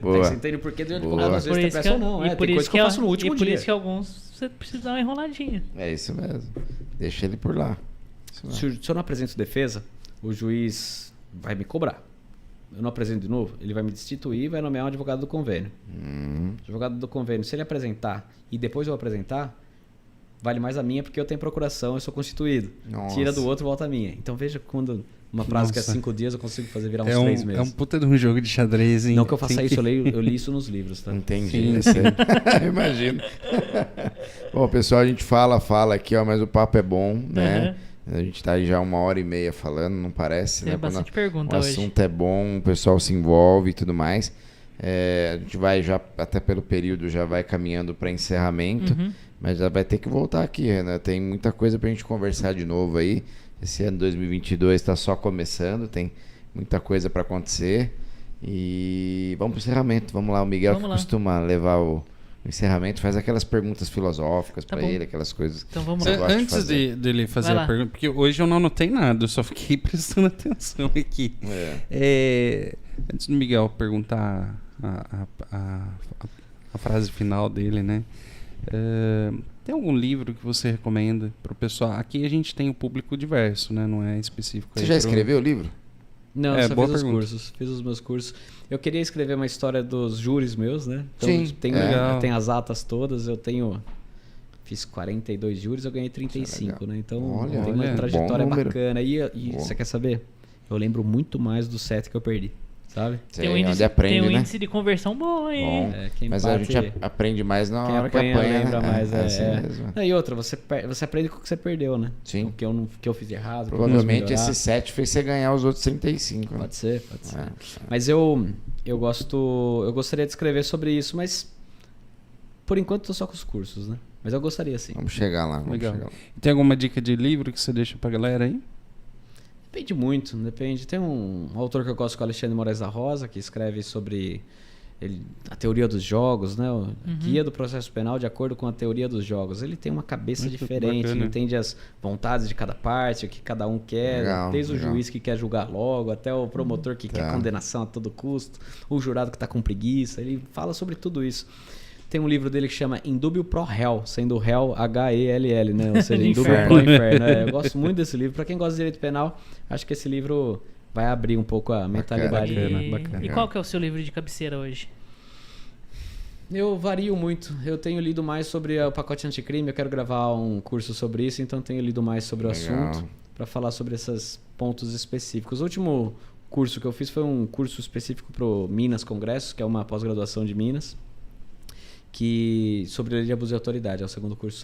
Boa. Você entende por que do advogado às vezes tem pressa ou não. E Tem por coisa isso que eu faço no último e por dia. isso que alguns você precisa dar uma enroladinha. É isso mesmo. Deixa ele por lá. Se eu não apresento defesa, o juiz vai me cobrar. Eu não apresento de novo, ele vai me destituir e vai nomear um advogado do convênio. O advogado do convênio, se ele apresentar e depois eu apresentar, vale mais a minha porque eu tenho procuração, eu sou constituído. Nossa. Tira do outro, volta a minha. Então veja quando uma frase que é 5 dias eu consigo fazer virar uns 3 meses. É um puta de um jogo de xadrez, hein? Não que eu faça isso, eu li isso nos livros, tá? Entendi. Imagino. Bom, pessoal, a gente fala aqui, ó, mas o papo é bom, né? A gente tá aí já 1h30 falando, não parece, Tem né? bastante pergunta o hoje. assunto é bom, o pessoal se envolve e tudo mais. A gente vai já, até pelo período, já vai caminhando para encerramento, mas já vai ter que voltar aqui, Renan. Tem muita coisa pra gente conversar de novo aí. Esse ano 2022 está só começando, tem muita coisa para acontecer. E vamos pro encerramento. Vamos lá, o Miguel que costuma levar o encerramento, faz aquelas perguntas filosóficas para ele, aquelas coisas. Então vamos Você lá. gosta de Antes fazer. dele fazer a pergunta, porque hoje eu não anotei nada, eu só fiquei prestando atenção aqui. Antes do Miguel perguntar a frase final dele, né? Tem algum livro que você recomenda para o pessoal? Aqui a gente tem um público diverso, né? Não é específico. Você já escreveu o livro? Não, É, só boa fiz os pergunta. cursos. Fiz os meus cursos. Eu queria escrever uma história dos júris meus, né? Então, Sim, legal. tem as atas todas, fiz 42 júris, eu ganhei 35, né? Então, Olha, tem uma olha, trajetória bom número. bacana. E você quer saber? Eu lembro muito mais do set que eu perdi, sabe? Tem um Sei, índice, onde aprende, tem um né? índice de conversão bom, hein? Bom. Quem Mas a bate- gente aprende mais na Quem hora que apanha, apanha, lembra né? mais. Assim mesmo. E outra, você aprende com o que você perdeu, né? Sim. O que eu fiz errado. o que eu Provavelmente posso melhorar. esse 7 fez você ganhar os outros 35. Né? Pode ser, pode ser. É. Mas eu gostaria de escrever sobre isso, mas por enquanto tô só com os cursos, né? Mas eu gostaria sim. Vamos chegar lá. Legal. Tem alguma dica de livro que você deixa pra galera aí? Depende muito, depende. Tem um autor que eu gosto, que é o Alexandre Moraes da Rosa, que escreve sobre a teoria dos jogos, né? O guia do processo penal de acordo com a teoria dos jogos. Ele tem uma cabeça Muito diferente, bacana. ele entende as vontades de cada parte, o que cada um quer, Legal, desde legal. o juiz que quer julgar logo, até o promotor que quer condenação a todo custo, o jurado que está com preguiça. Ele fala sobre tudo isso. Tem um livro dele que chama Indúbio Pro Réu, sendo o réu H-E-L-L, né? Ou seja, Indúbio Inferno. Pro Inferno. Eu gosto muito desse livro. Para quem gosta de direito penal, acho que esse livro vai abrir um pouco a mentalidade. Bacana, E, bacana. e qual que é o seu livro de cabeceira hoje? Eu vario muito. Eu tenho lido mais sobre o pacote anticrime, eu quero gravar um curso sobre isso, então tenho lido mais sobre o assunto para falar sobre esses pontos específicos. O último curso que eu fiz foi um curso específico para o Minas Congressos, que é uma pós-graduação de Minas, que sobre lei de abuso de autoridade. É o segundo curso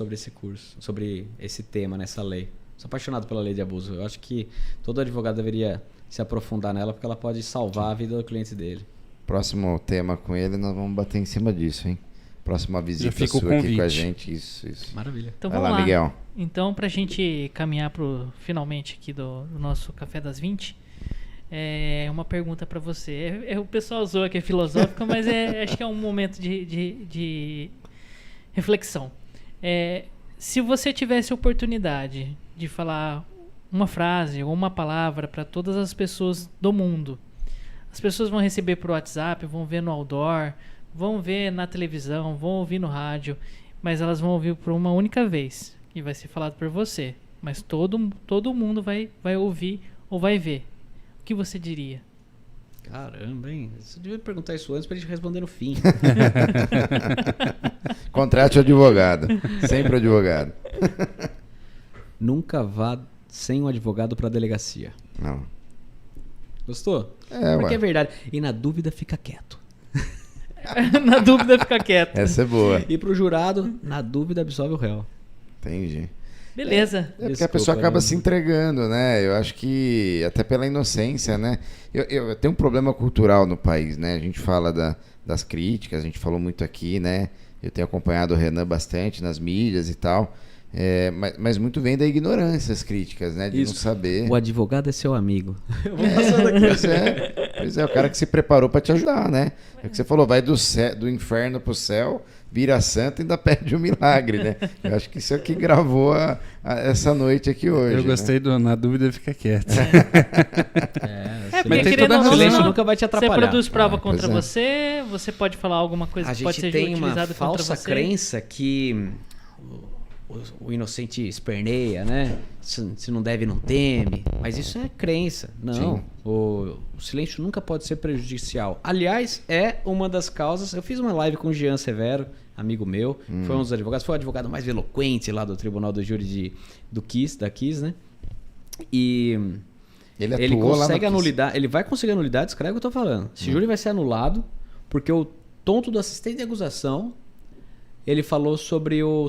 sobre esse tema, nessa lei. Sou apaixonado pela lei de abuso. Eu acho que todo advogado deveria se aprofundar nela, porque ela pode salvar a vida do cliente dele. Próximo tema com ele, nós vamos bater em cima disso, hein? Próxima visita fica o sua aqui convite. com a gente. Isso. Maravilha. Então Vai vamos lá, lá. Miguel. Então, pra gente caminhar pro finalmente aqui do nosso Café das 20, uma pergunta pra você. O pessoal zoa que é filosófica, mas acho que é um momento de reflexão. Se você tivesse oportunidade de falar uma frase ou uma palavra para todas as pessoas do mundo, as pessoas vão receber por WhatsApp, vão ver no outdoor, vão ver na televisão, vão ouvir no rádio, mas elas vão ouvir por uma única vez e vai ser falado por você. Mas todo mundo vai ouvir ou vai ver. O que você diria? Caramba, hein? Você devia perguntar isso antes pra gente responder no fim. Contrate o advogado. Sempre o advogado. Nunca vá sem um advogado pra delegacia. Não. Gostou? ué. Porque é verdade. E na dúvida, fica quieto. Na dúvida, fica quieto. Essa é boa. E pro jurado, na dúvida, absolve o réu. Entendi. Beleza. Porque a Desculpa, pessoa acaba né? se entregando, né? Eu acho que até pela inocência, né? Eu tenho um problema cultural no país, né? A gente fala das críticas, a gente falou muito aqui, né? Eu tenho acompanhado o Renan bastante nas mídias e tal. Mas muito vem da ignorância as críticas, né? De Isso. não saber. O advogado é seu amigo. Pois é, o cara que se preparou para te ajudar, né? É o que você falou, vai do inferno pro céu, vira santo e ainda pede um milagre, né? Eu acho que isso é o que gravou essa noite aqui hoje. Eu gostei do na dúvida fica quieto. Porque Mas tem querendo toda ou não, silêncio nunca vai te você atrapalhar. produz prova pois contra é. você pode falar alguma coisa A que pode gente ser tem uma utilizada contra falsa você. crença que o inocente esperneia, né? Se não deve, não teme. Mas isso é crença. Não. Sim. O silêncio nunca pode ser prejudicial. Aliás, é uma das causas. Eu fiz uma live com o Jean Severo, amigo meu. Foi um dos advogados. Foi o advogado mais eloquente lá do Tribunal do Júri da KISS, né? E ele atuou lá consegue no KISS. anulidade. Ele vai conseguir anulidade, escreve o que eu tô falando. Esse júri vai ser anulado porque o tonto do assistente de acusação ele falou sobre o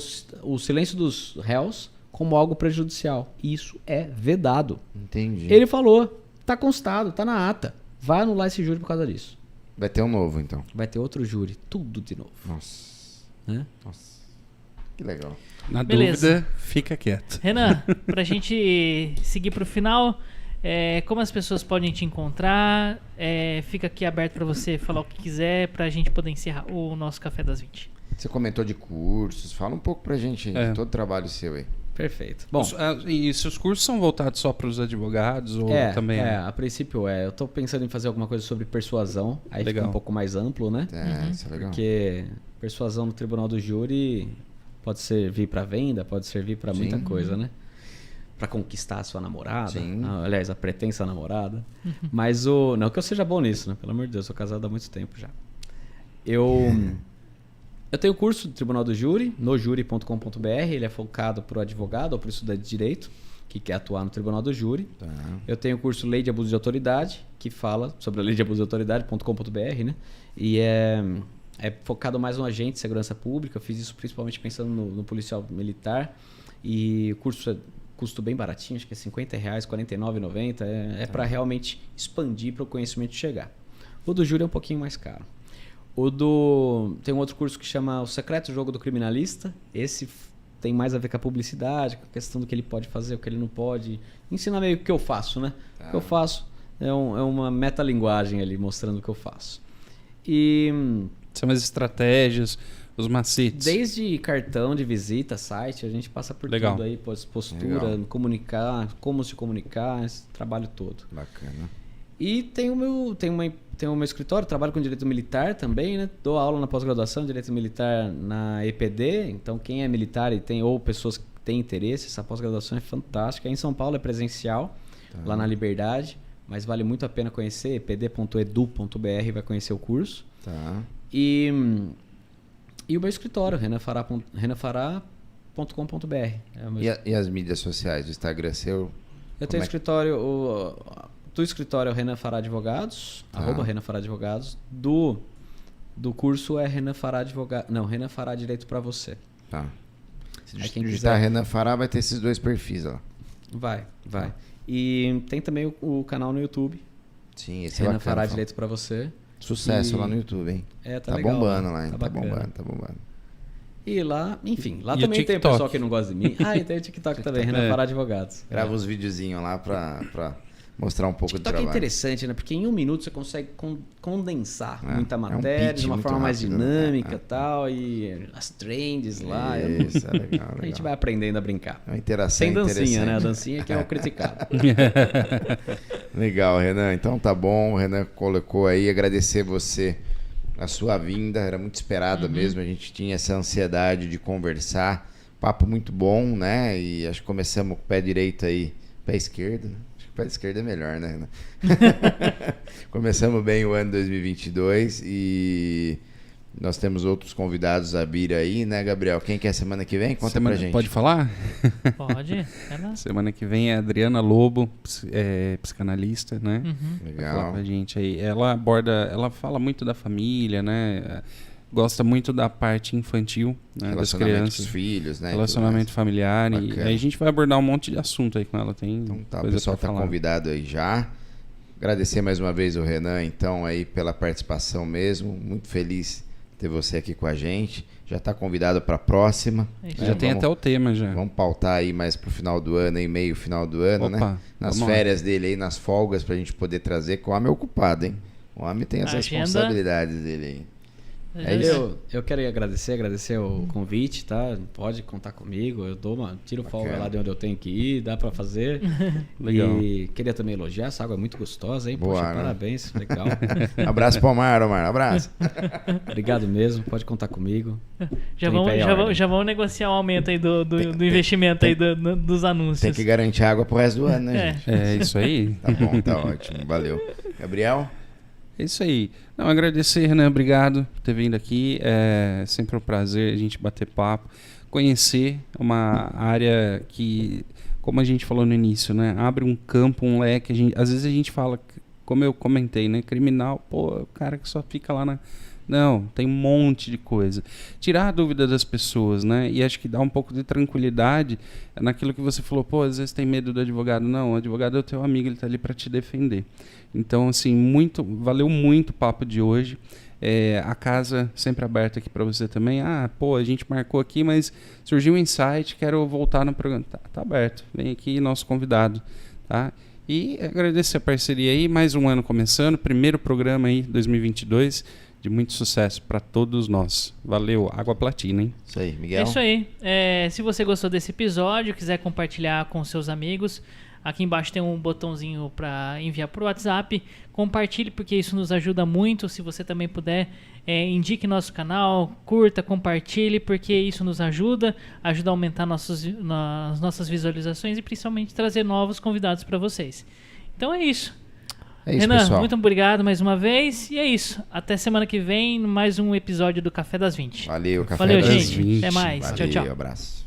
silêncio dos réus como algo prejudicial. Isso é vedado. Entendi. Ele falou, tá constado, tá na ata. Vai anular esse júri por causa disso. Vai ter um novo, então. Vai ter outro júri, tudo de novo. Nossa. Né? Que legal. Na Beleza. dúvida, fica quieto. Renan, pra gente seguir pro final, como as pessoas podem te encontrar? Fica aqui aberto pra você falar o que quiser pra gente poder encerrar o nosso Café das 20. Você comentou de cursos. Fala um pouco pra gente de todo o trabalho seu aí. Perfeito. Bom, E seus cursos são voltados só para os advogados ou também? a princípio eu tô pensando em fazer alguma coisa sobre persuasão. Aí Legal. fica um pouco mais amplo, né? Isso é legal. Porque persuasão no tribunal do júri pode servir para venda, pode servir para muita coisa, né? Para conquistar a sua namorada, Sim. aliás, a pretensa namorada. Mas não que eu seja bom nisso, né? Pelo amor de Deus, eu sou casado há muito tempo já. Eu tenho curso do Tribunal do Júri, nojuri.com.br. Ele é focado para o advogado ou para o estudante de direito que quer atuar no Tribunal do Júri. Tá. Eu tenho o curso Lei de Abuso de Autoridade, que fala sobre a lei de abuso de autoridade.com.br, né? E é focado mais no agente de segurança pública. Eu fiz isso principalmente pensando no policial militar. E o curso é custo bem baratinho, acho que é R$50, R$49,90. É para realmente expandir para o conhecimento chegar. O do júri é um pouquinho mais caro. Tem um outro curso que chama O Secreto Jogo do Criminalista. Esse tem mais a ver com a publicidade, com a questão do que ele pode fazer, o que ele não pode. Ensina meio o que eu faço, né? O que eu faço é uma metalinguagem ali, mostrando o que eu faço. E São as estratégias, os macetes. desde cartão de visita, site, a gente passa por Legal. tudo aí, postura, Legal. comunicar, como se comunicar, esse trabalho todo. Bacana. E tem o meu escritório, trabalho com direito militar também, né? Dou aula na pós-graduação de direito militar na EPD. Então, quem é militar ou pessoas que têm interesse, essa pós-graduação é fantástica. Em São Paulo é presencial, lá na Liberdade, mas vale muito a pena conhecer. epd.edu.br vai conhecer o curso. Tá. E E o meu escritório, renafará.com.br. E as mídias sociais? O Instagram seu? Eu tenho escritório... Do escritório é o Renan Fará Advogados, @Renan Fará Advogados. Do curso é Renan Fará Advogados... Não, Renan Fará Direito para Você. Tá. Se Aí quem digitar quiser... Renan Fará, vai ter esses 2 perfis lá. Vai. E tem também o canal no YouTube. Sim, esse é Renan bacana. Fará Direito para Você. Sucesso lá no YouTube, hein? Tá Tá legal, bombando lá, hein? tá Tá bacana. bombando. E lá, enfim, lá E também o tem o TikTok? pessoal que não gosta de mim. E tem o TikTok também, Renan Fará Advogados. Grava uns videozinhos lá pra mostrar um pouco do TikTok é trabalho. interessante, né? Porque em 1 minuto você consegue condensar muita um matéria pitch de uma muito forma mais rápido, né? dinâmica e tal. E as trends lá. Isso, é legal, A gente vai aprendendo a brincar. É uma interação Sem dancinha, interessante. né? A dancinha que é o criticado. Legal, Renan. Então tá bom. O Renan colocou aí. Agradecer você a sua vinda. Era muito esperada mesmo. A gente tinha essa ansiedade de conversar. Papo muito bom, né? E acho que começamos com o pé direito aí. Pé esquerdo, né? Acho que o pé esquerdo é melhor, né, Renan? Começamos bem o ano 2022 e nós temos outros convidados a vir aí, né, Gabriel? Quem que é semana que vem? Conta pra gente. Pode falar? Pode. É lá. Semana que vem é a Adriana Lobo, psicanalista, né? Vai falar Legal. pra gente aí. Ela fala muito da família, né? Gosta muito da parte infantil, né? Das Relacionamento com crianças. os filhos, né? e Relacionamento familiar. E Bacana. aí a gente vai abordar um monte de assunto aí com ela. Tem Então tá, o coisa pessoal pra tá falar. convidado aí já. Agradecer mais uma vez o Renan, então, aí pela participação mesmo. Muito feliz de ter você aqui com a gente. Já tá convidado para a próxima. É isso né? Já tem até o tema já. Vamos pautar aí mais pro final do ano, aí meio final do ano, Opa, né? Nas vamos lá. férias dele aí, nas folgas, pra gente poder trazer, que o homem é ocupado, hein? O homem tem as Agenda. responsabilidades dele aí. É isso. Eu quero agradecer o convite, tá? Pode contar comigo, eu tiro folga Bacana. lá de onde eu tenho que ir, dá pra fazer. Legal. E queria também elogiar, essa água é muito gostosa, hein? Boa, Poxa, né? parabéns, legal. Abraço pro Omar, abraço. Obrigado mesmo, pode contar comigo. Já Tem pé e ordem. vamos negociar o aumento aí do investimento aí dos anúncios. Tem que garantir água pro resto do ano, né, É. gente? É isso aí. Tá bom, tá ótimo. Valeu. Gabriel? É isso aí. Não, agradecer, Renan, obrigado por ter vindo aqui. É sempre um prazer a gente bater papo, conhecer uma área que, como a gente falou no início, né, abre um campo, um leque. Às vezes a gente fala, como eu comentei, né, criminal, pô, o cara que só fica lá na... Não, tem um monte de coisa. Tirar a dúvida das pessoas, né? E acho que dá um pouco de tranquilidade naquilo que você falou, pô, às vezes tem medo do advogado. Não, o advogado é o teu amigo, ele tá ali para te defender. Então, assim, valeu muito o papo de hoje. A casa sempre aberta aqui para você também. Ah, pô, a gente marcou aqui, mas surgiu um insight, quero voltar no programa. Tá aberto, vem aqui, nosso convidado, tá? E agradecer a parceria aí, mais um ano começando, primeiro programa aí, 2022, de muito sucesso para todos nós. Valeu, Água Platina, hein? Isso aí, Miguel. É isso aí. Se você gostou desse episódio, quiser compartilhar com seus amigos, aqui embaixo tem um botãozinho para enviar por WhatsApp. Compartilhe, porque isso nos ajuda muito. Se você também puder, indique nosso canal, curta, compartilhe, porque isso nos ajuda a aumentar as nossas visualizações e principalmente trazer novos convidados para vocês. Então é isso. É isso, Renan, pessoal. muito obrigado mais uma vez. E é isso. Até semana que vem, mais um episódio do Café das 20. Valeu, Café Valeu, das gente. 20. Até mais. Valeu, Tchau, tchau. abraço.